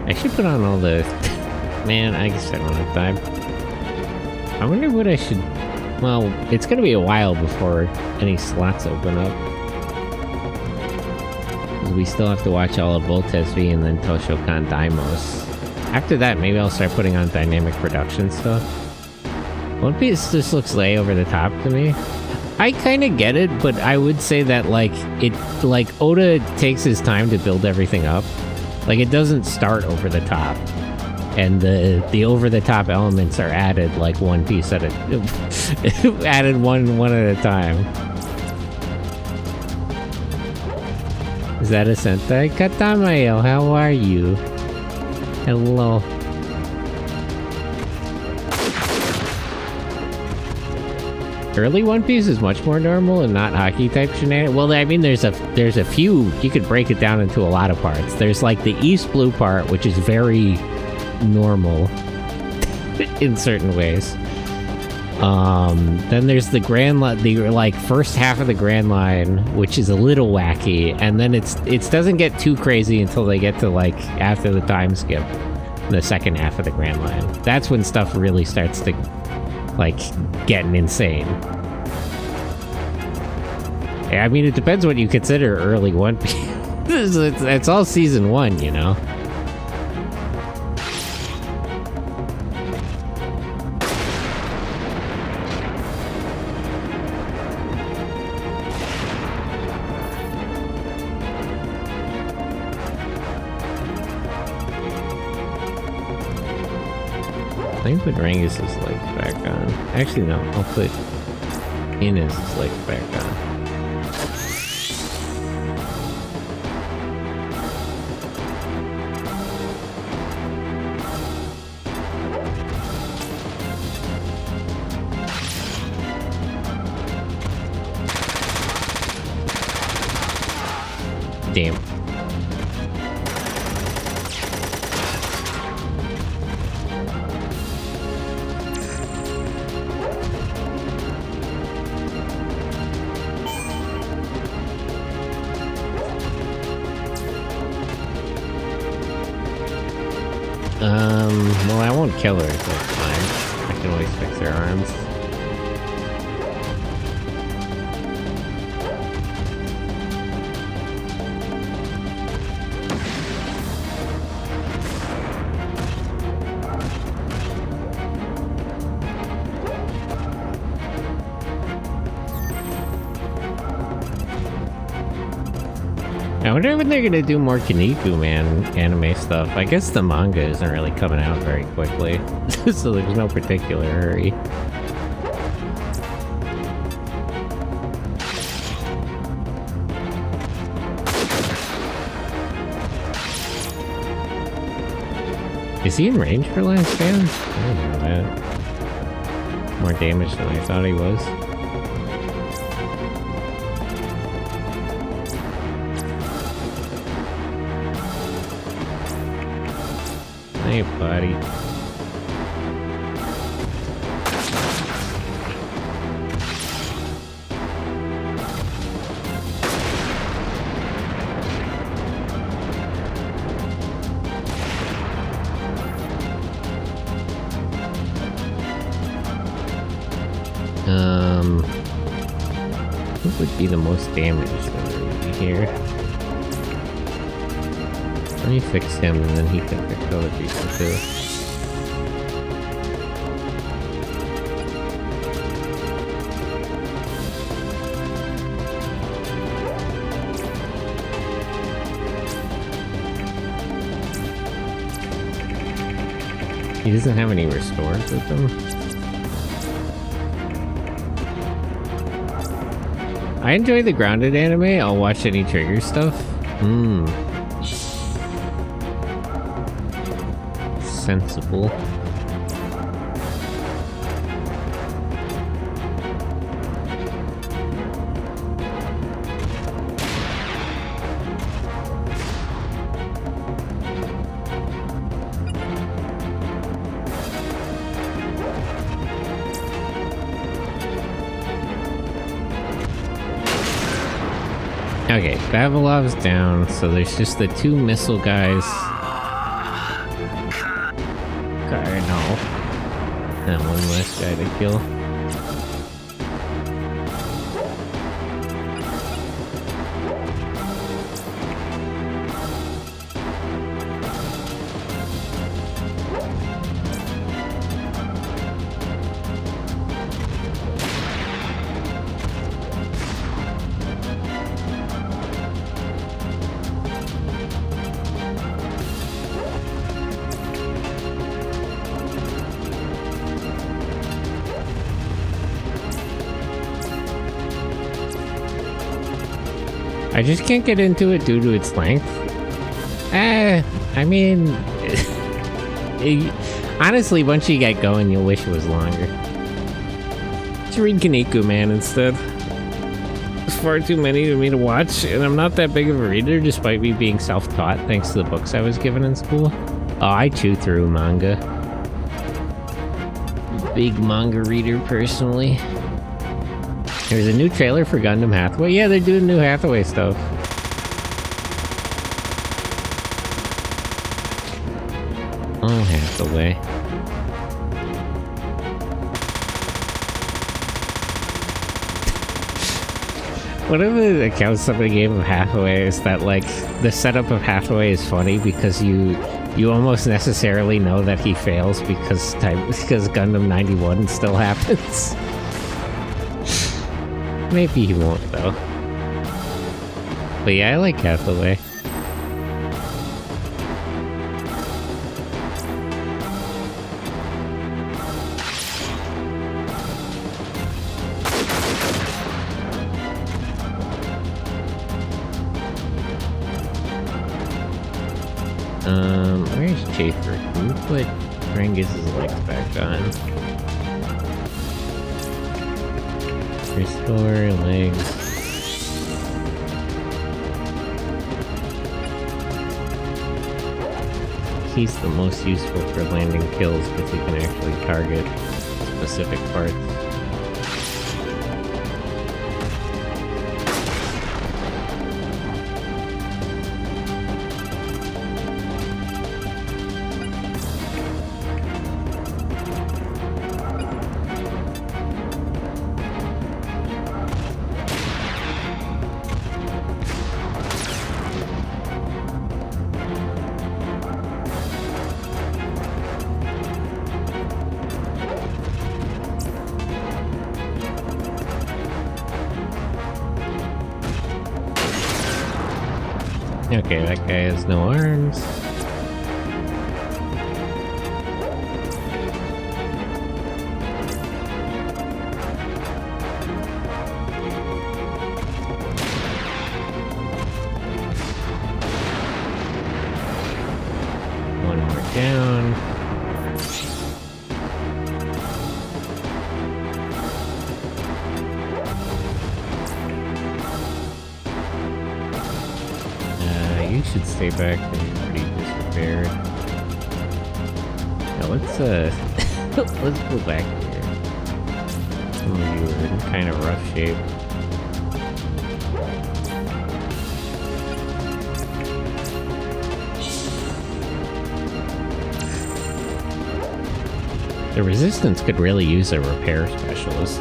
I should put on all the... Man, I guess I don't have time. I wonder what I should... Well, it's gonna be a while before any slots open up. We still have to watch all of Voltes V and then Toshokan Daimos. After that, maybe I'll start putting on dynamic production stuff. One Piece just looks way over the top to me. I kind of get it, but I would say that, like, Oda takes his time to build everything up. Like, it doesn't start over the top. And the over-the-top elements are added, like, one piece at a... added one at a time. Is that a Sentai? Katamayo, how are you? Hello. Early One Piece is much more normal and not hockey-type shenanigans. Well, I mean, there's a few... You could break it down into a lot of parts. There's, like, the East Blue part, which is very normal in certain ways. Then there's the Grand Line, the like first half of the Grand Line, which is a little wacky, and then it doesn't get too crazy until they get to like after the time skip, the second half of the Grand Line. That's when stuff really starts to like getting insane. I mean, it depends what you consider early One Piece. It's all season 1, you know. I think put Rangus' legs back on. Actually, no, I'll put Inez's legs back on. Damn. Well, I won't kill her, so it's fine. I can always fix her arms. I wonder when they're gonna do more Kaniku Man anime stuff. I guess the manga isn't really coming out very quickly, so there's no particular hurry. Is he in range for last stand? I didn't know that. More damage than I thought he was. Hey, buddy. What would be the most damage here? Let me fix him and then he can fix other people too. He doesn't have any restores with him. I enjoy the grounded anime. I'll watch any trigger stuff. Sensible. Okay, Vavilov's down, so there's just the two missile guys. No. And one less guy to kill. I just can't get into it due to its length. I mean, honestly, once you get going, you'll wish it was longer. Just read Kaniku Man instead. There's far too many for me to watch, and I'm not that big of a reader, despite me being self-taught thanks to the books I was given in school. Oh, I chew through manga. Big manga reader, personally. There's a new trailer for Gundam Hathaway. Yeah, they're doing new Hathaway stuff. Oh, Hathaway. One of the accounts somebody gave of Hathaway is that, like, the setup of Hathaway is funny because you almost necessarily know that he fails because Gundam 91 still happens. Maybe he won't, though. But yeah, I like Hathaway. Where's Chafer? Can you put Rangus's legs back on? Restore legs. He's the most useful for landing kills because he can actually target specific parts. Okay, that guy has no arms. One more down. You should stay back. They're pretty disrepaired. Now let's let's go back here. Some of you are in kind of rough shape. The Resistance could really use a repair specialist.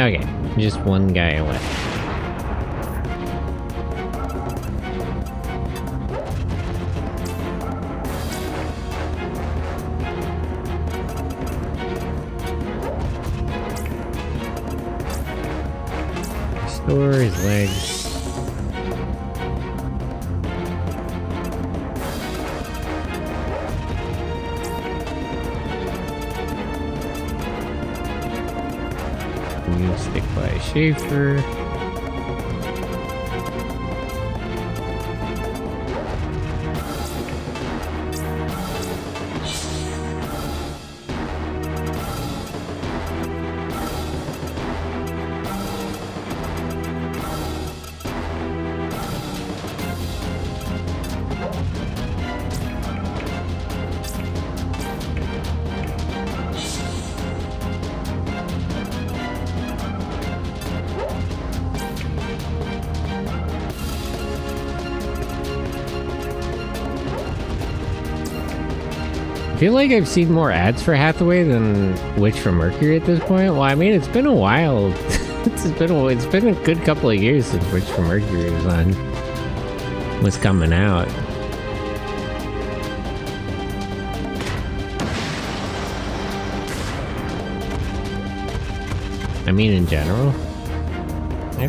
Okay, just one guy away. Restore his legs. You stick by Schaefer. I feel like I've seen more ads for Hathaway than Witch from Mercury at this point. Well, I mean, it's been a while. it's been a good couple of years since Witch from Mercury was coming out. I mean, in general, I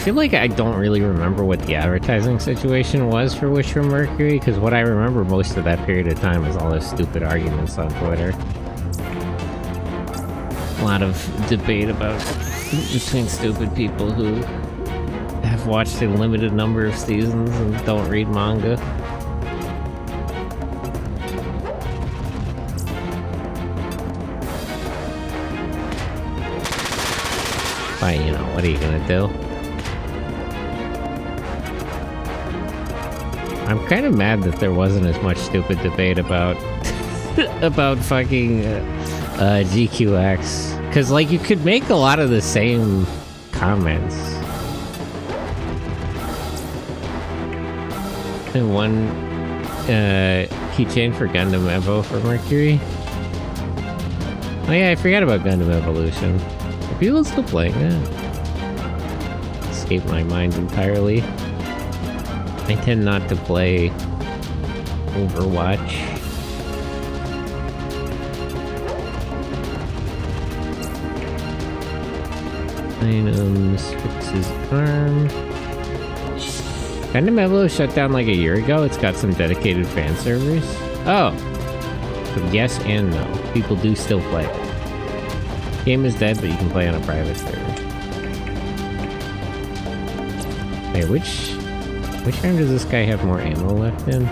feel like I don't really remember what the advertising situation was for Wish from Mercury, because what I remember most of that period of time is all those stupid arguments on Twitter. A lot of debate between stupid people who have watched a limited number of seasons and don't read manga. But, you know, what are you gonna do? I'm kind of mad that there wasn't as much stupid debate about about fucking GQX, because like you could make a lot of the same comments. And one keychain for Gundam Evo for Mercury. Oh yeah, I forgot about Gundam Evolution. Are people still playing that? Escaped my mind entirely. I tend not to play Overwatch. Items, fix his arm. Gundam Evo shut down like a year ago. It's got some dedicated fan servers. Oh. So yes and no. People do still play it. Game is dead, but you can play on a private server. Hey, which arm does this guy have more ammo left in?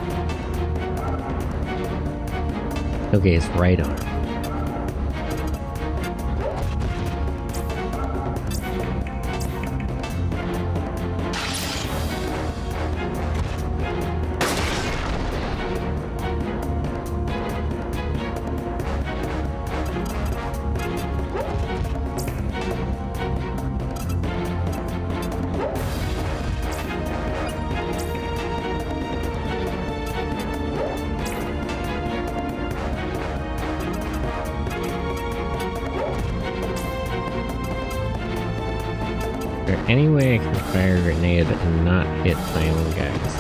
Okay, his right arm. any way I can fire a grenade and not hit my own guys?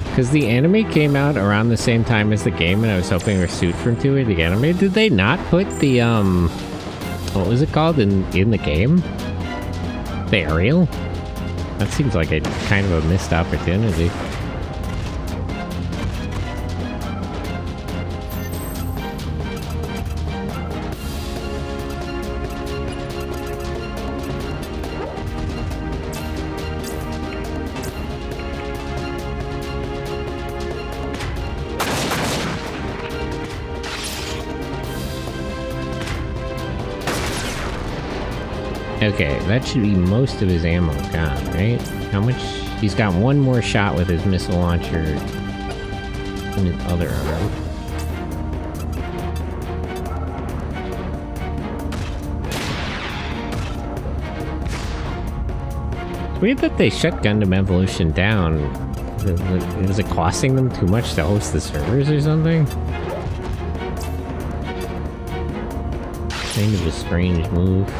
Because the anime came out around the same time as the game, and I was hoping to suit from to it, the anime. Did they not put the, what was it called in the game? The aerial? That seems like a kind of a missed opportunity. Okay, that should be most of his ammo gone, right? How much? He's got one more shot with his missile launcher in his other arm. It's weird that they shut Gundam Evolution down. Is it costing them too much to host the servers or something? Kind of a strange move.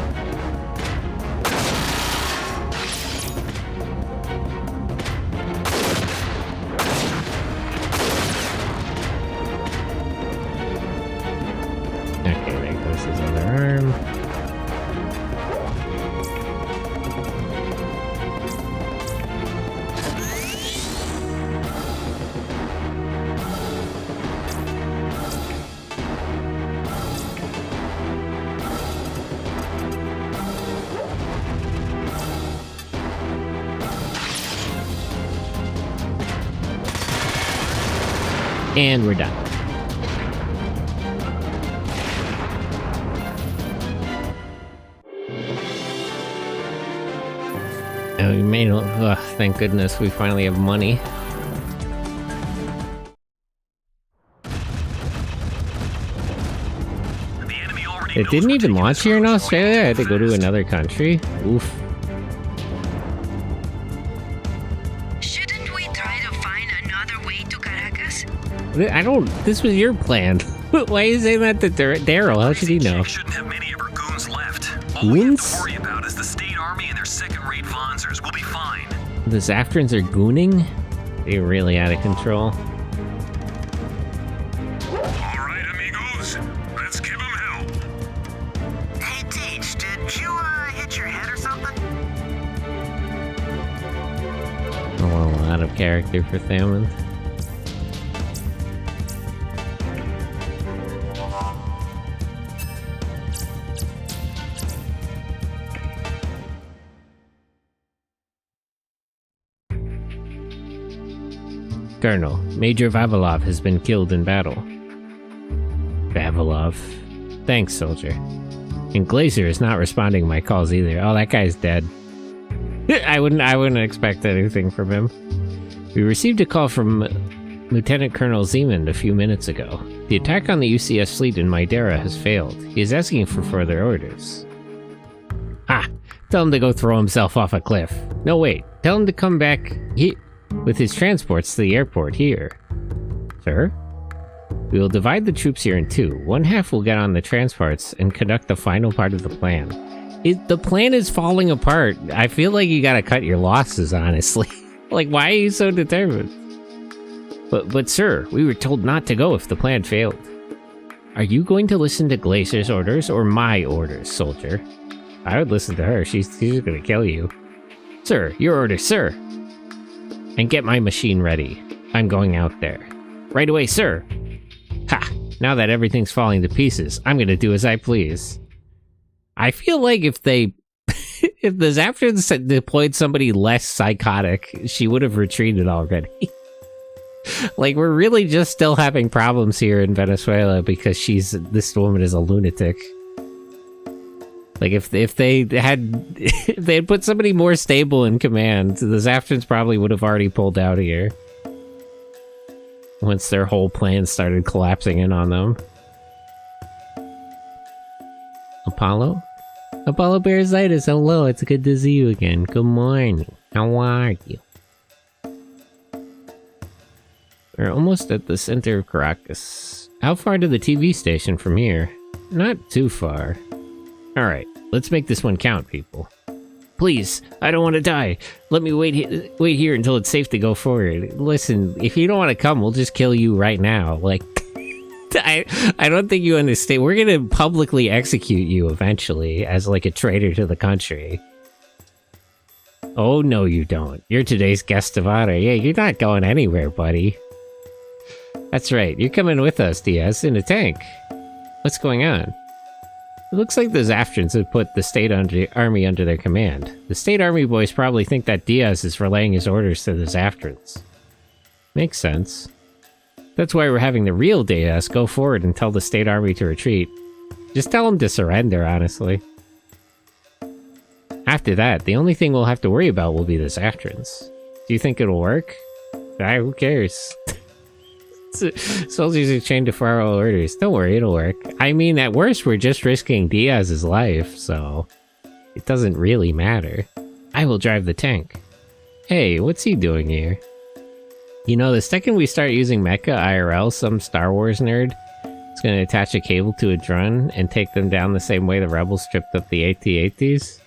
And we're done. Oh, we made it. Ugh, thank goodness we finally have money. It didn't even launch here in Australia? I had to go to another country? Oof. Shouldn't we try to find another way to Caracas? I don't... This was your plan. Why are you saying that to Daryl? How should he know? Shouldn't have many of our goons left. All we have Goons? to worry about is the state army and their second-rate Vonzers. We'll be fine. The Zaftrans are gooning? They're really out of control. All right, amigos. Let's give them hell. Hey, Teach, did you, hit your head or something? A little out of character for Thaman. Colonel, Major Vavilov has been killed in battle. Vavilov. Thanks, soldier. And Glacier is not responding to my calls either. Oh, that guy's dead. I wouldn't expect anything from him. We received a call from Lieutenant Colonel Zeman a few minutes ago. The attack on the UCS fleet in Madeira has failed. He is asking for further orders. Ah! Tell him to go throw himself off a cliff. No, wait. Tell him to come back with his transports to the airport here. Sir? We will divide the troops here in two. One half will get on the transports and conduct the final part of the plan. The plan is falling apart. I feel like you gotta cut your losses, honestly. Like, why are you so determined? But sir, we were told not to go if the plan failed. Are you going to listen to Glacier's orders or my orders, soldier? I would listen to her. She's gonna kill you. Sir, your orders, sir. And get my machine ready. I'm going out there. Right away, sir. Ha! Now that everything's falling to pieces, I'm gonna do as I please. I feel like if the Zaftrans deployed somebody less psychotic, she would have retreated already. Like, we're really just still having problems here in Venezuela because this woman is a lunatic. Like, if they had put somebody more stable in command, the Zaftrans probably would have already pulled out of here. Once their whole plan started collapsing in on them. Apollo? Apollo Parasitis, hello, it's good to see you again. Good morning. How are you? We're almost at the center of Caracas. How far to the TV station from here? Not too far. Alright, Let's make this one count, people. Please, I don't want to die. Let me wait here until it's safe to go forward. Listen, if you don't want to come, we'll just kill you right now. Like, I don't think you understand. We're gonna publicly execute you eventually as like a traitor to the country. Oh, no, you don't. You're today's guest of honor. Yeah, you're not going anywhere, buddy. That's right. You're coming with us, Diaz, in a tank. What's going on? It looks like the Zaftrans have put the state army under their command. The state army boys probably think that Diaz is relaying his orders to the Zaftrans. Makes sense. That's why we're having the real Diaz go forward and tell the state army to retreat. Just tell them to surrender, honestly. After that, the only thing we'll have to worry about will be the Zaftrans. Do you think it'll work? Who cares? Soldiers are trained to follow orders. Don't worry, it'll work. I mean, at worst, we're just risking Diaz's life, so it doesn't really matter. I will drive the tank. Hey, what's he doing here? You know, the second we start using Mecha IRL, some Star Wars nerd is going to attach a cable to a drone and take them down the same way the rebels stripped up the AT-ATs.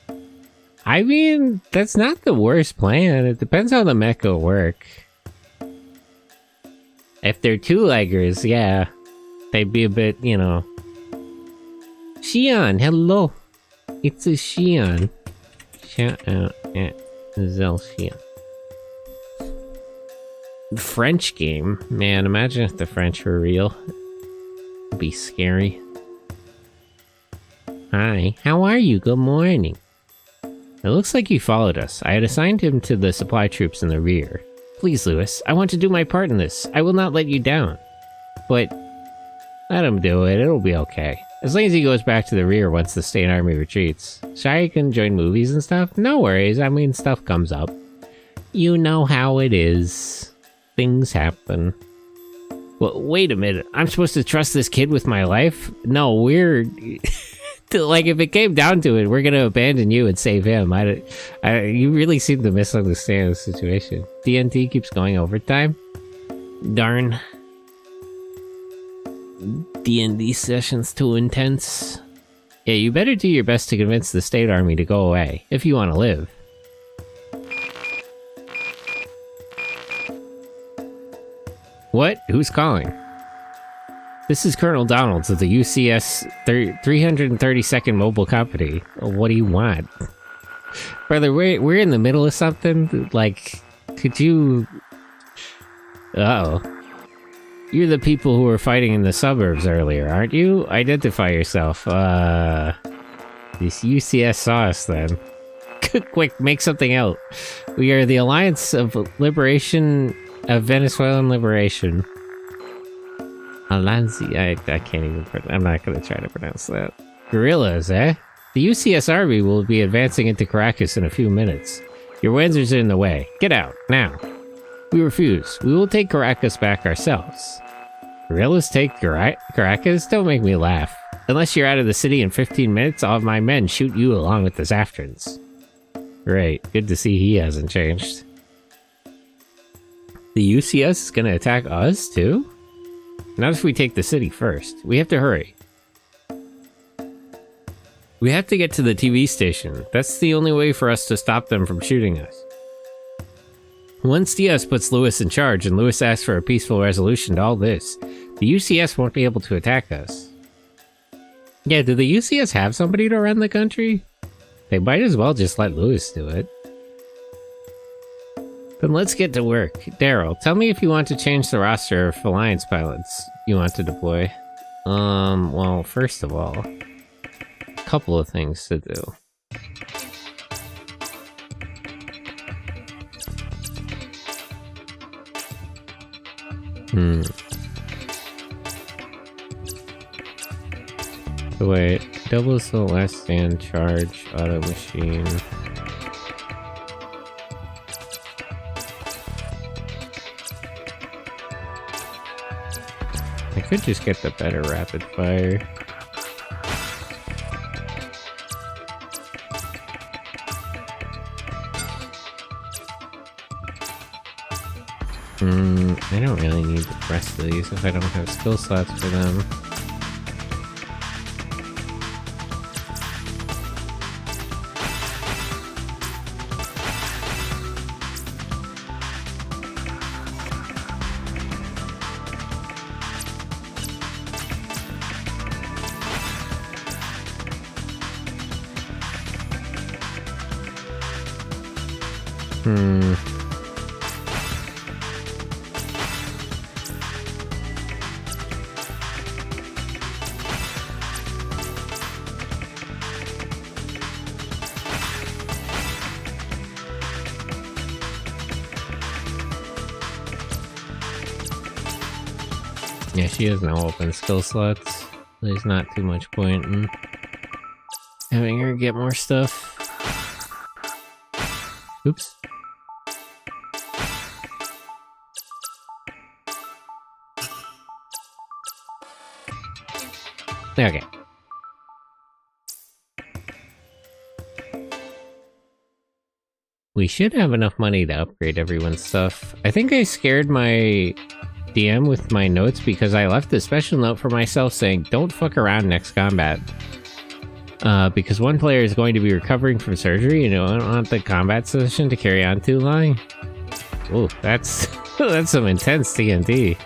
I mean, that's not the worst plan. It depends how the mecha will work. If they're two-leggers, yeah, they'd be a bit, you know. Xian, hello. It's a Xian. Shout out at Zelxian. The French game. Man, imagine if the French were real. It'd be scary. Hi, how are you? Good morning. It looks like you followed us. I had assigned him to the supply troops in the rear. Please, Lewis, I want to do my part in this. I will not let you down. But let him do it. It'll be okay. As long as he goes back to the rear once the state army retreats. Shai can join movies and stuff? No worries. I mean, stuff comes up. You know how it is. Things happen. Well, wait a minute. I'm supposed to trust this kid with my life? No, we're... like, if it came down to it, we're gonna abandon you and save him. You really seem to misunderstand the situation. DNT keeps going overtime. Darn. D&D session's too intense. Yeah, you better do your best to convince the state army to go away, if you want to live. What? Who's calling? This is Colonel Donalds of the UCS 332nd Mobile Company. What do you want? Brother, we're in the middle of something. Like, could you... Uh-oh. You're the people who were fighting in the suburbs earlier, aren't you? Identify yourself. This UCS saw us then. Quick, make something out. We are the Alliance of Liberation... of Venezuelan Liberation. Alanzi, I can't even... I'm not going to try to pronounce that. Guerrillas, eh? The UCS army will be advancing into Caracas in a few minutes. Your Windsors are in the way. Get out, now. We refuse. We will take Caracas back ourselves. Guerrillas take Caracas? Don't make me laugh. Unless you're out of the city in 15 minutes, I'll have my men shoot you along with the Zaftrans. Great. Good to see he hasn't changed. The UCS is going to attack us, too? Not if we take the city first. We have to hurry. We have to get to the TV station. That's the only way for us to stop them from shooting us. Once Diaz puts Lewis in charge and Lewis asks for a peaceful resolution to all this, the UCS won't be able to attack us. Yeah, do the UCS have somebody to run the country? They might as well just let Lewis do it. Then let's get to work. Daryl, tell me if you want to change the roster of Alliance pilots you want to deploy. Well, first of all, a couple of things to do. Wait, doubles the last stand charge auto machine. I could just get the better rapid fire. I don't really need the rest of these if I don't have skill slots for them. Hmm. Yeah, she has no open skill slots. There's not too much point in having her get more stuff. Oops. Okay. We should have enough money to upgrade everyone's stuff. I think I scared my DM with my notes because I left a special note for myself saying, don't fuck around next combat. Because one player is going to be recovering from surgery and I don't want the combat session to carry on too long. Ooh, that's that's some intense TNT.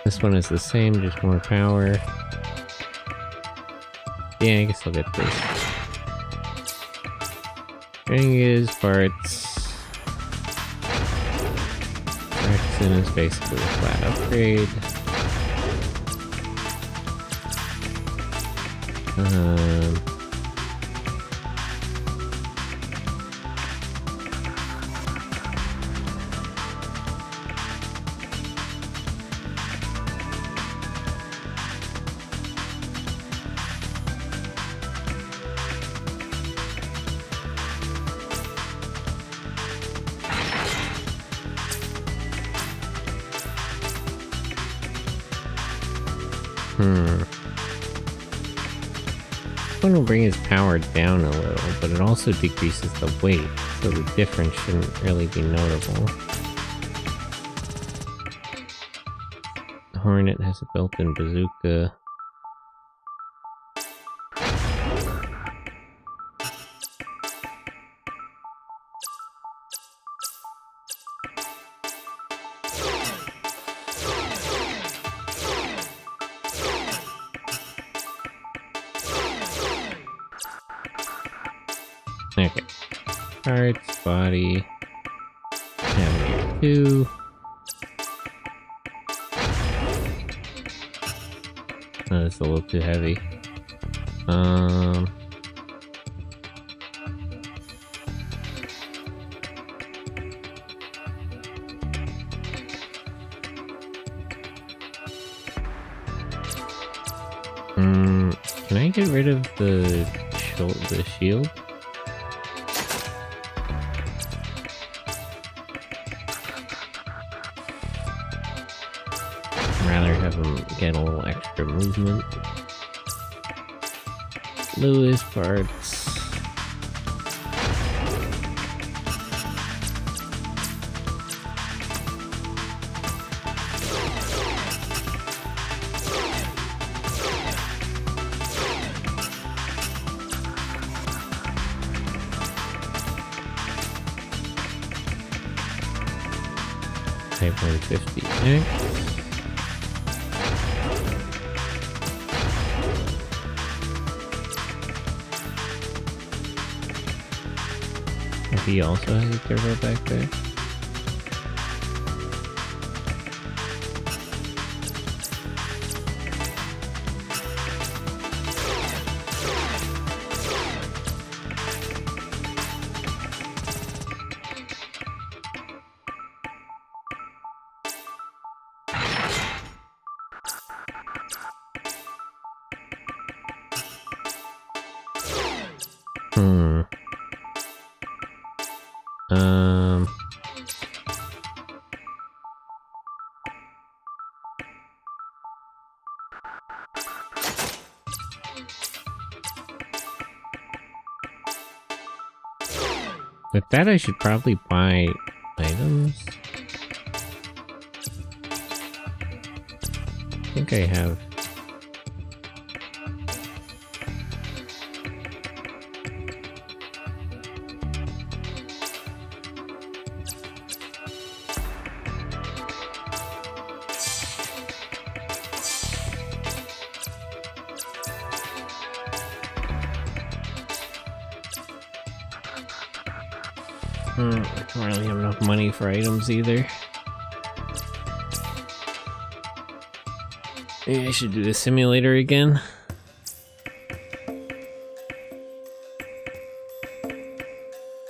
This one is the same, just more power. Yeah, I guess I'll get this. Thing is, parts. Rexon is basically a flat upgrade. This one will bring his power down a little, but it also decreases the weight, so the difference shouldn't really be notable. The Hornet has a built-in bazooka. Okay. Parts, body. Have here 2. Oh, that's a little too heavy. Can I get rid of the shield? Rather have him get a little extra movement. Lewis parts. Type 150X. He also has a turbo back there. With that, I should probably buy items. I think I have. I don't really have enough money for items either. Maybe I should do the simulator again.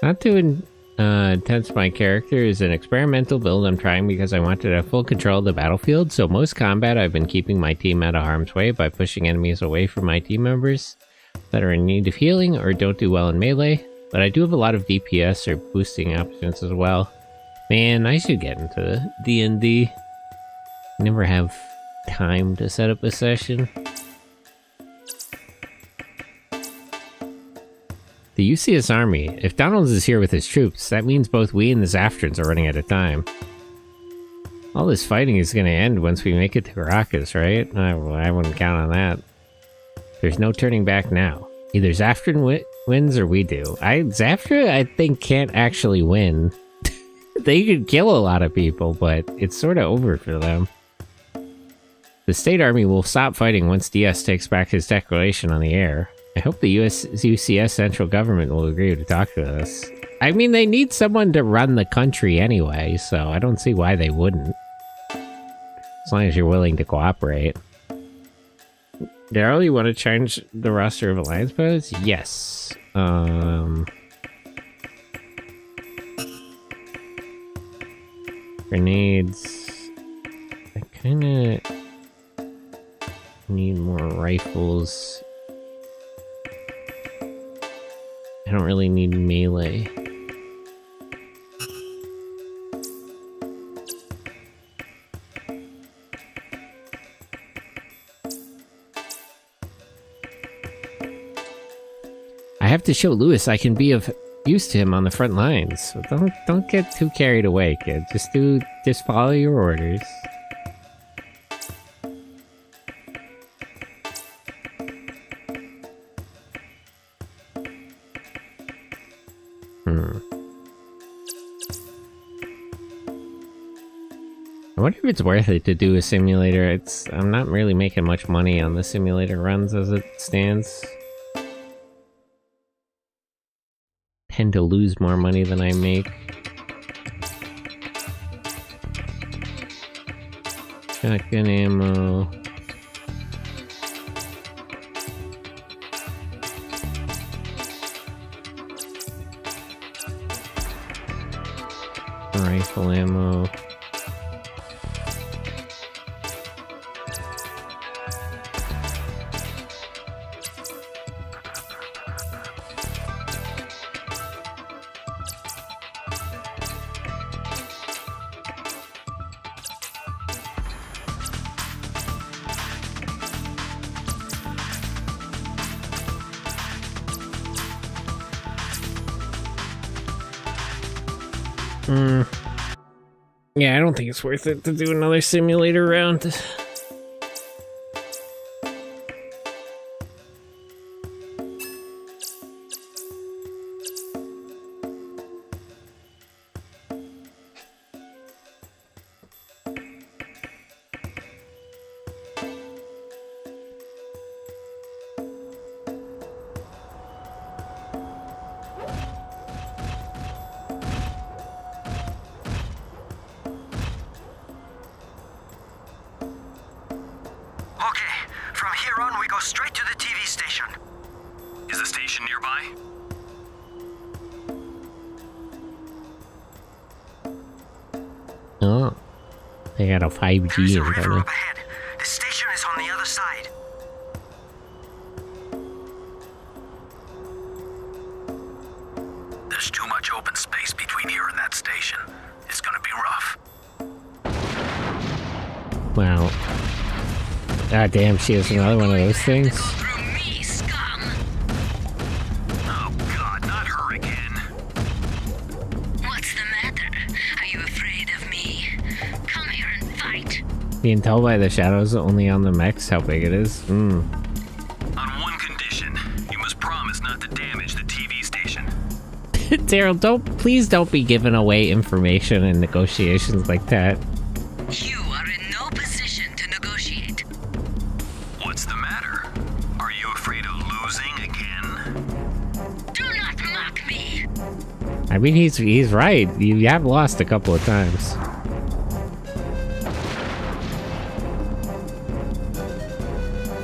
Not too intense. My character is an experimental build I'm trying because I wanted to have full control of the battlefield, so most combat I've been keeping my team out of harm's way by pushing enemies away from my team members that are in need of healing or don't do well in melee, but I do have a lot of DPS or boosting options as well. Man, I should get into D&D. Never have time to set up a session. The UCS Army. If Donald is here with his troops, that means both we and the Zaftrans are running out of time. All this fighting is going to end once we make it to Caracas, right? I wouldn't count on that. There's no turning back now. Either Zaftran wins or we do. Zaftra, I think, can't actually win. They could kill a lot of people, but it's sort of over for them. The State Army will stop fighting once DS takes back his declaration on the air. I hope the UCS central government will agree to talk to us. I mean, they need someone to run the country anyway, so I don't see why they wouldn't. As long as you're willing to cooperate. Daryl, you want to change the roster of Alliance pilots? Yes. Grenades. I kinda need more rifles. I don't really need melee. I have to show Lewis I can be of use to him on the front lines. So don't get too carried away, kid. Just follow your orders. I wonder if it's worth it to do a simulator. I'm not really making much money on the simulator runs as it stands. Tend to lose more money than I make. Shotgun ammo. Rifle ammo. Yeah, I don't think it's worth it to do another simulator round. Straight to the TV station. Is the station nearby? Oh. They got a 5G There's a in river there. up ahead. The station is on the other side. There's too much open space between here and that station. It's gonna be rough. Wow. God damn, she has another one of those things. Through me, scum. Oh god, not her again. What's the matter? Are you afraid of me? Come here and fight. You can tell by the shadows only on the mechs how big it is. On one condition, you must promise not to damage the TV station. Daryl, please don't be giving away information in negotiations like that. You are in no position to negotiate. What's the matter? Are you afraid of losing again? Do not mock me. I mean, he's right. You have lost a couple of times.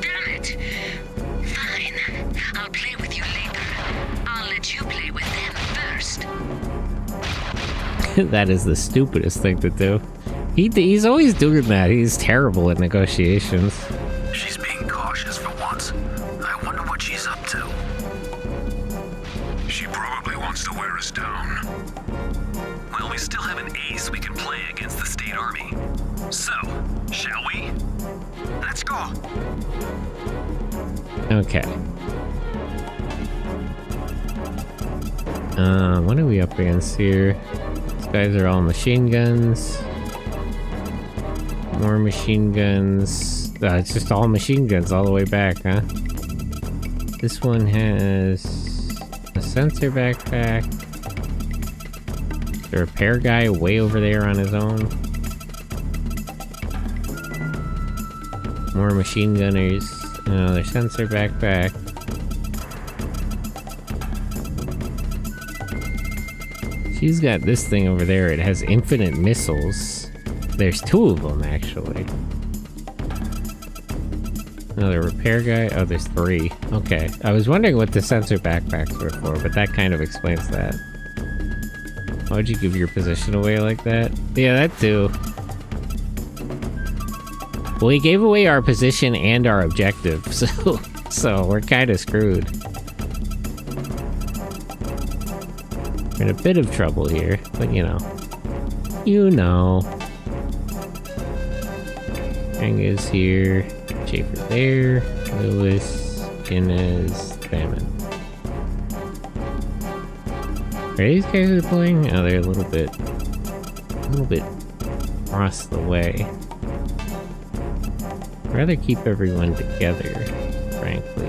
Damn it! Fine. I'll play with you later. I'll let you play with them first. That is the stupidest thing to do. He's always doing that. He's terrible at negotiations. She's being cautious for once. I wonder what she's up to. She probably wants to wear us down. Well, we still have an ace we can play against the state army. So, shall we? Let's go. Okay. What are we up against here? These guys are all machine guns. More machine guns. It's just all machine guns all the way back, huh? This one has a sensor backpack. The repair guy way over there on his own. More machine gunners. Another sensor backpack. She's got this thing over there. It has infinite missiles. There's two of them, actually. Another repair guy. Oh, there's three. Okay. I was wondering what the sensor backpacks were for, but that kind of explains that. Why'd you give your position away like that? Yeah, that too. Well, he gave away our position and our objective, so we're kind of screwed. We're in a bit of trouble here, but you know. Hang is here, Schaefer there, Lewis, Inez, Famine. Are these guys deploying? Oh, they're a little bit across the way. I'd rather keep everyone together, frankly.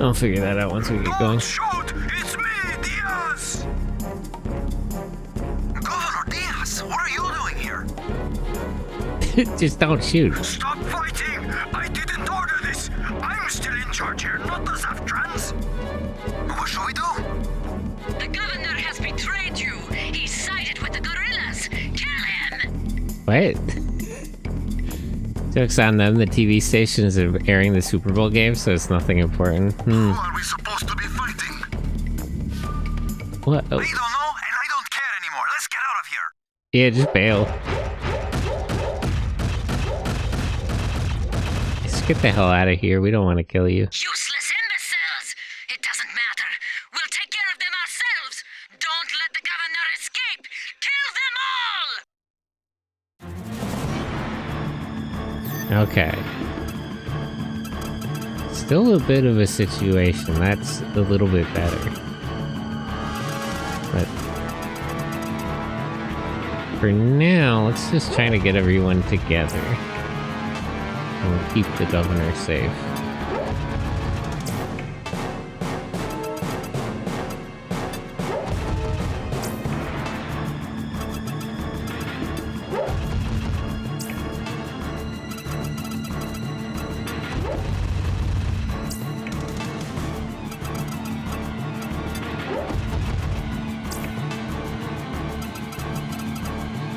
I'll figure that out once we get going. Shoot! It's me, Diaz! Governor Diaz, what are you doing here? Just don't shoot. Stop fighting! I didn't order this! I'm still in charge here, not the Zaftrans! What should we do? The governor has betrayed you. He sided with the guerrillas. Kill him. What? Joke's on them, the TV stations are airing the Super Bowl game, so it's nothing important. Who are we supposed to be fighting? What? Oh. I don't know, and I don't care anymore. Let's get out of here. Yeah, just bail. Just get the hell out of here, we don't want to kill you. Useless imbeciles. It doesn't matter. We'll take care of them ourselves. Don't let the governor escape. Kill them all. Okay. Still a bit of a situation. That's a little bit better. But for now, let's just try to get everyone together. And we'll keep the governor safe.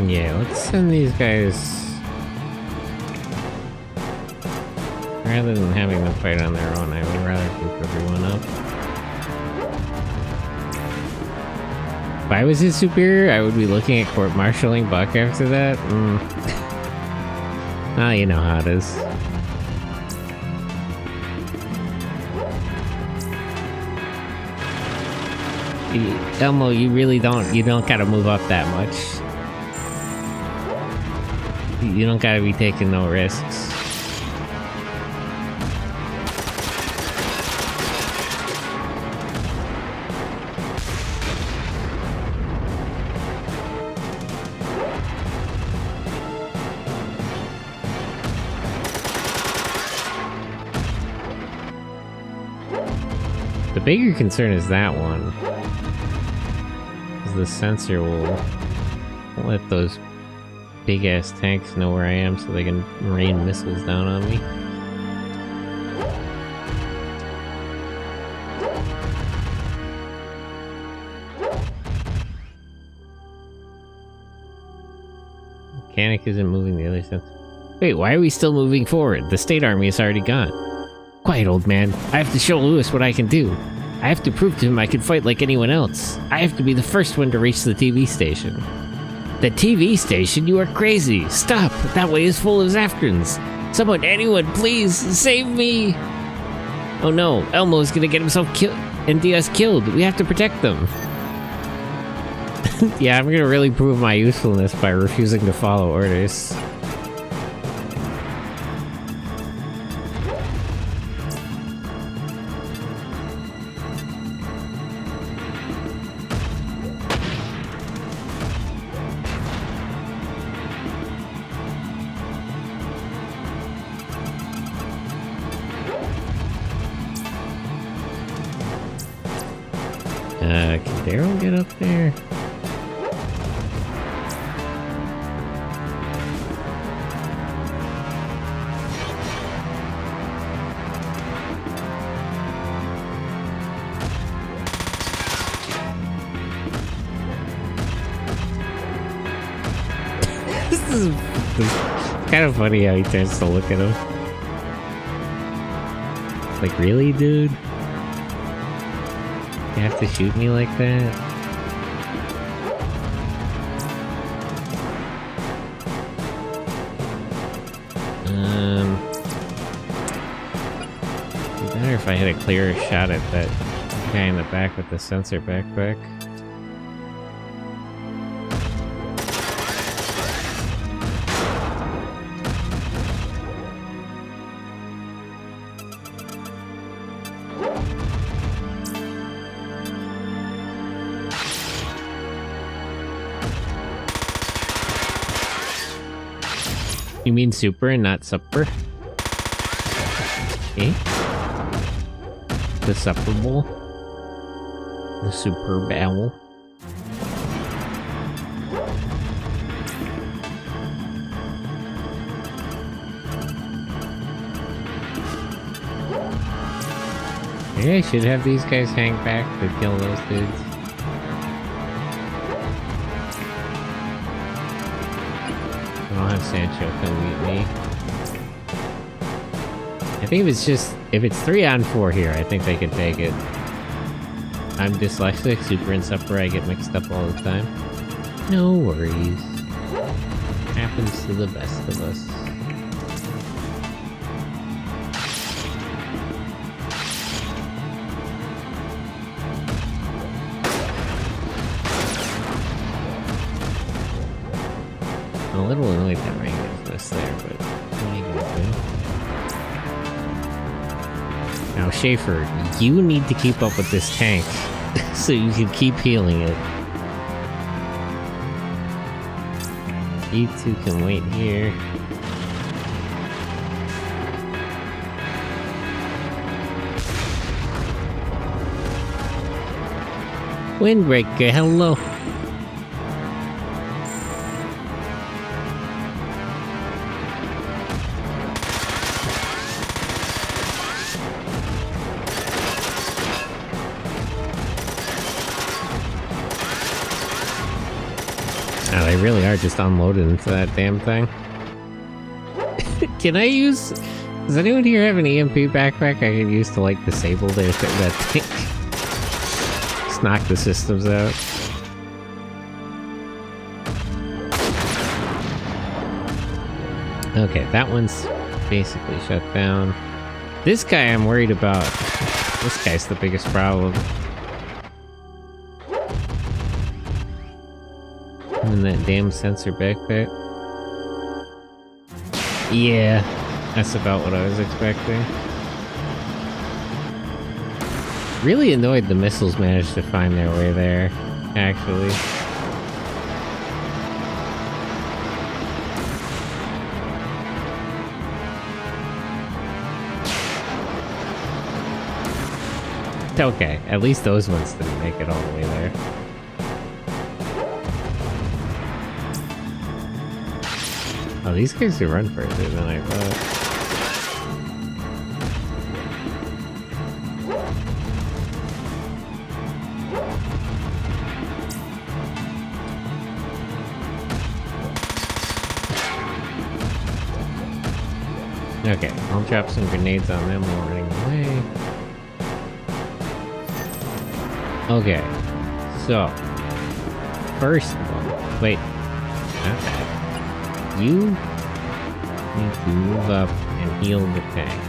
Yeah, let's send these guys... Rather than having them fight on their own, I would rather group everyone up. If I was his superior, I would be looking at court-martialing Buck after that. Ah, you know how it is. Elmo, you don't gotta move up that much. You don't gotta be taking no risks. The bigger concern is that one. The sensor will let those big-ass tanks know where I am so they can rain missiles down on me. mechanic isn't moving the other sense. Wait, why are we still moving forward? The state army is already gone. Quiet, old man. I have to show Lewis what I can do. I have to prove to him I can fight like anyone else. I have to be the first one to reach the TV station. The TV station? You are crazy. Stop. That way is full of Zaftrans. Someone, anyone, please, save me. Oh no, Elmo's gonna get himself killed and Diaz killed. We have to protect them. Yeah, I'm gonna really prove my usefulness by refusing to follow orders. Can Daryl get up there? This is kind of funny how he tends to look at him. It's like, really, dude? You have to shoot me like that? It'd be better if I had a clearer shot at that guy in the back with the sensor backpack. You mean super and not supper? Okay. The supper bowl? The super bowl? Maybe I should have these guys hang back to kill those dudes. I'll have Sancho come meet me. I think if it's 3-on-4 here, I think they can take it. I'm dyslexic, super and supper, I get mixed up all the time. No worries. Happens to the best of us. I'm a little annoyed that rank is missed there, but what are you gonna do? Now, Schaefer, you need to keep up with this tank so you can keep healing it. You two can wait here. Windbreaker, hello. They really are just unloaded into that damn thing. Can I use... Does anyone here have an EMP backpack I can use to, like, disable that thing? Just knock the systems out. Okay, that one's basically shut down. This guy I'm worried about. This guy's the biggest problem. In that damn sensor backpack. Yeah, that's about what I was expecting. Really annoyed the missiles managed to find their way there, actually. Okay, at least those ones didn't make it all the way there. Oh, these guys do run further than I thought. Okay, I'll drop some grenades on them while running away. Okay, so first of all, wait, not that. You need to move up and heal the tank.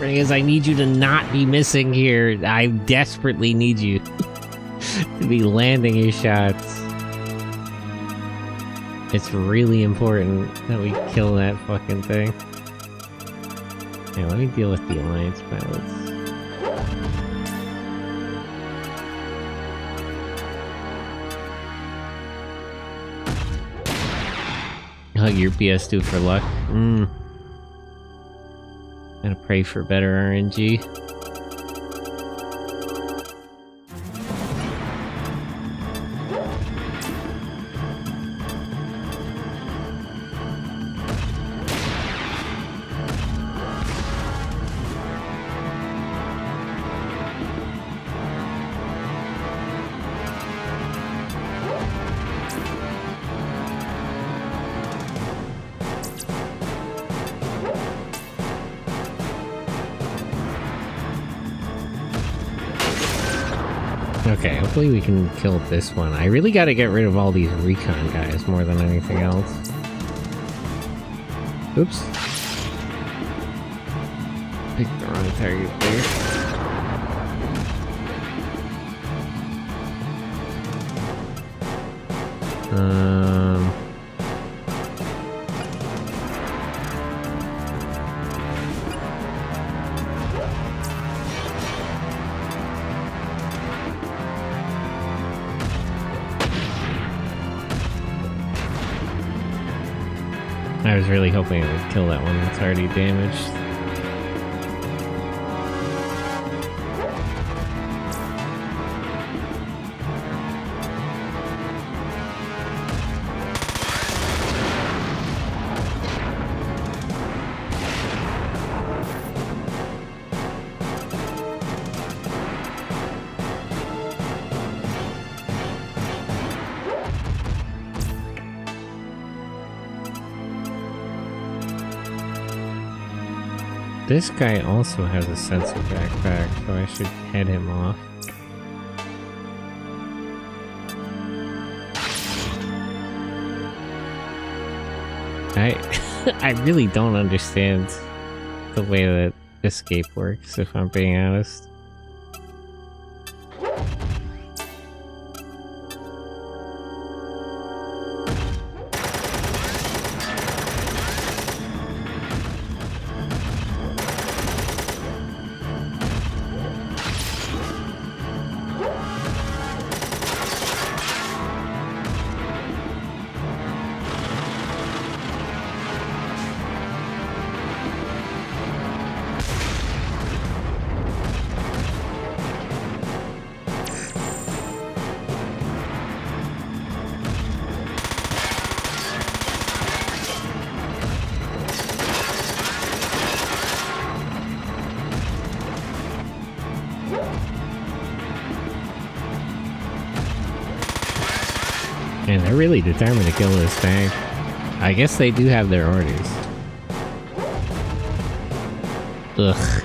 Is I need you to not be missing here. I desperately need you to be landing your shots. It's really important that we kill that fucking thing. Okay, let me deal with the Alliance pilots. Hug your PS2 for luck. Gotta pray for better RNG. Okay, hopefully we can kill this one. I really gotta get rid of all these recon guys more than anything else. Oops. Picked the wrong target there. I was really hoping it would kill that one that's already damaged. This guy also has a sensor backpack, so I should head him off. I really don't understand the way that escape works, if I'm being honest. Man, they're really determined to kill this tank. I guess they do have their orders. Ugh.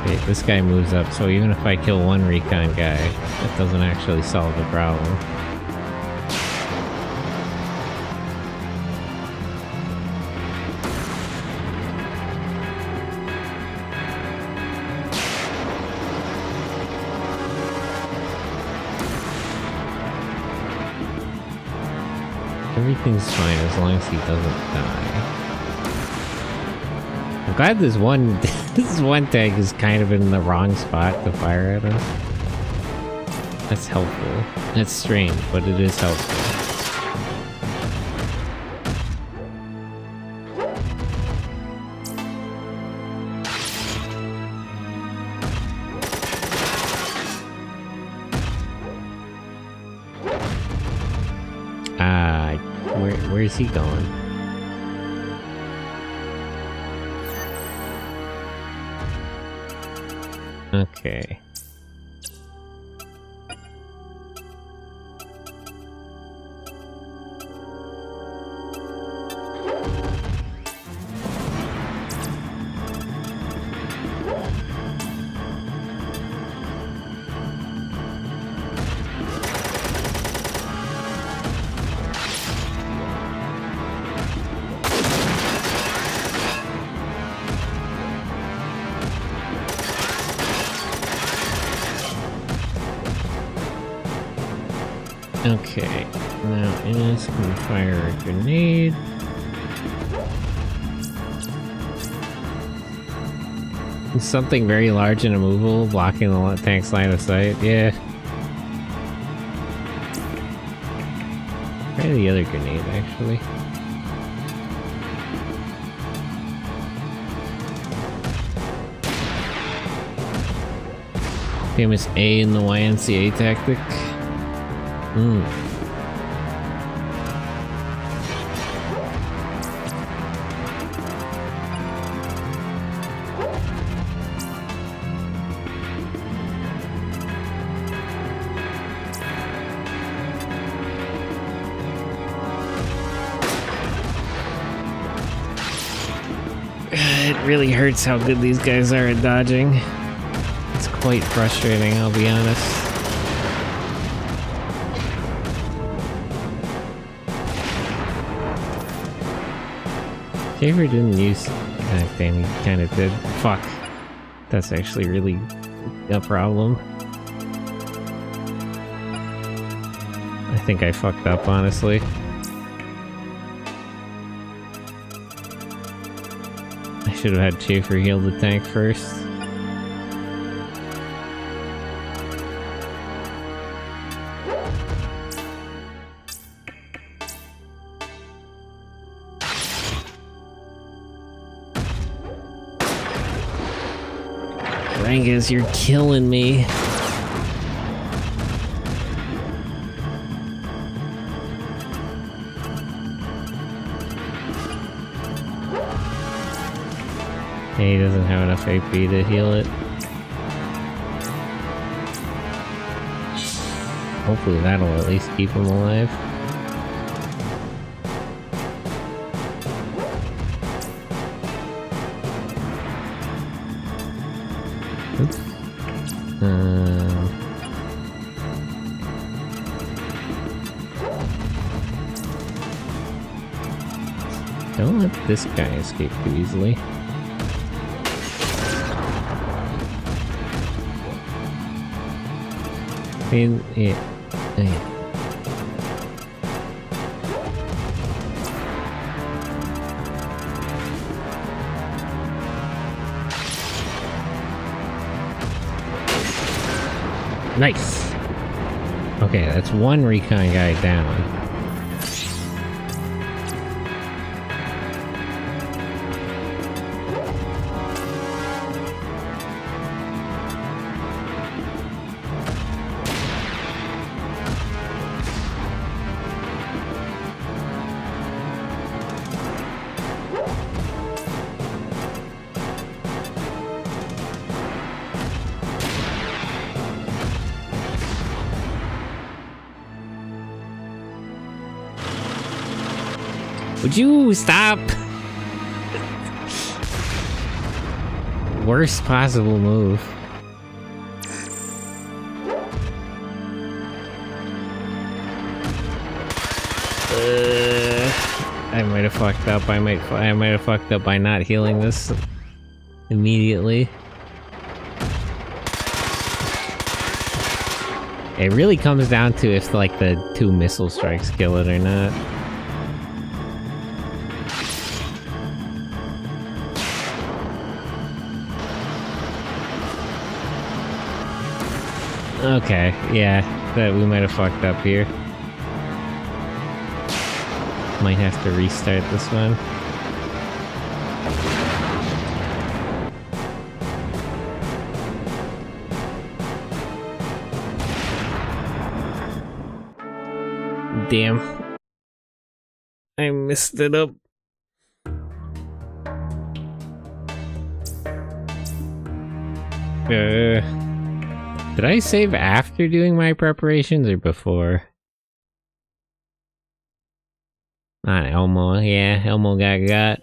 Wait, this guy moves up, so even if I kill one recon guy, that doesn't actually solve the problem. Everything's fine as long as he doesn't die. I'm glad this one this one tank is kind of in the wrong spot to fire at him. That's helpful. That's strange, but it is helpful. where's he going? Okay. Okay, now Innes can fire a grenade. Something very large and immovable blocking the tank's line of sight. Yeah. Try the other grenade, actually. Famous A in the YMCA tactic. It really hurts how good these guys are at dodging. It's quite frustrating, I'll be honest. Jaeger didn't use... God damn, he kinda did. Fuck. That's actually really a problem. I think I fucked up, honestly. I should have had Schaefer heal the tank first. Rangus, you're killing me. He doesn't have enough AP to heal it. Hopefully that'll at least keep him alive. Oops. Don't let this guy escape too easily. Yeah. Nice. Okay, that's one recon guy down. Would you stop? Worst possible move. I might have fucked up. I might have fucked up by not healing this immediately. It really comes down to if like the 2 missile strikes kill it or not. Okay, yeah, that we might have fucked up here. Might have to restart this one. Damn. I messed it up. Did I save after doing my preparations or before? Not Elmo, yeah, Elmo got.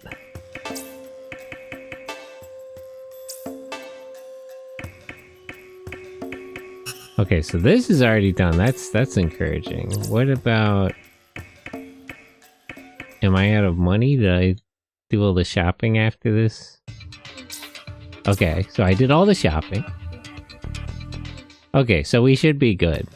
Okay, so this is already done. That's encouraging. What about... Am I out of money? Did I do all the shopping after this? Okay, so I did all the shopping. Okay, so we should be good.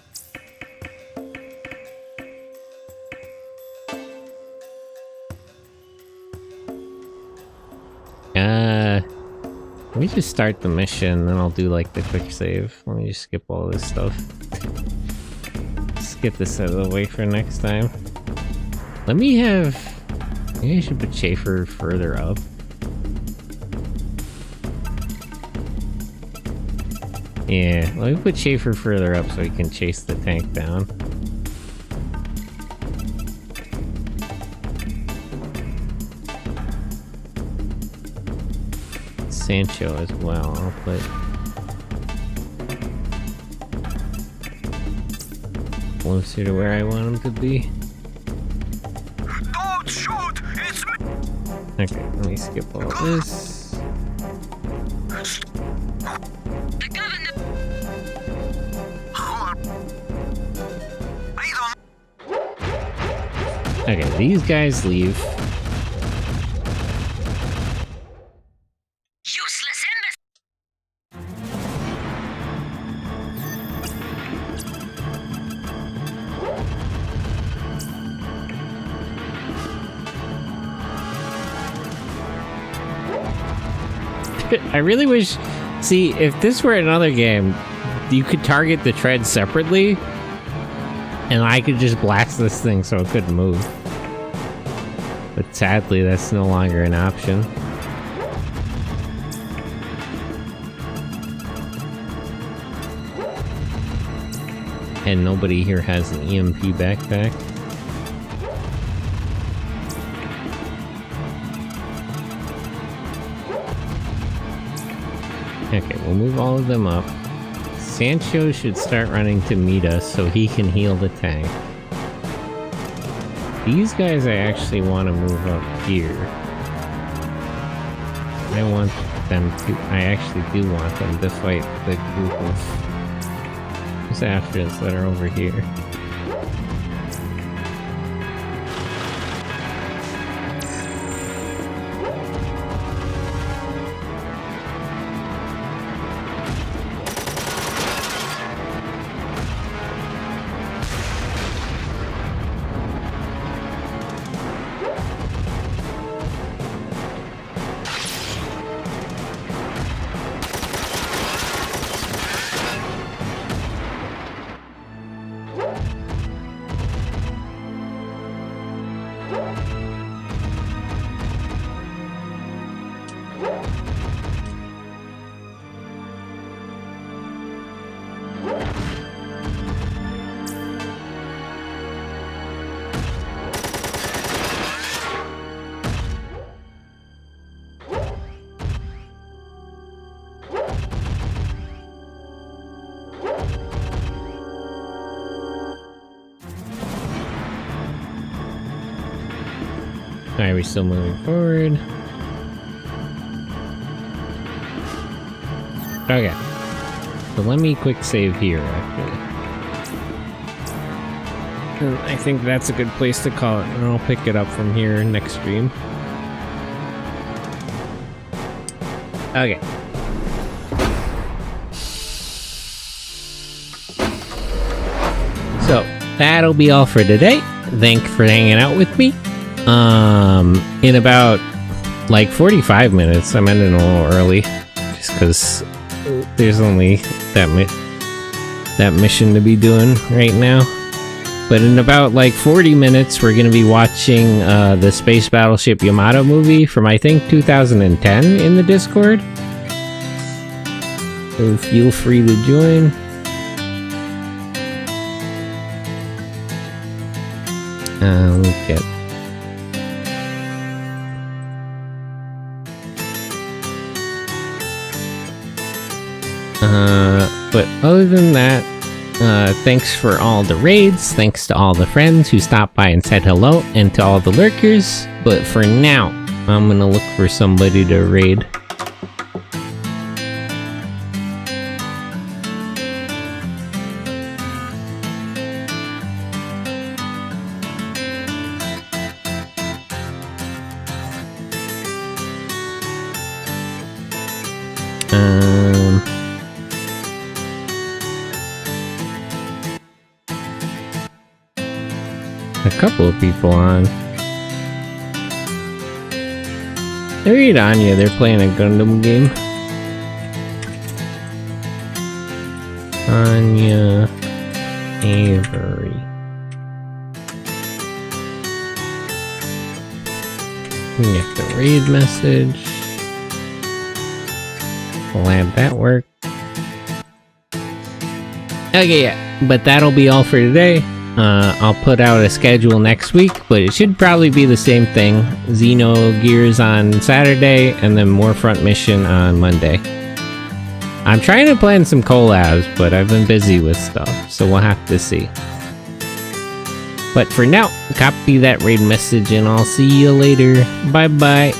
Let me just start the mission, then I'll do like the quick save. Let me just skip all this stuff. Let's get this out of the way for next time. Let me have... Maybe I should put Schaefer further up. Yeah, let me put Schaefer further up so he can chase the tank down. Sancho as well, I'll put... closer to where I want him to be. Don't shoot! It's me! Okay, let me skip all this. The governor. I don't... Okay, these guys leave. Useless imbecile. I really wish... See, if this were another game, you could target the tread separately, and I could just blast this thing so it couldn't move. But sadly, that's no longer an option. And nobody here has an EMP backpack. Okay, we'll move all of them up. Sancho should start running to meet us so he can heal the tank. These guys I actually want to move up here. I want them to... I actually do want them to fight the group of disasters that are over here. Alright, we're still moving forward. Okay. So let me quick save here, actually. I think that's a good place to call it, and I'll pick it up from here next stream. Okay. So, that'll be all for today. Thanks for hanging out with me. In about like 45 minutes, I'm ending a little early just because there's only that mission to be doing right now. But in about like 40 minutes, we're gonna be watching the Space Battleship Yamato movie from I think 2010 in the Discord. So feel free to join. Look at But other than that, thanks for all the raids, thanks to all the friends who stopped by and said hello, and to all the lurkers. But for now, I'm gonna look for somebody to raid. A couple of people on. They read Anya, they're playing a Gundam game. Anya Avery. We get the raid message. We'll add that work. Okay, yeah, but that'll be all for today. I'll put out a schedule next week, but it should probably be the same thing. Xenogears on Saturday, and then more Front Mission on Monday. I'm trying to plan some collabs, but I've been busy with stuff, so we'll have to see. But for now, copy that raid message, and I'll see you later. Bye-bye.